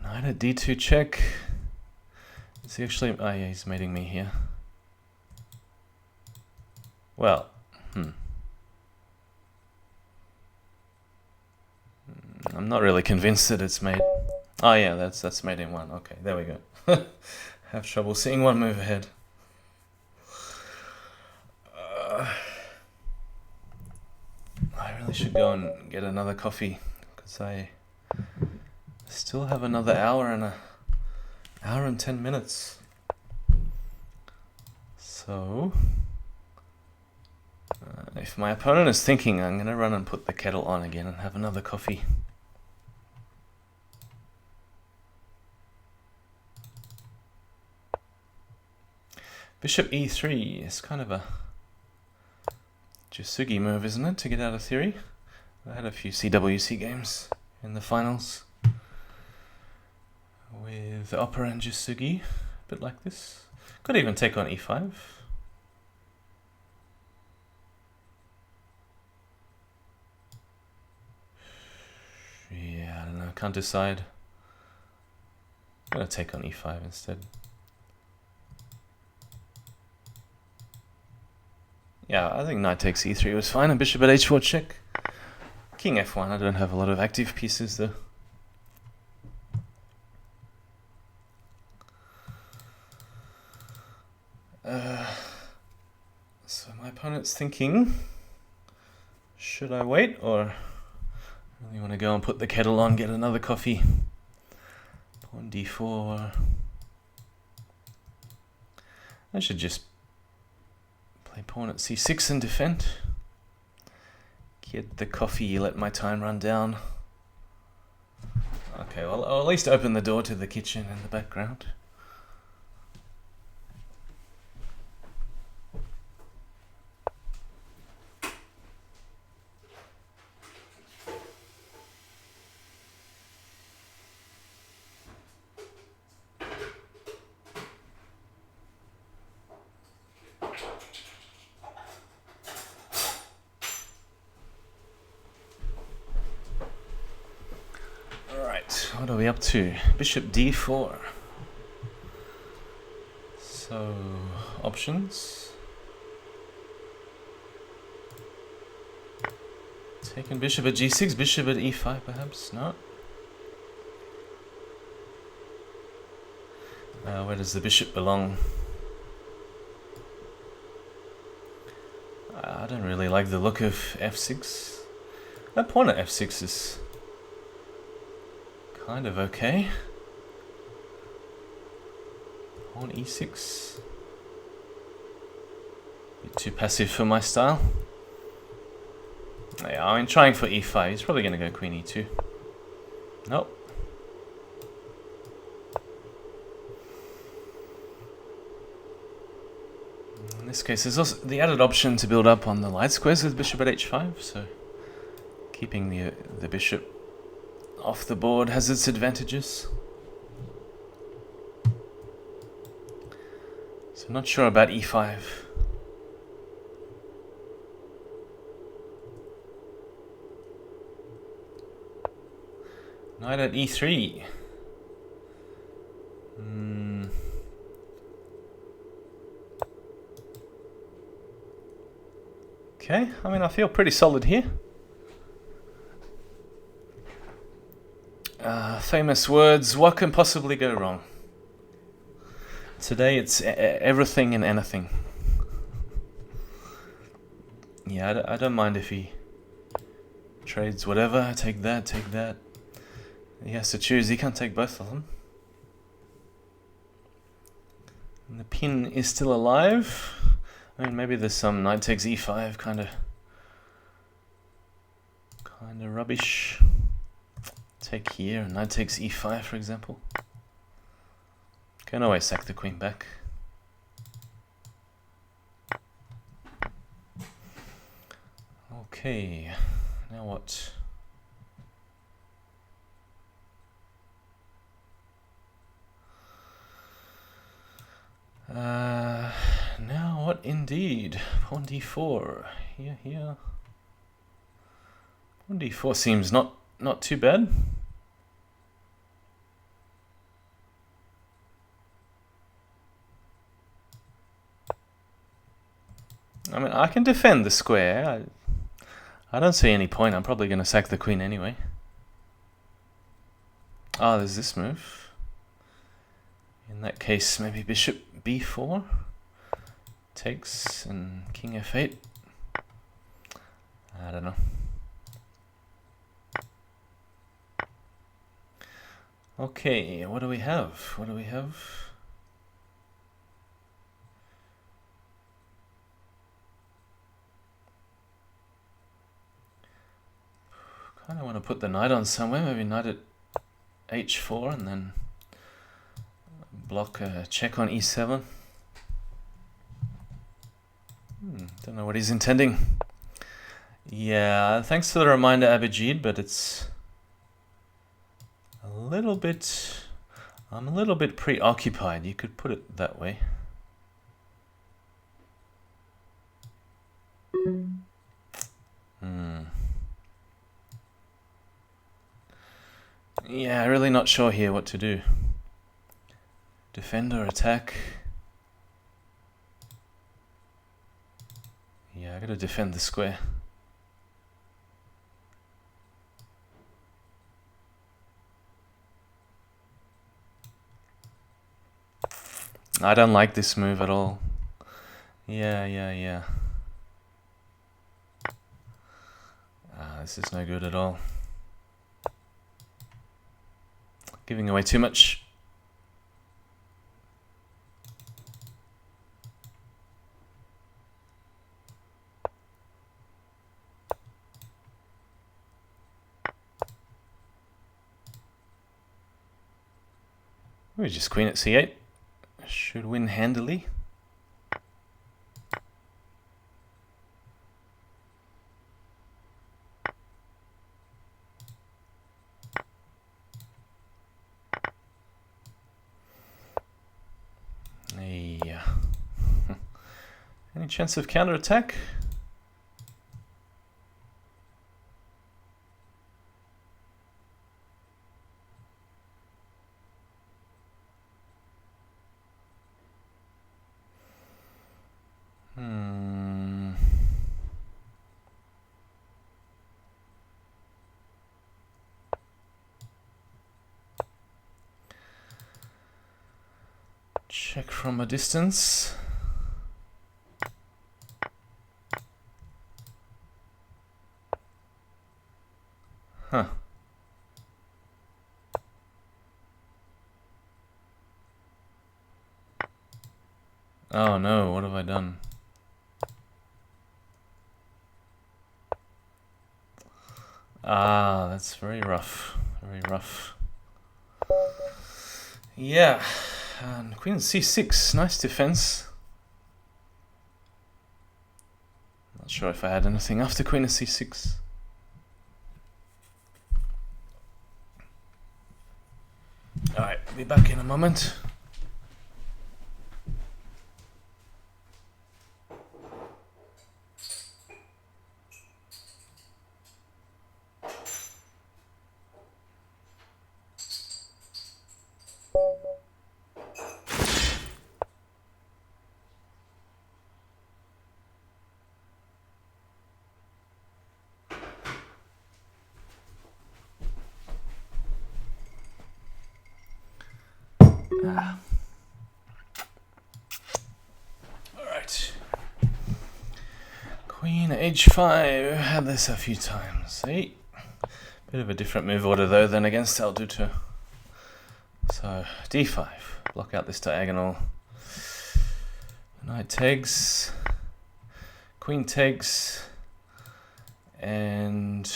Speaker 1: Knight at d2 check. Is he actually... Oh yeah, he's mating me here. Well, I'm not really convinced that it's mate. Oh yeah, that's mating 1. Okay, there we go. Have trouble seeing one move ahead. I really should go and get another coffee because I still have another hour and 10 minutes. So if my opponent is thinking, I'm going to run and put the kettle on again and have another coffee. Bishop e3 is kind of a Jisugi move, isn't it, to get out of theory? I had a few CWC games in the finals with Opera and Jisugi, a bit like this. Could even take on e5. Yeah, I don't know, can't decide. I'm gonna take on e5 instead. Yeah, I think knight takes e3 was fine, and bishop at h4 check. King f1, I don't have a lot of active pieces though. So my opponent's thinking, should I wait or really want to go and put the kettle on, get another coffee? Pawn d4. I should just play pawn at c6 and defend. Get the coffee, let my time run down. Okay, well, I'll at least open the door to the kitchen in the background. Alright, what are we up to? Bishop d4. So, options. Taking bishop at g6, bishop at e5 perhaps? No? Where does the bishop belong? I don't really like the look of f6. That pawn at f6 is kind of okay. Pawn e6. Bit too passive for my style. Yeah, I mean, trying for e5. He's probably going to go queen e2. Nope. In this case, there's also the added option to build up on the light squares with bishop at h5, so keeping the bishop off the board has its advantages. So I'm not sure about e5. Knight at e3. Okay, I mean, I feel pretty solid here. Famous words, what can possibly go wrong? Today it's everything and anything. Yeah, I don't mind if he trades whatever. Take that, take that. He has to choose, he can't take both of them. And the pin is still alive. I mean, maybe there's some knight takes e5 kind of rubbish. Take here, knight takes e5 for example. Can always sack the queen back. Okay, now what? Now what indeed? Pawn d4. Here. Pawn d4 seems not too bad. I mean, I can defend the square. I don't see any point. I'm probably going to sack the queen anyway. Ah, there's this move. In that case, maybe bishop b4 takes and king f8. I don't know. Okay, what do we have? What do we have? Kind of want to put the knight on somewhere. Maybe knight at h4 and then block a check on e7. Don't know what he's intending. Yeah, thanks for the reminder, Abhijit, but it's a little bit... I'm a little bit preoccupied. You could put it that way. Yeah, really not sure here what to do. Defend or attack? Yeah, I gotta defend the square. I don't like this move at all. Yeah. This is no good at all. Giving away too much. We just queen at c8. Should win handily. Yeah. Any chance of counterattack? Check from a distance. Huh. Oh no, what have I done? Ah, that's very rough. Very rough. Yeah. And queen c6, nice defense. Not sure if I had anything after queen c6. Alright, be back in a moment. Alright. Queen h5. Had this a few times. Bit of a different move order though than against Alduto. So d5. Block out this diagonal. Knight takes. Queen takes. And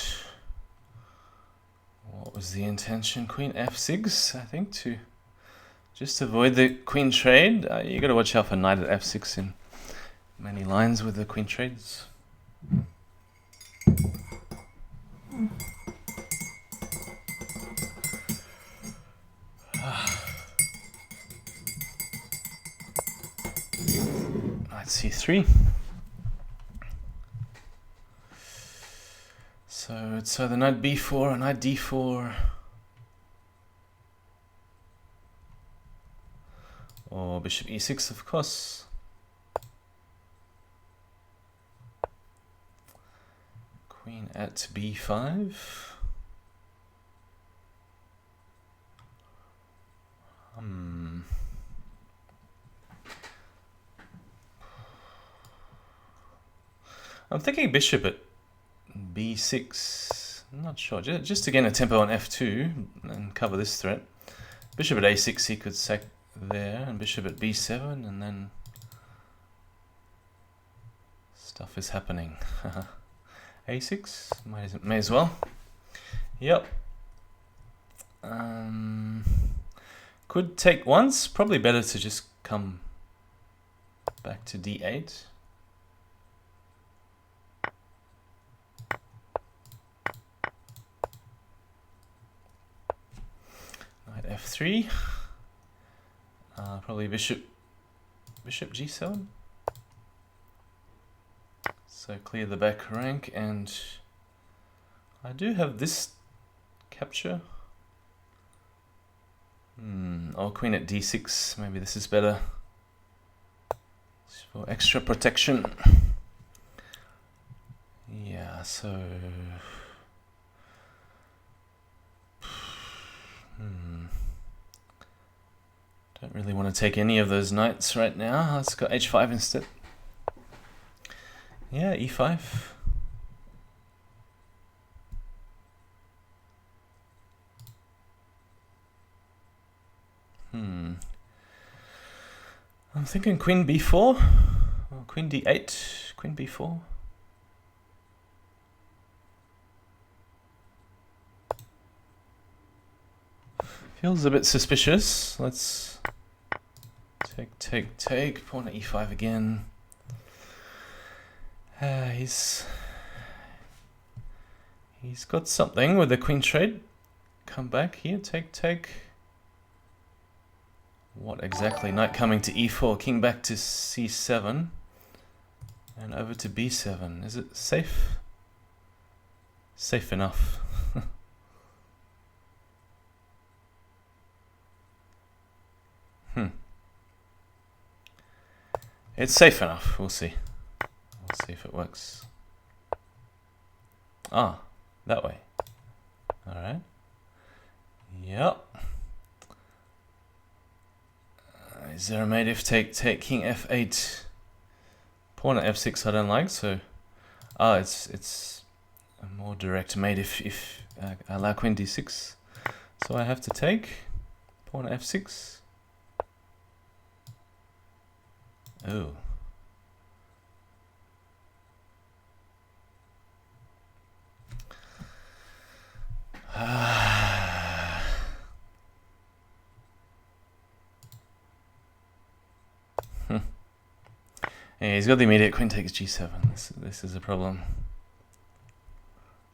Speaker 1: what was the intention? Queen f6, I think, to just avoid the queen trade. You got to watch out for knight at f6 in many lines with the queen trades. Knight c3. So it's either knight b4 or knight d4. Or bishop e6, of course. Queen at b5. I'm thinking bishop at b6. I'm not sure. Just to gain a tempo on f2 and cover this threat. Bishop at a6 he could sack there, and bishop at b7, and then stuff is happening. a6 may as well. Yep. Could take once. Probably better to just come back to d8. Knight f3. Probably bishop g7. So clear the back rank, and I do have this capture. Or queen at d6. Maybe this is better for extra protection. Yeah, so don't really want to take any of those knights right now. Let's go h5 instead. Yeah, e5. I'm thinking queen b4 or queen d8, queen b4. Feels a bit suspicious. Let's take. Pawn at e5 again. He's got something with the queen trade. Come back here, take. What exactly? Knight coming to e4, king back to c7, and over to b7. Is it safe? Safe enough. It's safe enough. We'll see. We'll see if it works. Ah, that way. Alright. Yep. Is there a mate if take king f8? Pawn at f6 I don't like, so... it's a more direct mate if I allow queen d6. So I have to take pawn at f6. Oh. Yeah, he's got the immediate queen takes g7. This is a problem.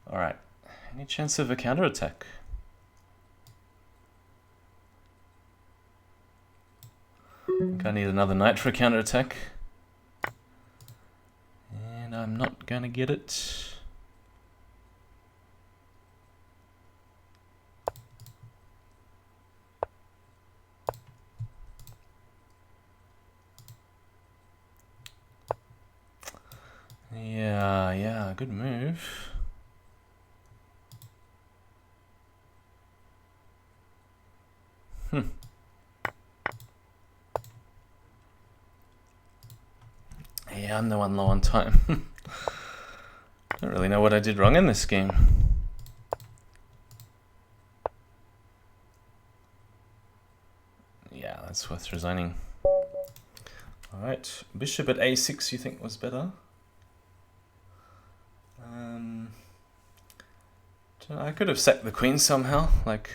Speaker 1: Alright. Any chance of a counterattack? I think I need another knight for a counterattack. And I'm not gonna get it. Yeah, good move. Yeah, I'm the one low on time. Don't really know what I did wrong in this game. Yeah, that's worth resigning. Alright, bishop at a6 you think was better? I could have sacked the queen somehow, like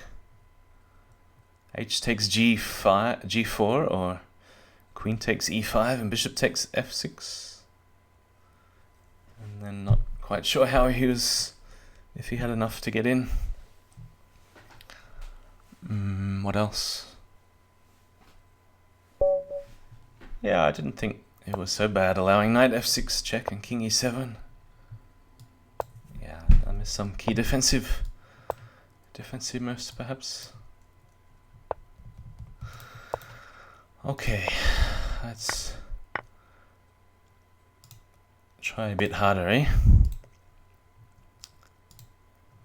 Speaker 1: h takes g4, or queen takes e5 and bishop takes f6. And then not quite sure how he was, if he had enough to get in. What else? Yeah, I didn't think it was so bad allowing knight f6 check and king e7. Yeah, I missed some key defensive moves perhaps. Okay, let's try a bit harder, eh?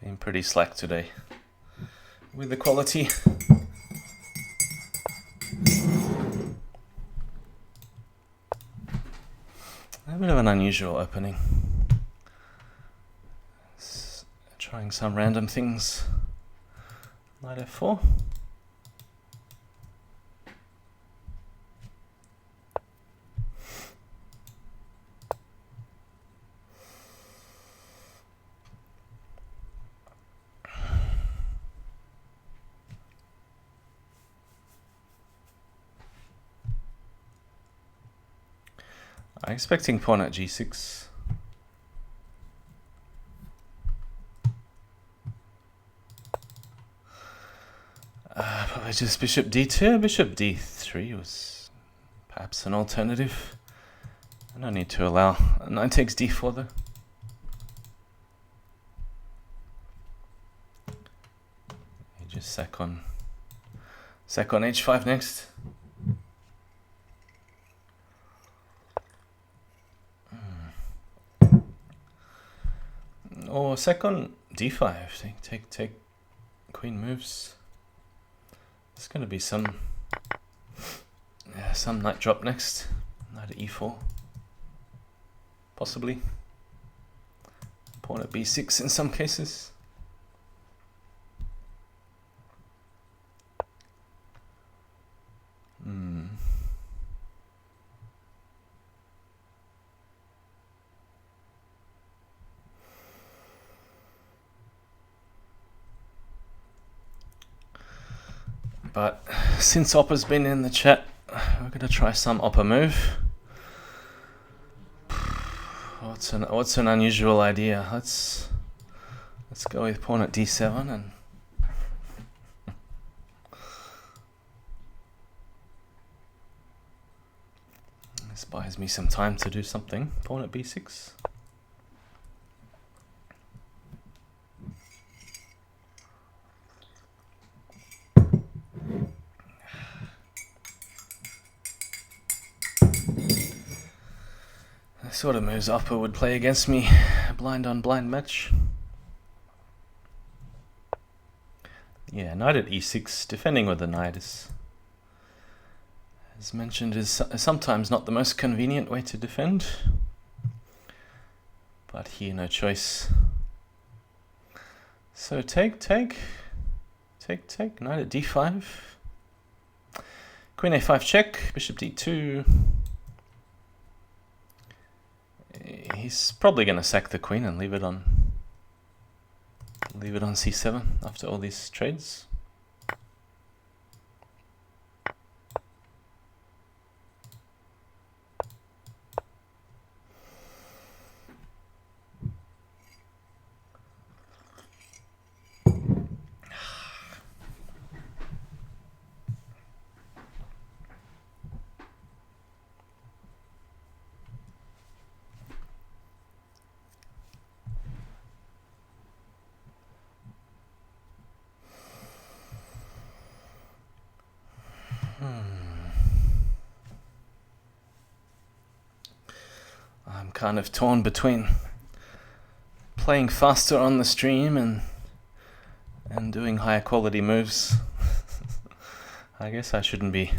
Speaker 1: Been pretty slack today with the quality. A bit of an unusual opening. Trying some random things. Knight f4. I'm expecting pawn at g6. Probably just bishop d2. Bishop d3 was perhaps an alternative. I don't need to allow knight takes d4 though. You just sack on h5 next. Or second d5. Take queen moves. There's going to be some knight drop next. Knight at e4. Possibly. Pawn at b6 in some cases. but since Oppa's been in the chat, we're gonna try some Oppa move. What's an unusual idea? Let's go with pawn at d7 and this buys me some time to do something. Pawn at b6. The sort of moves Oppa would play against me, blind on blind match. Yeah, knight at e6, defending with the knight is, as mentioned, is sometimes not the most convenient way to defend. But here, no choice. So take, knight at d5. Queen a5 check, bishop d2. He's probably going to sack the queen and leave it on c7 after all these trades. I'm kind of torn between playing faster on the stream and doing higher quality moves. I guess I shouldn't be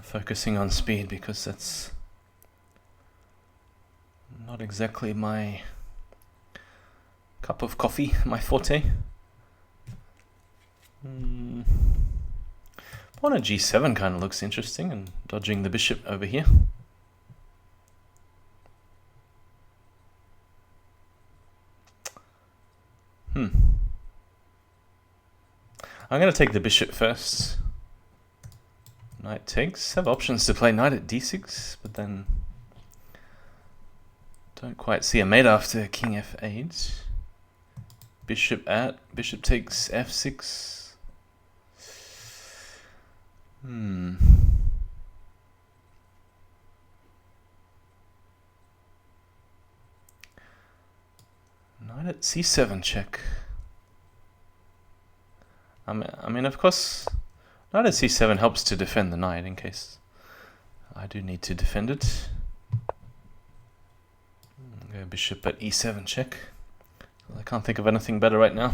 Speaker 1: focusing on speed because that's not exactly my cup of coffee, my forte. Pawn at g7 kind of looks interesting, and dodging the bishop over here. I'm going to take the bishop first. Knight takes. Have options to play knight at d6, but then don't quite see a mate after king f8. Bishop takes f6. Knight at c7 check. I mean, of course, knight at c7 helps to defend the knight in case I do need to defend it. Go bishop at e7 check. I can't think of anything better right now.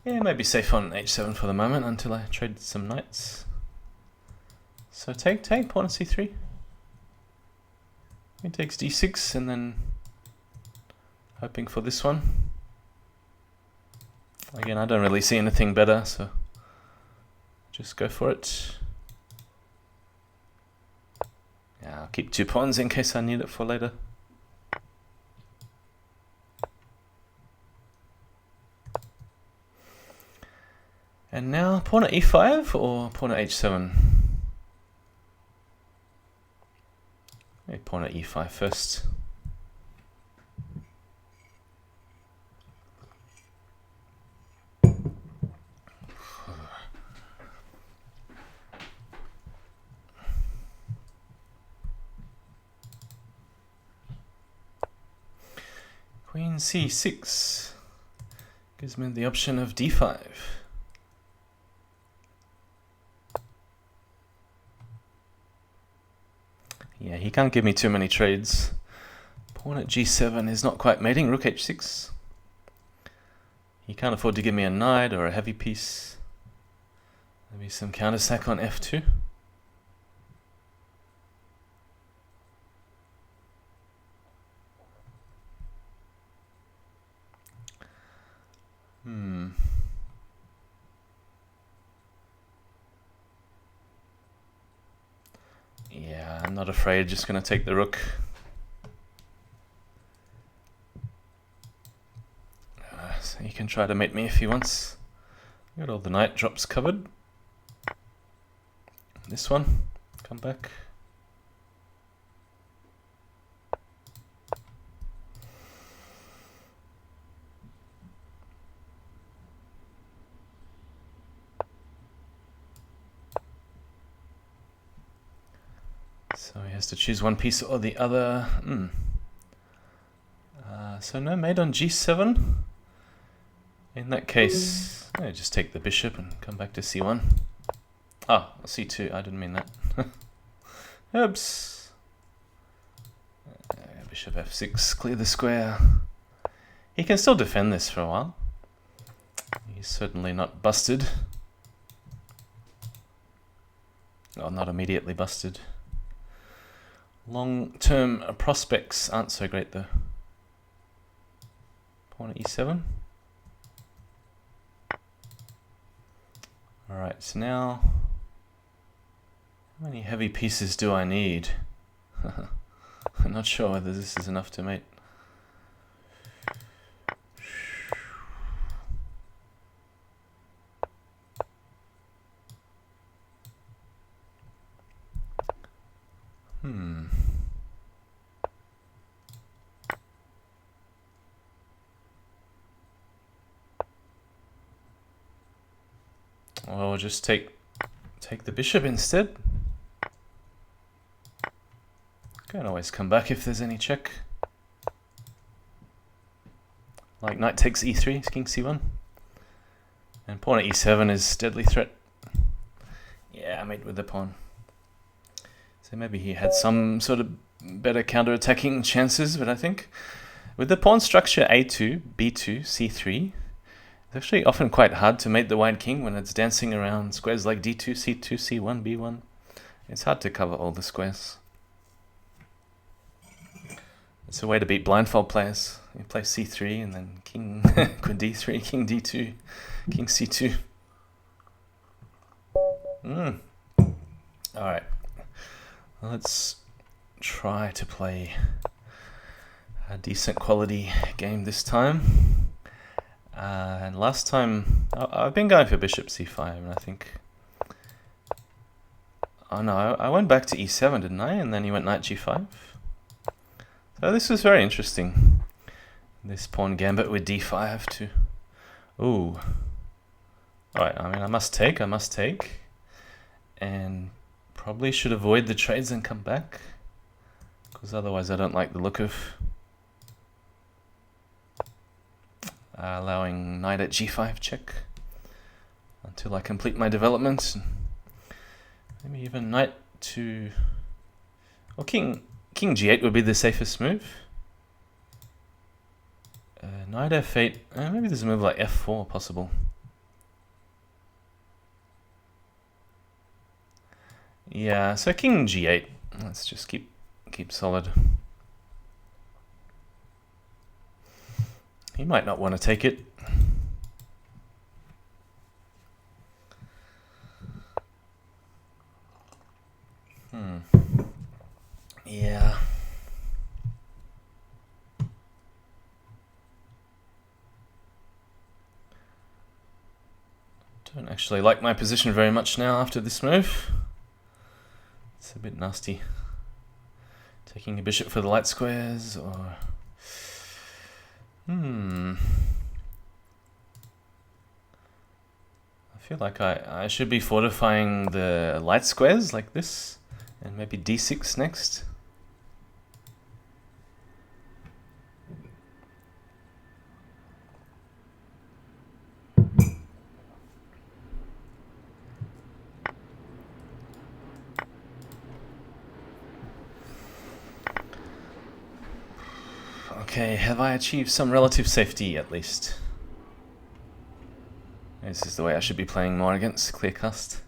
Speaker 1: Yeah, maybe safe on h7 for the moment until I trade some knights. So take, pawn at c3. He takes d6 and then hoping for this one. Again, I don't really see anything better, so just go for it. Yeah, I'll keep 2 pawns in case I need it for later. And now pawn at e5 or pawn at h7? Maybe pawn at e5 first. Queen c6 gives me the option of d5. Yeah, he can't give me too many trades. Pawn at g7 is not quite mating. Rook h6. He can't afford to give me a knight or a heavy piece. Maybe some counter sack on f2. Yeah, I'm not afraid, just gonna take the rook. So he can try to mate me if he wants. Got all the knight drops covered. This one, come back. So he has to choose one piece or the other. So no mate on g7. In that case, I just take the bishop and come back to c1. Ah, c2. I didn't mean that. Oops. Bishop f6. Clear the square. He can still defend this for a while. He's certainly not busted. Oh, not immediately busted. Long-term prospects aren't so great though. Pawn at e7. Alright, so now how many heavy pieces do I need? I'm not sure whether this is enough to mate. Well, we'll just take the bishop instead. Can always come back if there's any check. Like knight takes e3, king c1. And pawn at e7 is deadly threat. Yeah, I mate with the pawn. So maybe he had some sort of better counter-attacking chances, but I think with the pawn structure a2, b2, c3, it's actually often quite hard to mate the white king when it's dancing around squares like d2, c2, c1, b1. It's hard to cover all the squares. It's a way to beat blindfold players. You play c3 and then king queen d3, king d2, king c2. Alright. Well, let's try to play a decent quality game this time. And last time, I've been going for bishop c5, and I think... Oh no, I went back to e7, didn't I? And then he went knight g5. So this was very interesting. This pawn gambit with d5 too. Ooh. Alright, I mean, I must take. And probably should avoid the trades and come back, because otherwise I don't like the look of allowing knight at g5 check until I complete my development. Maybe even knight to... Well, king g8 would be the safest move. Knight f8, maybe there's a move like f4 possible. Yeah, so king g8. Let's just keep solid. He might not want to take it. Yeah. Don't actually like my position very much now after this move. It's a bit nasty. Taking a bishop for the light squares, or... I feel like I should be fortifying the light squares like this, and maybe d6 next. Okay, have I achieved some relative safety at least? This is the way I should be playing more against Clearcast.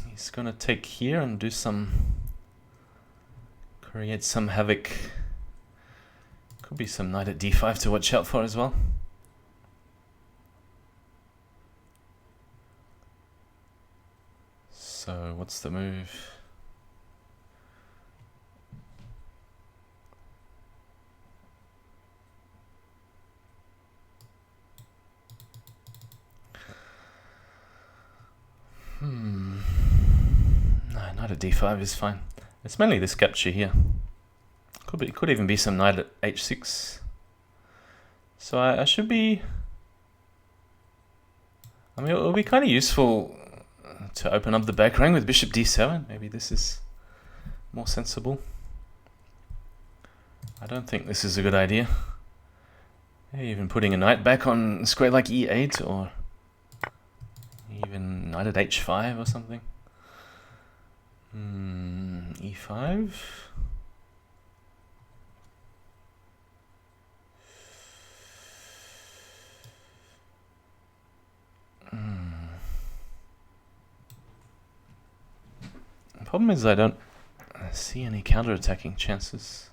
Speaker 1: He's gonna take here and do create some havoc. Could be some knight at d5 to watch out for as well. So what's the move? Knight at d5 is fine. It's mainly this capture here. Could even be some knight at h6. So I should be... I mean, it'll be kind of useful to open up the back rank with bishop d7. Maybe this is more sensible. I don't think this is a good idea. Maybe even putting a knight back on square like e8, or even knight at h5 or something. E5. The problem is I don't see any counter-attacking chances.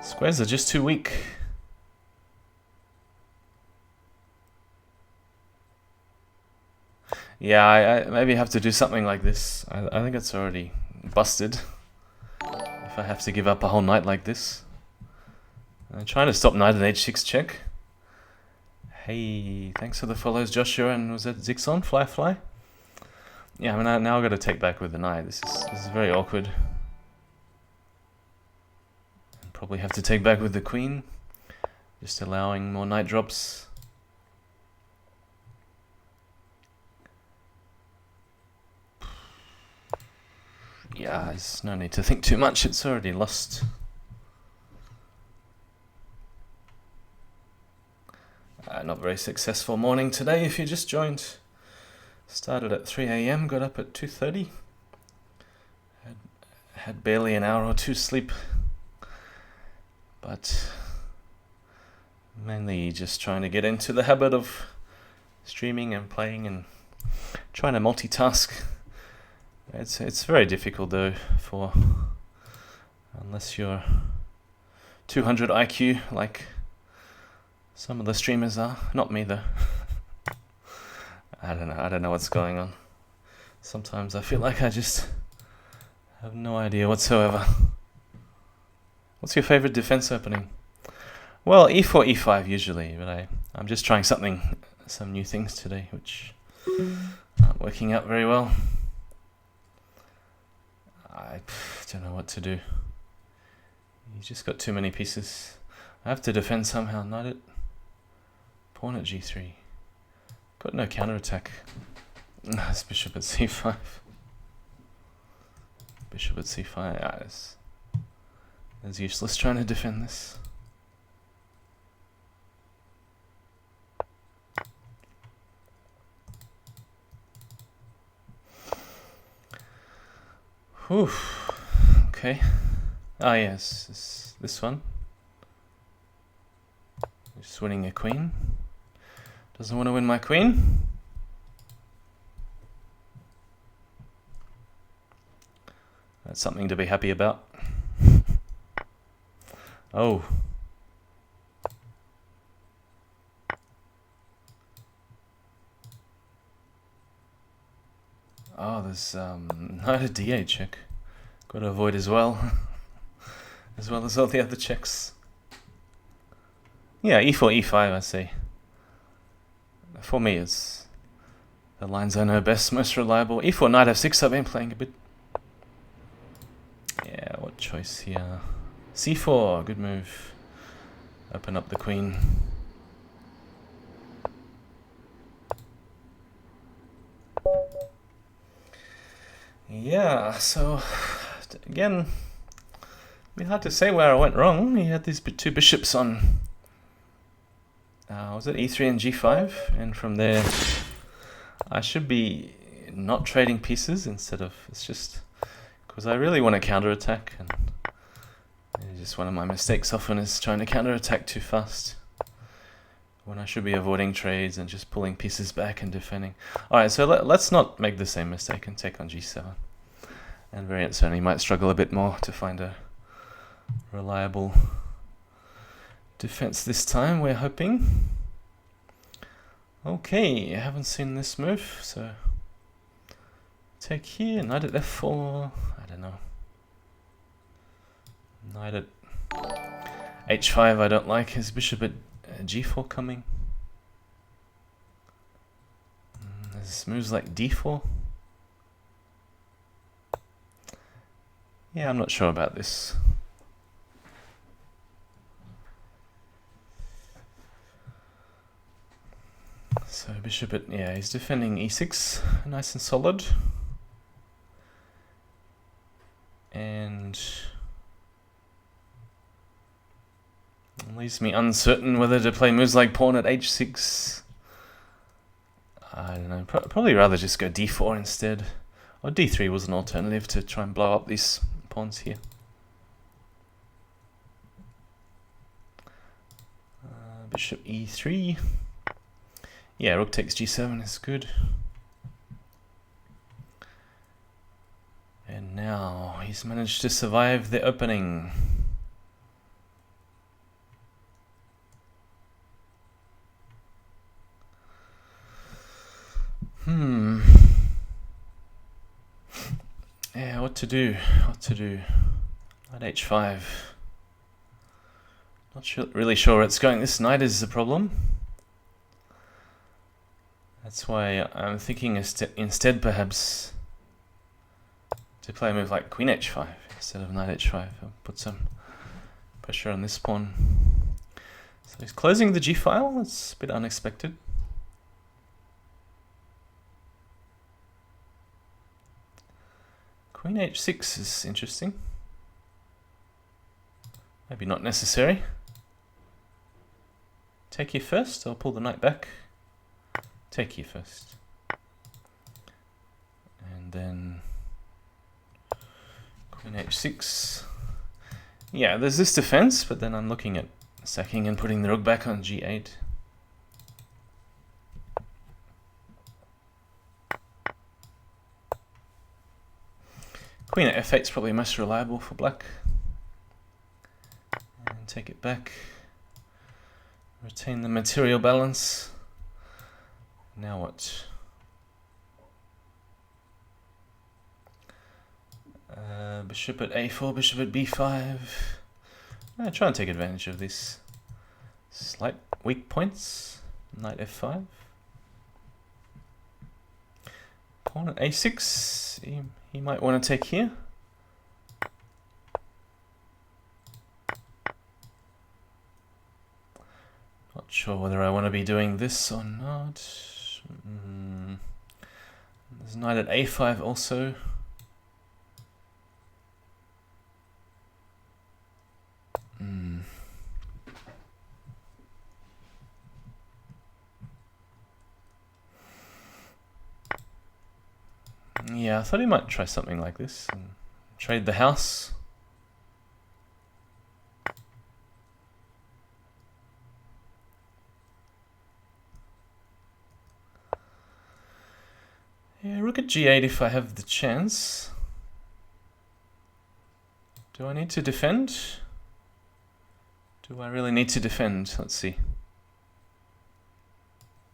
Speaker 1: Squares are just too weak. Yeah, I maybe have to do something like this. I think it's already busted if I have to give up a whole knight like this. I'm trying to stop knight at h6 check. Hey, thanks for the follows, Joshua, and was that Zixon? Fly? Yeah, I mean, now I've got to take back with the knight. This is very awkward. Probably have to take back with the queen, just allowing more knight drops. Yeah, there's no need to think too much, it's already lost. Not very successful morning today if you just joined. Started at 3 AM, got up at 2:30. Had barely an hour or two sleep. But mainly just trying to get into the habit of streaming and playing and trying to multitask. It's very difficult though, unless you're 200 IQ like some of the streamers are. Not me though. I don't know what's going on. Sometimes I feel like I just have no idea whatsoever. What's your favorite defense opening? Well, e4, e5 usually, but I'm just trying some new things today, which aren't working out very well. I don't know what to do. You just got too many pieces. I have to defend somehow. Knight at pawn at g3. Got no counterattack. It's bishop at c5. Bishop at c5. It's useless trying to defend this. Whew. Okay. Ah yes, this one. Just winning a queen. Doesn't want to win my queen. That's something to be happy about. Oh. Oh, there's knight at d8 check. Got to avoid as well. As well as all the other checks. Yeah, e4, e5, I see. For me, it's the lines I know best, most reliable. e4, knight f6, I've been playing a bit. Yeah, what choice here? c4, good move. Open up the queen. Yeah, so again, it'd be hard to say where I went wrong. He had these two bishops on, was it e3 and g5? And from there, I should be not trading pieces instead of, it's just because I really want to counterattack, and just one of my mistakes often is trying to counterattack too fast when I should be avoiding trades and just pulling pieces back and defending. Alright, so let's not make the same mistake and take on g7. And variant certainly might struggle a bit more to find a reliable defense this time, we're hoping. Okay, I haven't seen this move, so Take here, knight at f4, I don't know. Knight at h5 I don't like, his bishop at g4 coming. There's moves like d4. Yeah, I'm not sure about this. So bishop at, yeah, he's defending e6, nice and solid. And it leaves me uncertain whether to play moves like pawn at h6. I don't know, probably rather just go d4 instead. Or d3 was an alternative to try and blow up these pawns here. Bishop e3. Yeah, rook takes g7 is good. And now he's managed to survive the opening. Yeah, what to do? Knight h5. Not really sure where it's going. This knight is the problem. That's why I'm thinking instead perhaps to play a move like queen h5 instead of knight h5. I'll put some pressure on this pawn. So he's closing the g-file. It's a bit unexpected. Queen h6 is interesting. Maybe not necessary. Take here first, I'll pull the knight back. Take here first. And then queen h6. Yeah, there's this defense, but then I'm looking at sacking and putting the rook back on g8. Queen at f8 is probably most reliable for black. And take it back. Retain the material balance. Now what? Bishop at a4, bishop at b5. I'll try and take advantage of these slight weak points. Knight f5. Pawn at a6. He might want to take here. Not sure whether I want to be doing this or not. There's knight at a5 also. Yeah, I thought he might try something like this and trade the house. Yeah, rook at g8 if I have the chance. Do I need to defend? Do I really need to defend? Let's see.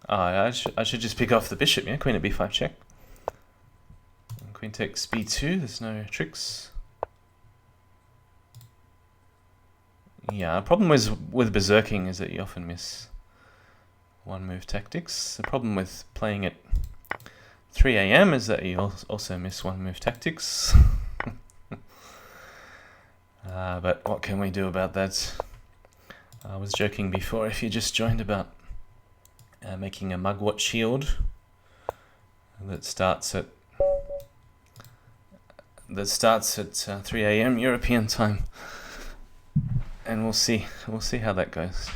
Speaker 1: I should just pick off the bishop, yeah? Queen at b5 check. And queen takes b2, there's no tricks. Yeah, the problem with berserking is that you often miss one move tactics. The problem with playing at 3 AM is that you also miss one move tactics. But what can we do about that? I was joking before, if you just joined, about making a Mugwort shield that starts at 3 AM European time, and we'll see how that goes.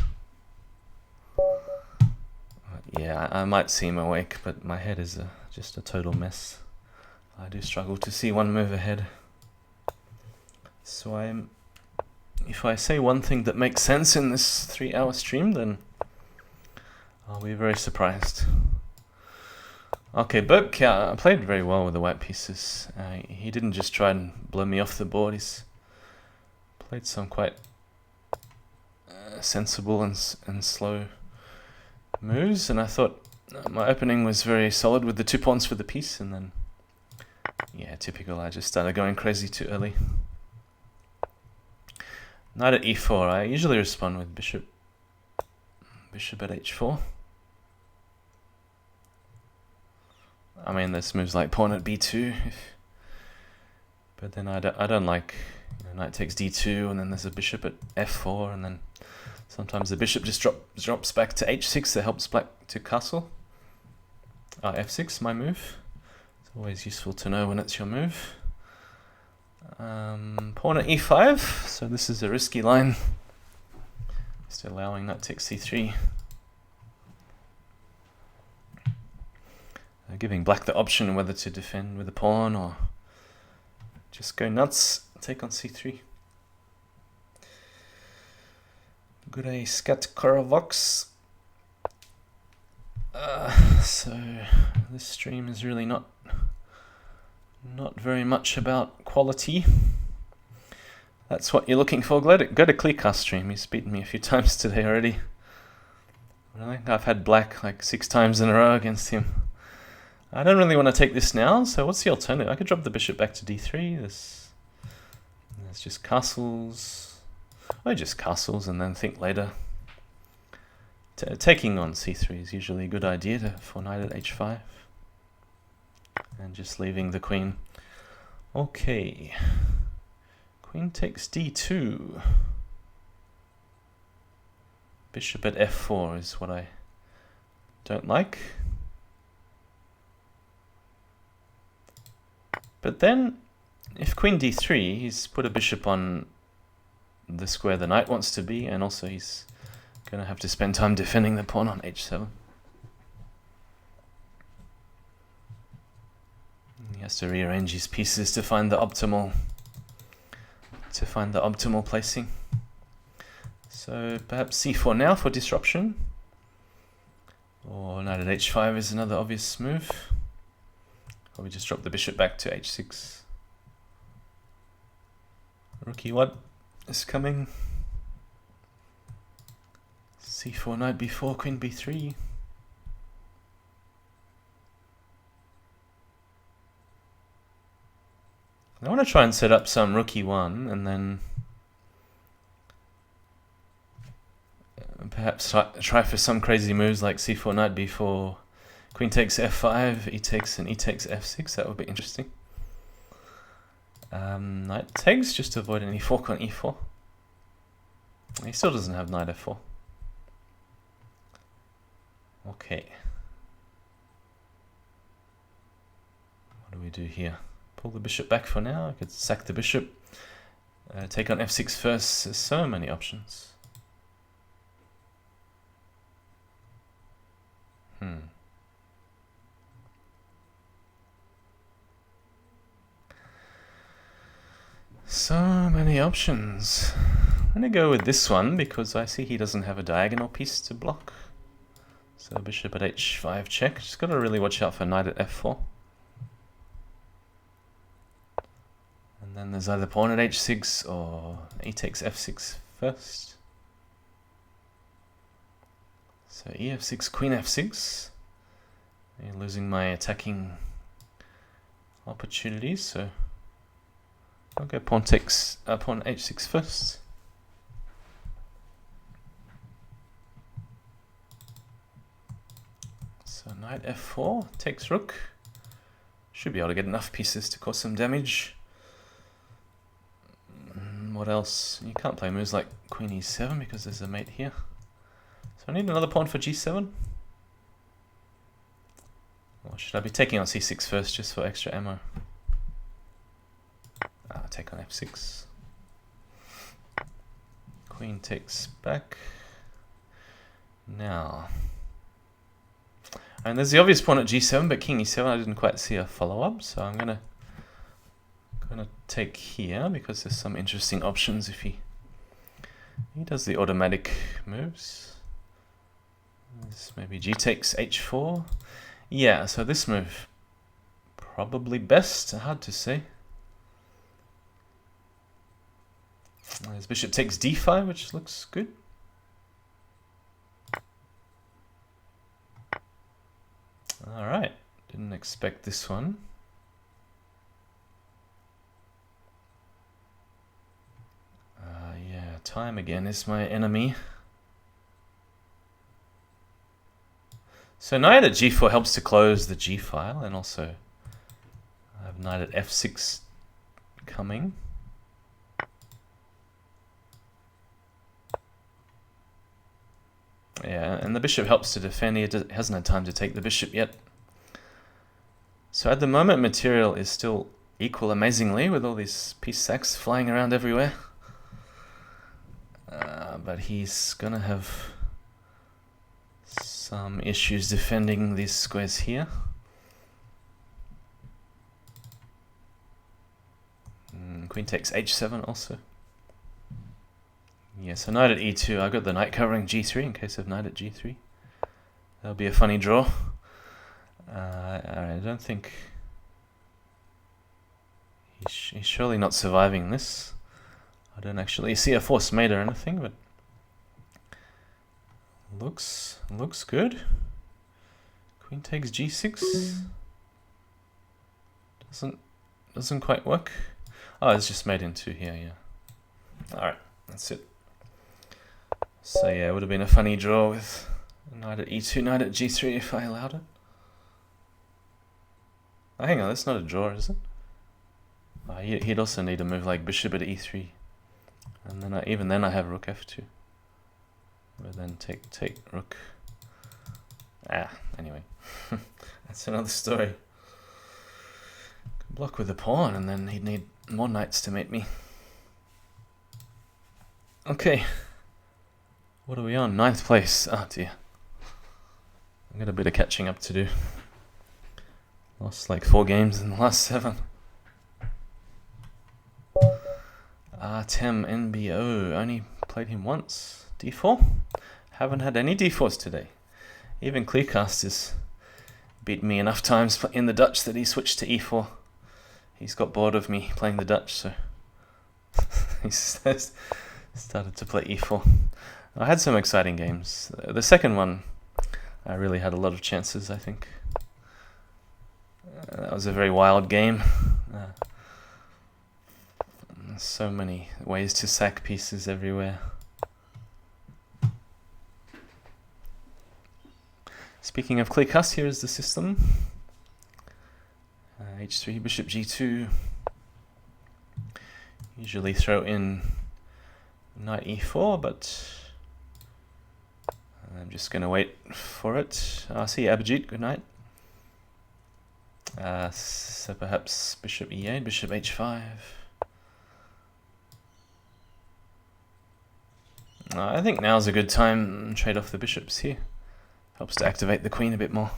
Speaker 1: Yeah, I might seem awake, but my head is just a total mess. I do struggle to see one move ahead. So if I say one thing that makes sense in this 3-hour stream, then I'll be very surprised. Okay, Burke played very well with the white pieces. He didn't just try and blow me off the board. He's played some quite sensible and slow moves, and I thought my opening was very solid with the 2 pawns for the piece, and then Yeah, typical, I just started going crazy too early. Knight at e4, I usually respond with bishop at h4. I mean, this moves like pawn at b2, but then I don't like, knight takes d2, and then there's a bishop at f4, and then sometimes the bishop just drops back to h6 that helps black to castle. F6, my move. It's always useful to know when it's your move. Pawn at e5, so this is a risky line. Just allowing knight takes c3. Giving black the option whether to defend with a pawn or just go nuts, take on c3. Good a scat Koravox. So this stream is really not very much about quality. That's what you're looking for. Go to Clearcast stream. He's beaten me a few times today already. Really? I've had black like 6 times in a row against him. I don't really want to take this now, so what's the alternative? I could drop the bishop back to d3. There's just castles. Or just castles and then think later. Taking on c3 is usually a good idea for knight at h5. And just leaving the queen. Okay. Queen takes d2. Bishop at f4 is what I don't like. But then, if queen d3, he's put a bishop on the square the knight wants to be, and also he's going to have to spend time defending the pawn on h7. He has to rearrange his pieces to find the optimal placing. So perhaps c4 now for disruption, or knight at h5 is another obvious move. Or we just drop the bishop back to h6. Rookie what is coming? c4, knight b4, queen b3. I want to try and set up some rook e1 and then perhaps try for some crazy moves like c4, knight b4, queen takes f5, e takes, and e takes f6. That would be interesting. Knight takes, just to avoid any fork on e4. He still doesn't have knight f4. Okay. What do we do here? Pull the bishop back for now. I could sack the bishop. Take on f6 first. There's so many options. So many options. I'm going to go with this one because I see he doesn't have a diagonal piece to block. So bishop at h5 check. Just got to really watch out for knight at f4. And then there's either pawn at h6 or e takes f6 first. So e f6, queen f6. I'm losing my attacking opportunities, so I'll go pawn h6 first. So knight f4 takes rook. Should be able to get enough pieces to cause some damage. What else? You can't play moves like queen e7 because there's a mate here. So I need another pawn for g7. Or should I be taking on c6 first just for extra ammo? Take on f6. Queen takes back. Now. And there's the obvious pawn at g7, but king e7 I didn't quite see a follow-up, so I'm gonna take here because there's some interesting options if he does the automatic moves. This maybe g takes h4. Yeah, so this move probably best, hard to say. His bishop takes d5, which looks good. Alright, didn't expect this one. time again is my enemy. So knight at g4 helps to close the g file, and also I have knight at f6 coming. Yeah, and the bishop helps to defend. He hasn't had time to take the bishop yet. So at the moment, material is still equal amazingly, with all these piece sacks flying around everywhere. But he's gonna have some issues defending these squares here. Queen takes h7 also. Yeah, so knight at e2. I got the knight covering g3 in case of knight at g3. That'll be a funny draw. I don't think he's surely not surviving this. I don't actually see a forced mate or anything, but looks good. Queen takes g6. Doesn't quite work. Oh, it's just made into here, yeah. Alright, that's it. So yeah, it would have been a funny draw with knight at e2, knight at g3 if I allowed it. Oh, hang on, that's not a draw, is it? Oh, he'd also need a move like bishop at e3. And then even then I have rook f2. But then take rook. Anyway. That's another story. Block with the pawn, and then he'd need more knights to mate me. Okay. What are we on? 9th place. Oh dear. I've got a bit of catching up to do. Lost like 4 games in the last 7. Artem NBO. Only played him once. D4? Haven't had any D4s today. Even Clearcast has beat me enough times in the Dutch that he switched to E4. He's got bored of me playing the Dutch, so he started to play E4. I had some exciting games. The second one, I really had a lot of chances, I think. That was a very wild game. So many ways to sack pieces everywhere. Speaking of Clearcast, here is the system. H3, bishop g2. Usually throw in knight e4, but I'm just going to wait for it. See Abhijit, good night. So perhaps bishop e8, bishop h5. I think now's a good time to trade off the bishops here. Helps to activate the queen a bit more.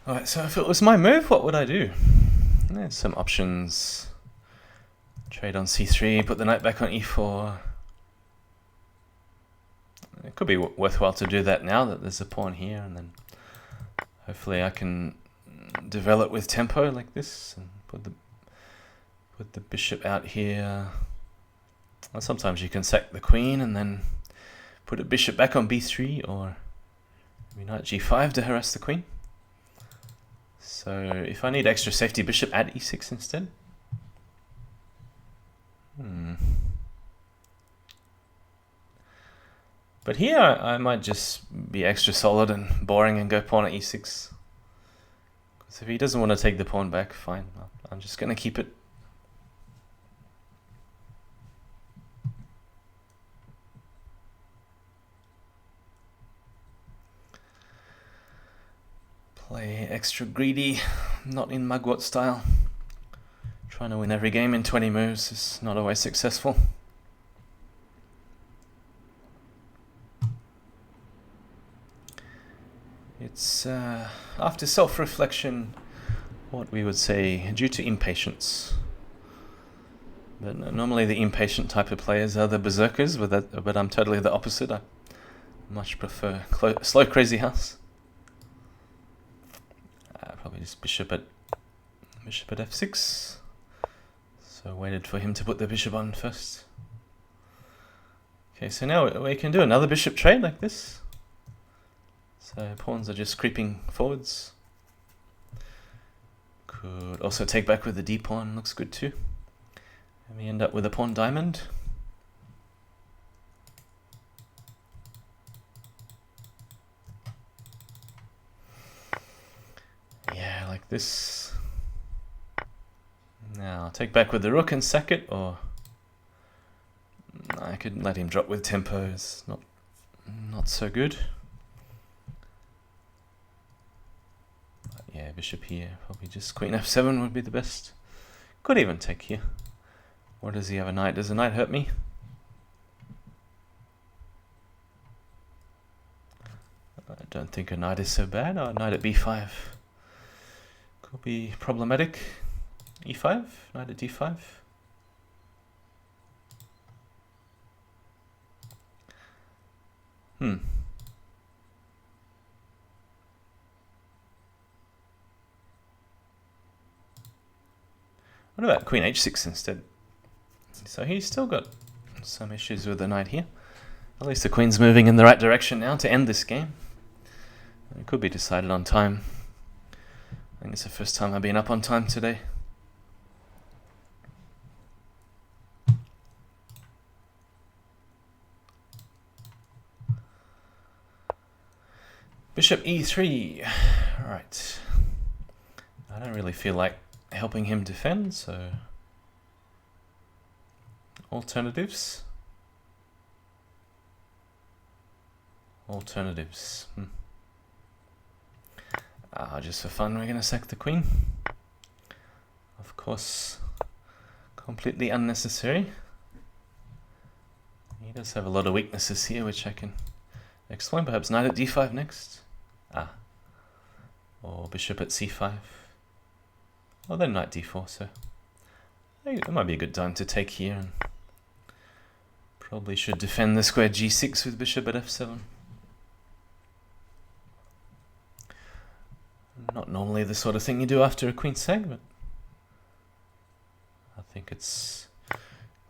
Speaker 1: Alright, so if it was my move, what would I do? There's some options. Trade on c3, put the knight back on e4. It could be worthwhile to do that now that there's a pawn here, and then hopefully I can develop with tempo like this and put the bishop out here. Well, sometimes you can sack the queen and then put a bishop back on b3, or maybe knight g5 to harass the queen. So if I need extra safety, bishop at e6 instead. But here I might just be extra solid and boring and go pawn at e6. Because if he doesn't want to take the pawn back, fine. I'm just going to keep it. Play extra greedy, not in Mugwort style. Trying to win every game in 20 moves is not always successful. It's after self-reflection, what we would say due to impatience. But normally the impatient type of players are the berserkers, but I'm totally the opposite. I much prefer slow Crazyhouse. probably just bishop at f6. So waited for him to put the bishop on first. Okay, so now we can do another bishop trade like this. So pawns are just creeping forwards. Could also take back with the d pawn, looks good too. And we end up with a pawn diamond. Yeah, like this. Now take back with the rook and sack it, or I could let him drop with tempo. It's not so good. But yeah, bishop here, probably just queen f7 would be the best. Could even take here. Or does he have a knight? Does a knight hurt me? I don't think a knight is so bad. Oh, knight at b5 could be problematic. e5, knight at d5. What about queen h6 instead? So he's still got some issues with the knight here. At least the queen's moving in the right direction now to end this game. It could be decided on time. I think it's the first time I've been up on time today. Bishop e3. Alright. I don't really feel like helping him defend, so alternatives. Just for fun, we're going to sack the queen. Of course, completely unnecessary. He does have a lot of weaknesses here, which I can explain. Perhaps knight at d5 next. Or bishop at c5. Well, then knight d4, so it might be a good time to take here, and probably should defend the square g6 with bishop at f7. Not normally the sort of thing you do after a queen sack, but I think it's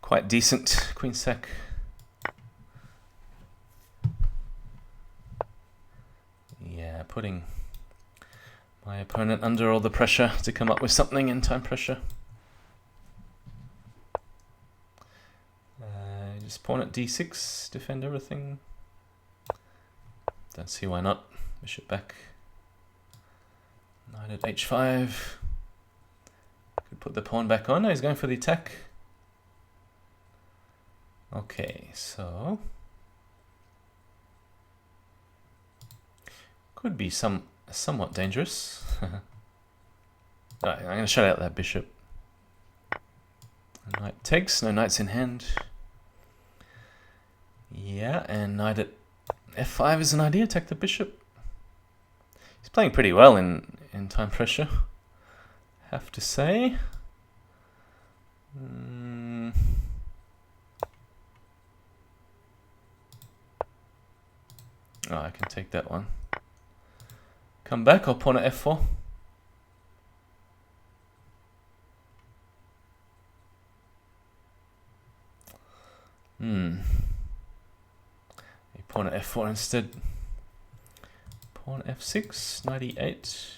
Speaker 1: quite decent queen sack. Yeah, putting my opponent under all the pressure to come up with something in time pressure. Just pawn at d6, defend everything. Don't see why not. Bishop back. Knight at h5. Could put the pawn back on. No, he's going for the attack. Okay, so could be somewhat dangerous. Alright, I'm going to shut out that bishop. Knight takes, no knights in hand. Yeah, and knight at f5 is an idea. Attack the bishop. He's playing pretty well in time pressure, have to say. Oh, I can take that one. Come back, or pawn at f4. Pawn at f4 instead. Pawn f6, knight e8.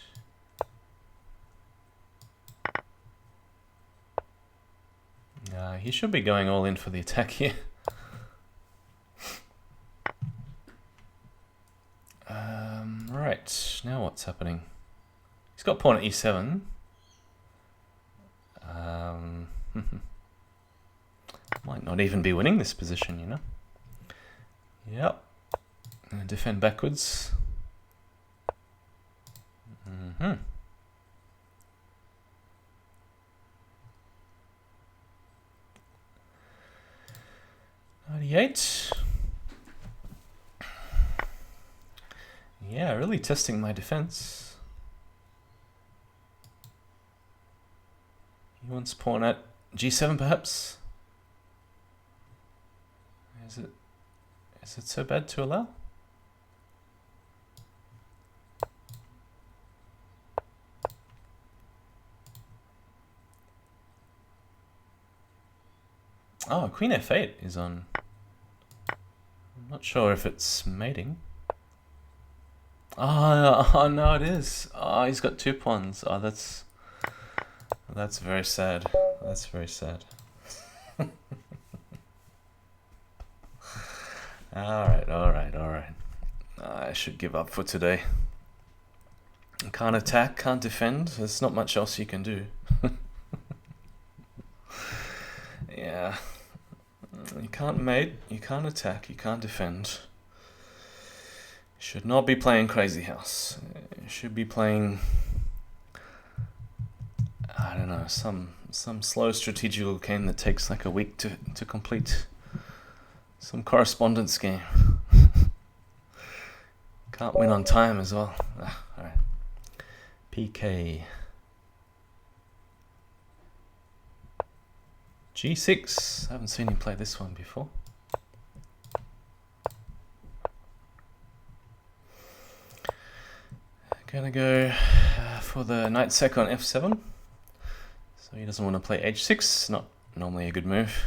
Speaker 1: He should be going all in for the attack here. Right, now what's happening? He's got pawn at e7. Might not even be winning this position, you know. Yep. Defend backwards. Knight e8. Yeah, really testing my defense. He wants pawn at g7 perhaps. Is it so bad to allow? Oh, Queen F8 is on. I'm not sure if it's mating. Oh no, it is. Oh, he's got 2 pawns. Oh, that's very sad. That's very sad. Alright. I should give up for today. Can't attack, can't defend. There's not much else you can do. Yeah. You can't mate, you can't attack, you can't defend. You should not be playing Crazyhouse. You should be playing, I don't know, some slow strategical game that takes like a week to complete. Some correspondence game. Can't win on time as well. Alright. PK. G6. I haven't seen him play this one before. Gonna go for the knight sec on f7. So he doesn't want to play h6. Not normally a good move.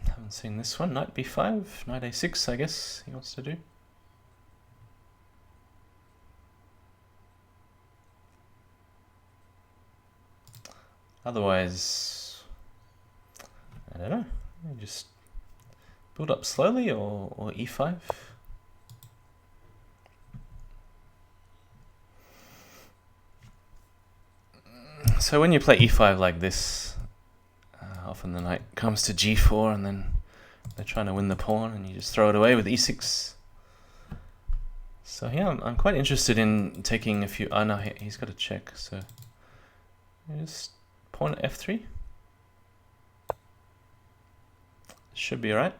Speaker 1: Haven't seen this one. Knight b5. Knight a6, I guess he wants to do. Otherwise, I don't know. Just build up slowly or e5. So when you play e5 like this, often the knight comes to g4 and then they're trying to win the pawn and you just throw it away with e6. So yeah, I'm quite interested in taking a few... Oh no, he's got a check, so... Just pawn at f3. Should be alright.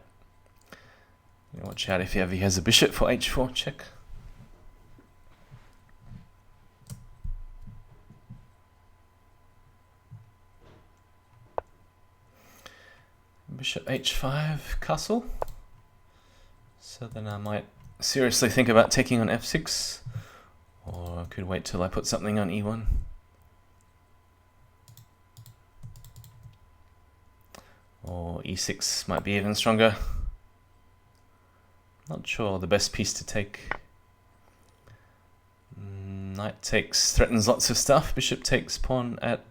Speaker 1: Watch out if he has a bishop for h4 check. Bishop h5 castle. So then I might seriously think about taking on f6, or I could wait till I put something on e1. Or e6 might be even stronger. Not sure the best piece to take. Knight takes, threatens lots of stuff. Bishop takes, pawn at...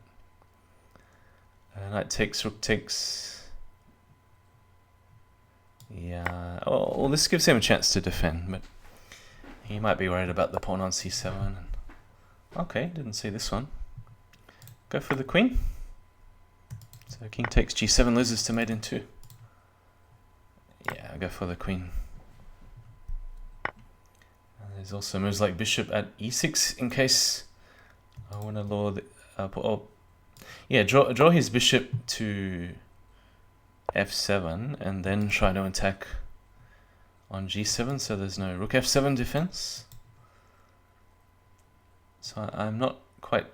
Speaker 1: knight takes, rook takes... Yeah, oh, well, this gives him a chance to defend, but he might be worried about the pawn on c7. Okay, didn't see this one. Go for the queen. So king takes g7, loses to mate in 2. Yeah, go for the queen. And there's also moves like bishop at e6 in case I want to lure the... yeah, draw his bishop to f7 and then try to attack on g7, so there's no rook f7 defense. So I'm not quite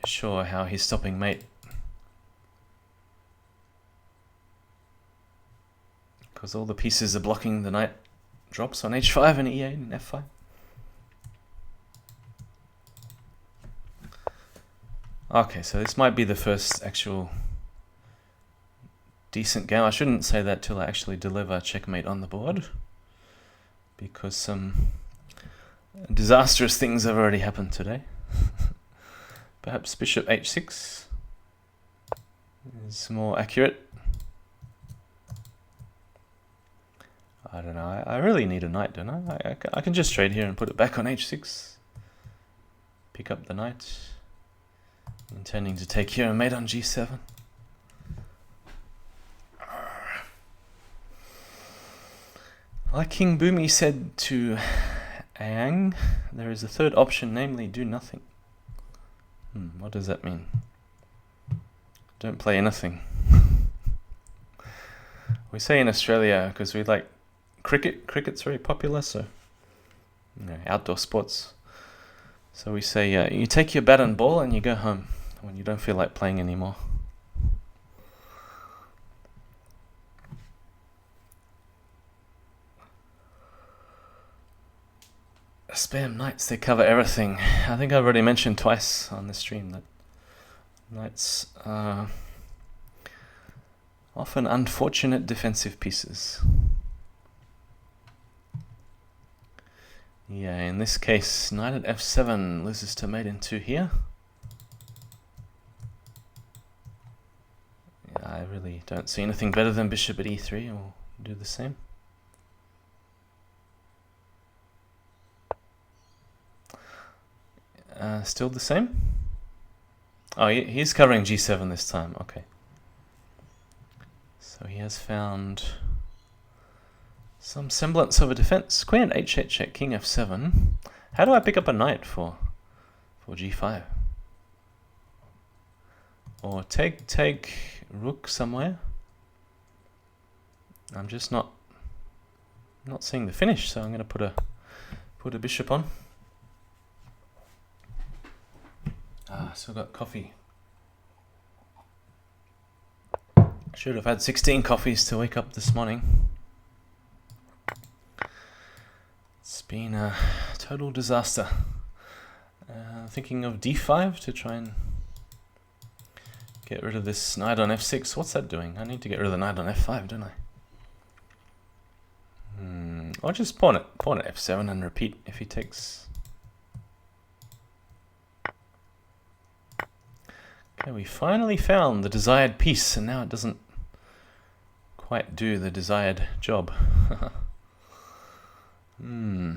Speaker 1: sure how he's stopping mate, because all the pieces are blocking the knight drops on h5 and e8 and f5. Okay, so this might be the first actual decent game. I shouldn't say that till I actually deliver checkmate on the board, because some disastrous things have already happened today. Perhaps bishop h6 is more accurate. I don't know. I really need a knight, don't I? I can just trade here and put it back on h6. Pick up the knight. Intending to take here and mate on g7. Like King Boomy said to Aang, there is a third option, namely do nothing. What does that mean? Don't play anything. We say in Australia, because we like cricket. Cricket's very popular, so outdoor sports. So we say you take your bat and ball and you go home when you don't feel like playing anymore. Spam knights, they cover everything. I think I've already mentioned twice on the stream that knights Often unfortunate defensive pieces. Yeah, in this case, knight at f7 loses to mate in 2 here. Yeah, I really don't see anything better than bishop at e3. We'll do the same. Still the same? Oh, he's covering g7 this time. Okay. So he has found some semblance of a defense. Queen at h8 check, king f7. How do I pick up a knight for g5? Or take rook somewhere? I'm just not seeing the finish, so I'm going to put a bishop on. Still got coffee. Should have had 16 coffees to wake up this morning. It's been a total disaster. Thinking of d5 to try and get rid of this knight on f6. What's that doing? I need to get rid of the knight on f5, don't I? I'll just pawn at f7 and repeat if he takes. Okay, we finally found the desired piece, and now it doesn't quite do the desired job. Yeah,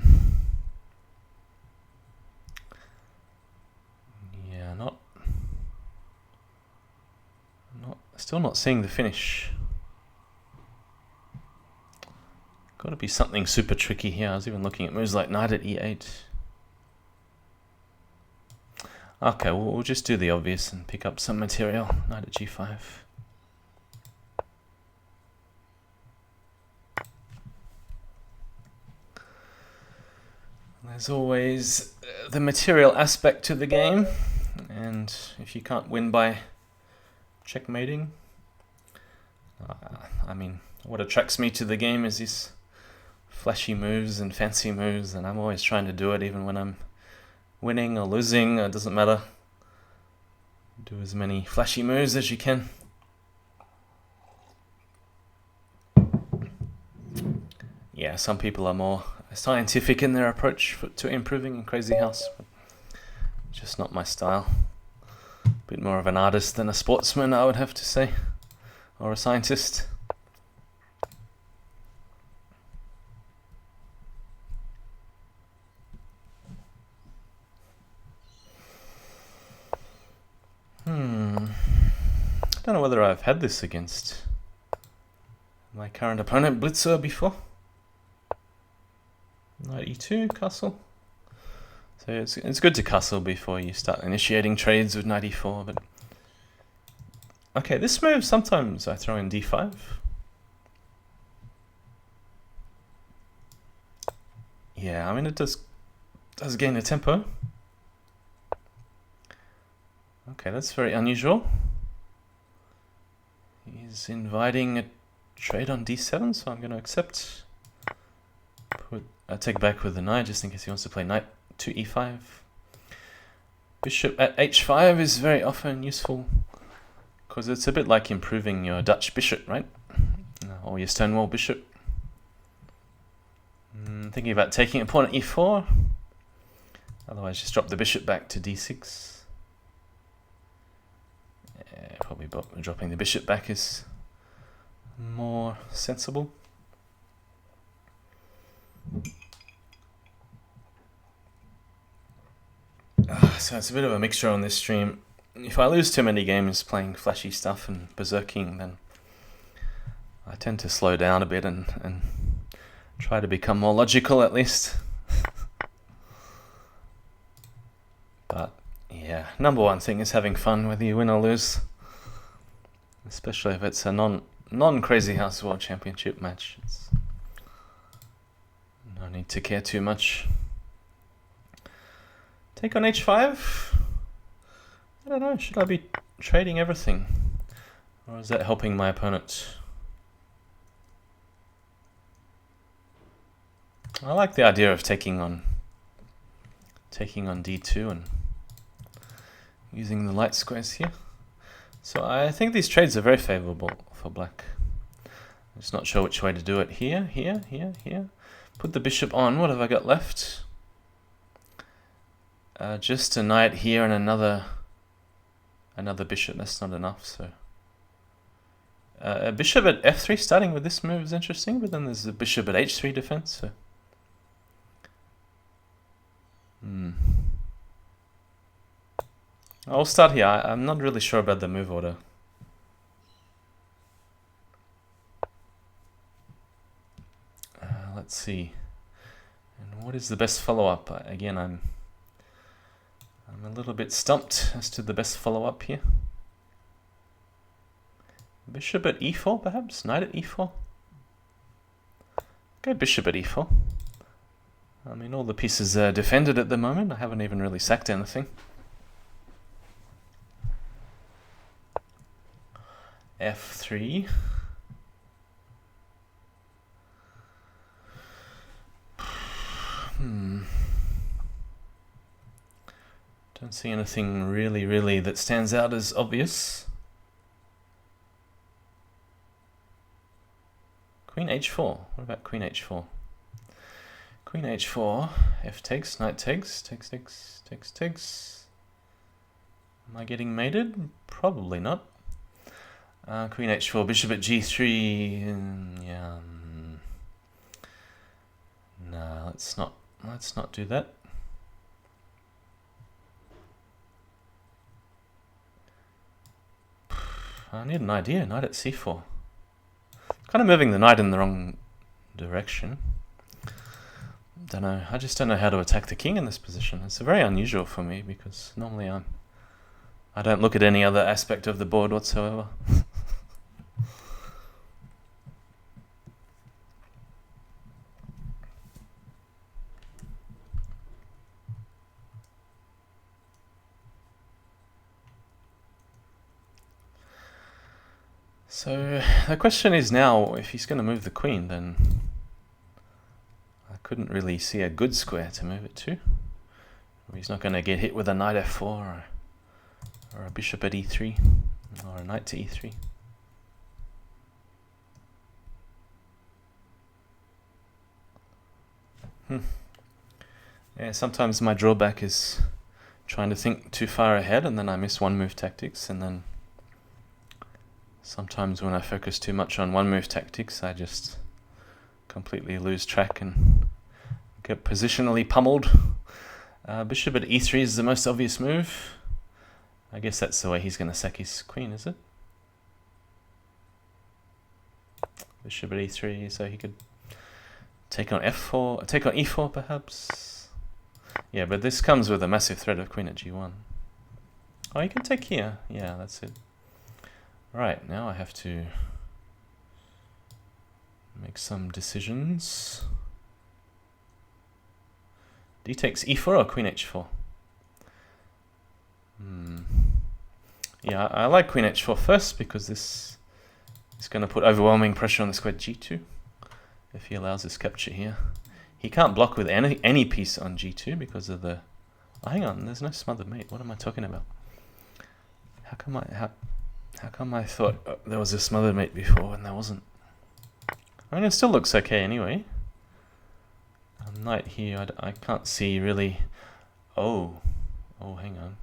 Speaker 1: still not seeing the finish. Got to be something super tricky here. I was even looking at moves like knight at e8. Okay, we'll just do the obvious and pick up some material. Knight at g5. There's always the material aspect to the game, and if you can't win by checkmating, I mean, what attracts me to the game is these flashy moves and fancy moves, and I'm always trying to do it even when I'm winning or losing. It doesn't matter. Do as many flashy moves as you can. Yeah, some people are more scientific in their approach to improving in Crazyhouse, but just not my style. A bit more of an artist than a sportsman, I would have to say, or a scientist. I don't know whether I've had this against my current opponent, Blitzer, before. Knight e2, castle. So it's good to castle before you start initiating trades with knight e4. But okay, this move sometimes I throw in d5. Yeah, I mean it does gain a tempo. Okay, that's very unusual. He's inviting a trade on d7, so I'm going to accept. Take back with the knight, just in case he wants to play knight to e5. Bishop at h5 is very often useful, because it's a bit like improving your Dutch bishop, right? Or your Stonewall bishop. Thinking about taking a pawn at e4. Otherwise, just drop the bishop back to d6. Yeah, probably dropping the bishop back is more sensible. So it's a bit of a mixture on this stream. If I lose too many games playing flashy stuff and berserking, then I tend to slow down a bit and try to become more logical at least. But yeah, number one thing is having fun whether you win or lose. Especially if it's a non-Crazyhouse World Championship match. No need to care too much. Take on h5? I don't know, should I be trading everything? Or is that helping my opponent? I like the idea of taking on d2 and using the light squares here. So I think these trades are very favorable for black. I'm just not sure which way to do it. Here, here, here, here. Put the bishop on. What have I got left? Just a knight here and another bishop. That's not enough, so... a bishop at f3 starting with this move is interesting, but then there's a bishop at h3 defense, so... I'll start here. I'm not really sure about the move order. Let's see. And what is the best follow-up? Again, I'm a little bit stumped as to the best follow-up here. Bishop at e4, perhaps? Knight at e4? Go bishop at e4. I mean, all the pieces are defended at the moment. I haven't even really sacked anything. f3. Don't see anything really that stands out as obvious. Queen h4. What about queen h4? Queen h4. F takes. Knight takes. Takes. Am I getting mated? Probably not. Queen h4. Bishop at g3. Yeah. No, let's not do that. I need an idea. Knight at c4. Kind of moving the knight in the wrong direction. Don't know. I just don't know how to attack the king in this position. It's very unusual for me because normally I don't look at any other aspect of the board whatsoever. So the question is now, if he's going to move the queen, then I couldn't really see a good square to move it to. He's not going to get hit with a knight f4 or a bishop at e3 or a knight to e3. Yeah, sometimes my drawback is trying to think too far ahead and then I miss one move tactics, and then sometimes when I focus too much on one move tactics, I just completely lose track and get positionally pummeled. Bishop at e3 is the most obvious move. I guess that's the way he's going to sack his queen, is it? Bishop at e3, so he could take on f4, take on e4 perhaps. Yeah, but this comes with a massive threat of queen at g1. Oh, you can take here. Yeah, that's it. Right, now I have to make some decisions. D takes e4 or queen h4? Yeah, I like queen h4 first because this is going to put overwhelming pressure on the square g2 if he allows this capture here. He can't block with any piece on g2 because of the... Oh, hang on, there's no smothered mate. What am I talking about? How come I thought there was a smothered mate before and there wasn't? I mean, it still looks okay anyway. Knight here, I can't see really... Oh, hang on.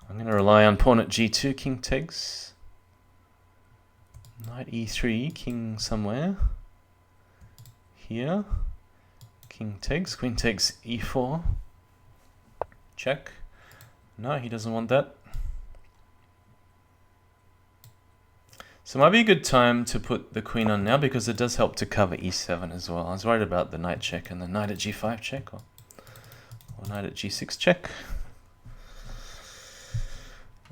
Speaker 1: I'm going to rely on pawn at g2, king takes. Knight e3, king somewhere. Here. King takes, queen takes e4. Check. No, he doesn't want that. So it might be a good time to put the queen on now because it does help to cover e7 as well. I was worried about the knight check and the knight at g5 check or knight at g6 check.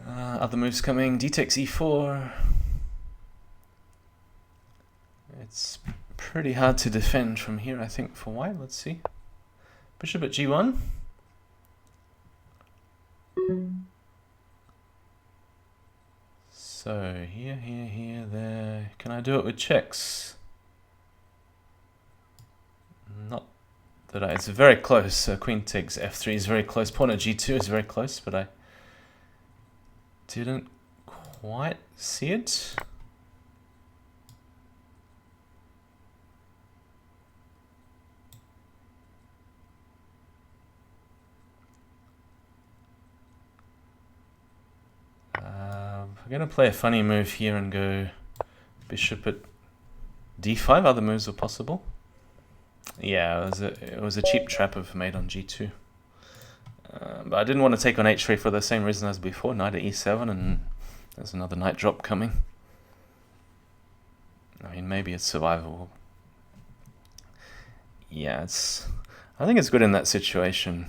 Speaker 1: Other moves coming. D takes e4. It's pretty hard to defend from here, I think, for white. Let's see. Bishop at g1. So here, there. Can I do it with checks? Not that it's very close. Queen takes f3 is very close. Pawn at g2 is very close, but didn't quite see it. We're going to play a funny move here and go bishop at d5. Other moves are possible. Yeah, it was a cheap trap of mate on g2. But I didn't want to take on h3 for the same reason as before. Knight at e7, and there's another knight drop coming. I mean, maybe it's survivable. Yeah, I think it's good in that situation.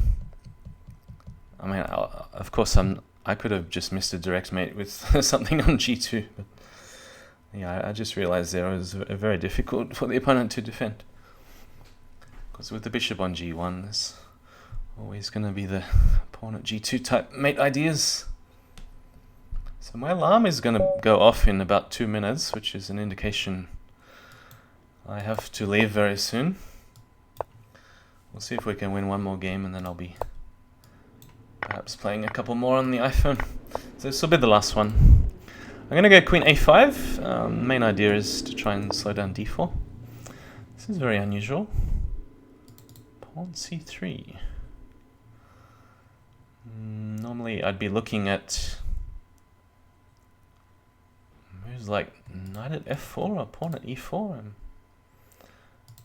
Speaker 1: I mean, of course, I could have just missed a direct mate with something on g2. But yeah, I just realized there was very difficult for the opponent to defend. Because with the bishop on g1, there's always going to be the pawn at g2 type mate ideas. So my alarm is going to go off in about 2 minutes, which is an indication I have to leave very soon. We'll see if we can win one more game, and then I'll be perhaps playing a couple more on the iPhone. So this will be the last one. I'm going to go queen a5. Main idea is to try and slow down d4. This is very unusual. Pawn c3. Normally I'd be looking at moves like knight at f4 or pawn at e4.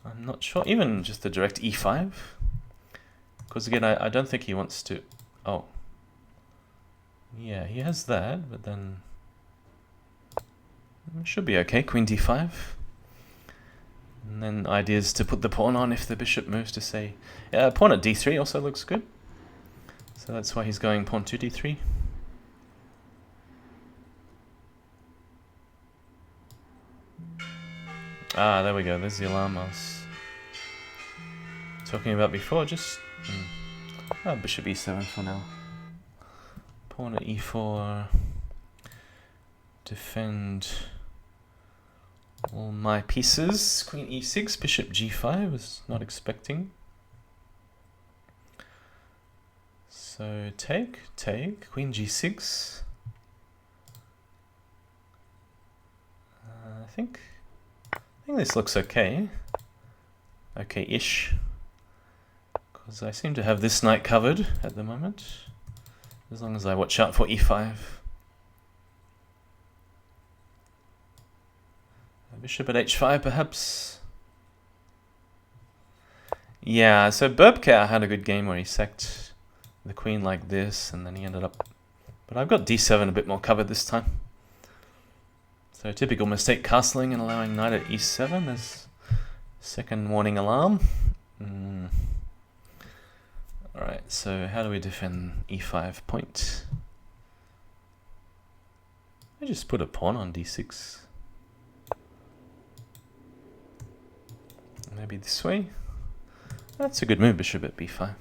Speaker 1: I'm not sure. Even just the direct e5. Because again, I don't think he wants to... Oh. Yeah, he has that, but then... It should be okay. Queen d5. And then ideas to put the pawn on if the bishop moves to say... pawn at d3 also looks good. So that's why he's going pawn to d3. Ah, there we go. There's the alarm I was talking about before. Just bishop e7 for now. Pawn at e4. Defend all my pieces. Queen e6, bishop g5. Was not expecting. So take. Queen g6. I think this looks okay. Okay-ish. Because I seem to have this knight covered at the moment. As long as I watch out for e5. Bishop at h5 perhaps. Yeah, so Burbka had a good game where he sacked the queen like this, and then he ended up... But I've got d7 a bit more covered this time. So typical mistake, castling and allowing knight at e7. There's second warning alarm. Alright, so how do we defend e5 point? I just put a pawn on d6. Maybe this way. That's a good move, bishop at b5.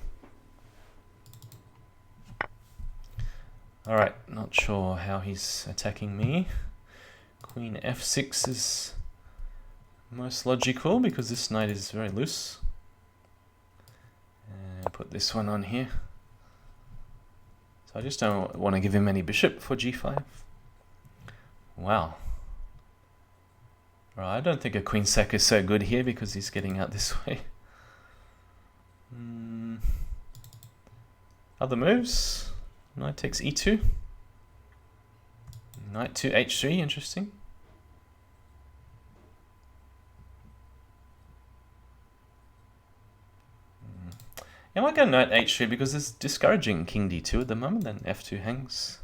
Speaker 1: Alright, not sure how he's attacking me. Queen f6 is most logical because this knight is very loose. And put this one on here. So I just don't want to give him any bishop for g5. Wow. Right, I don't think a queen sack is so good here because he's getting out this way. Other moves. Knight takes e2. Knight to h3, interesting. I might go knight h3 because it's discouraging king d2 at the moment, then f2 hangs.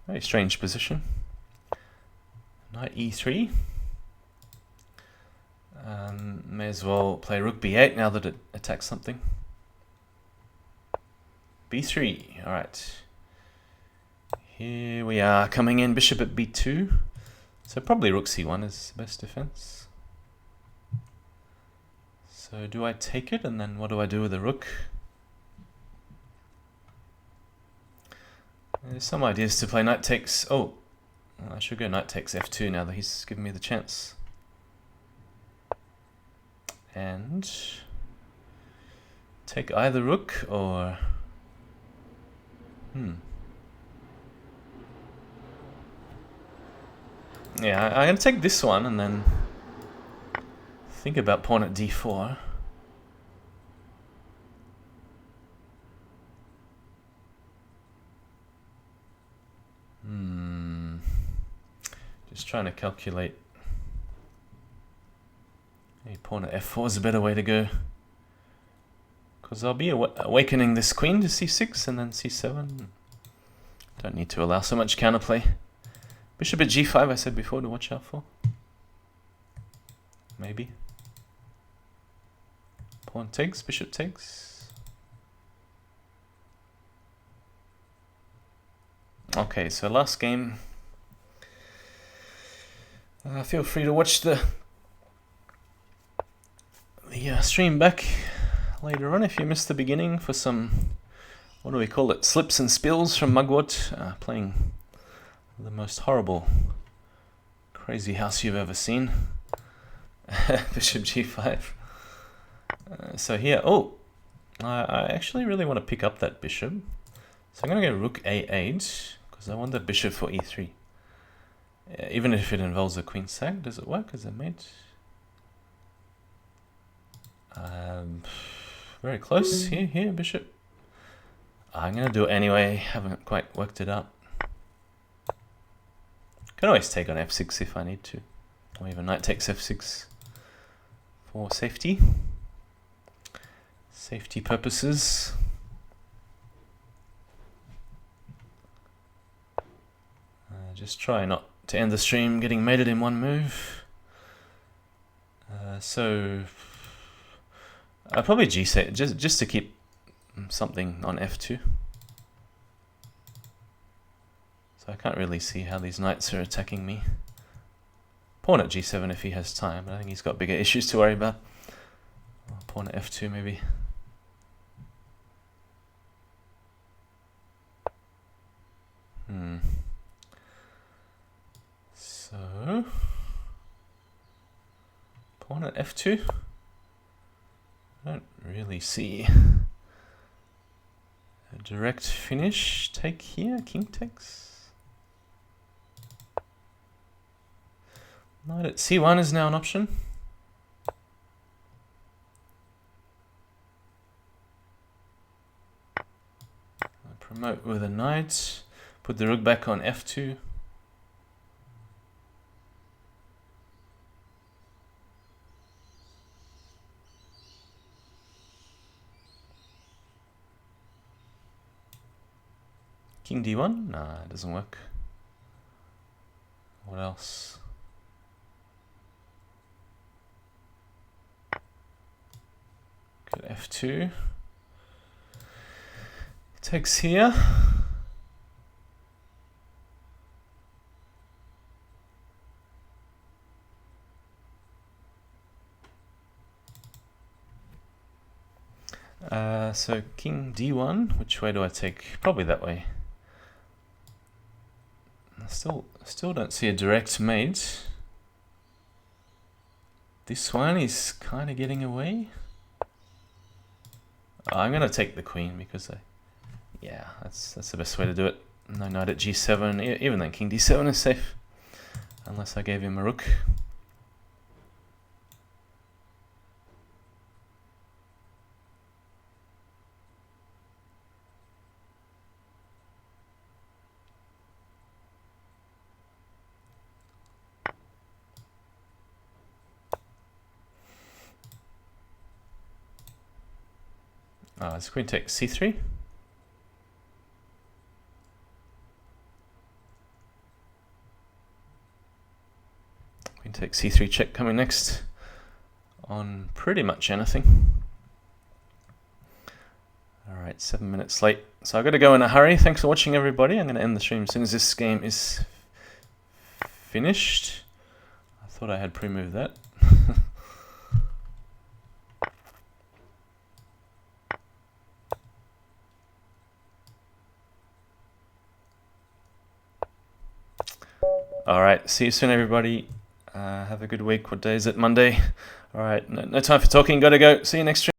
Speaker 1: Very strange position. Knight e3. May as well play rook b8 now that it attacks something. b3, alright. Here we are coming in, bishop at b2. So probably rook c1 is the best defense. So do I take it, and then what do I do with the rook? There's some ideas to play knight takes... Oh, I should go knight takes f2 now that he's given me the chance. And take either rook or... Yeah, I'm going to take this one and then think about pawn at d4. Just trying to calculate. Maybe pawn at f4 is a better way to go. Because I'll be awakening this queen to c6 and then c7. Don't need to allow so much counterplay. Bishop at g5 I said before to watch out for. Maybe. Pawn takes, bishop takes. Okay, so last game. Feel free to watch the stream back later on if you missed the beginning for some, what do we call it, slips and spills from Mugwort, playing the most horrible Crazyhouse you've ever seen. Bishop g5. So here, I actually really want to pick up that bishop. So I'm going to go rook a8 because I want the bishop for e3. Even if it involves a queen sack, does it work as a mate? Very close. Here, bishop. I'm going to do it anyway. Haven't quite worked it out. Can always take on f6 if I need to. Or even knight takes f6 for safety. Safety purposes. Just try not to end the stream getting mated in one move. So I'll probably g7 just to keep something on f2. So I can't really see how these knights are attacking me. Pawn at g7 if he has time, but I think he's got bigger issues to worry about. Pawn at f2 maybe. So pawn at f2. I don't really see a direct finish. Take here, king takes. Knight at c1 is now an option. I promote with a knight. Put the rook back on f2. King d1? Nah, it doesn't work. What else? Good f2. Takes here. So king d1. Which way do I take? Probably that way. I still don't see a direct mate. This one is kind of getting away. I'm gonna take the queen because yeah, that's the best way to do it. No knight at g7. Even then, king d7 is safe, unless I gave him a rook. This queen takes c3. Queen takes c3 check coming next on pretty much anything. Alright, 7 minutes late. So I've got to go in a hurry. Thanks for watching, everybody. I'm going to end the stream as soon as this game is finished. I thought I had pre-moved that. Alright, see you soon, everybody. Have a good week. What day is it? Monday. Alright, no time for talking. Gotta go. See you next stream.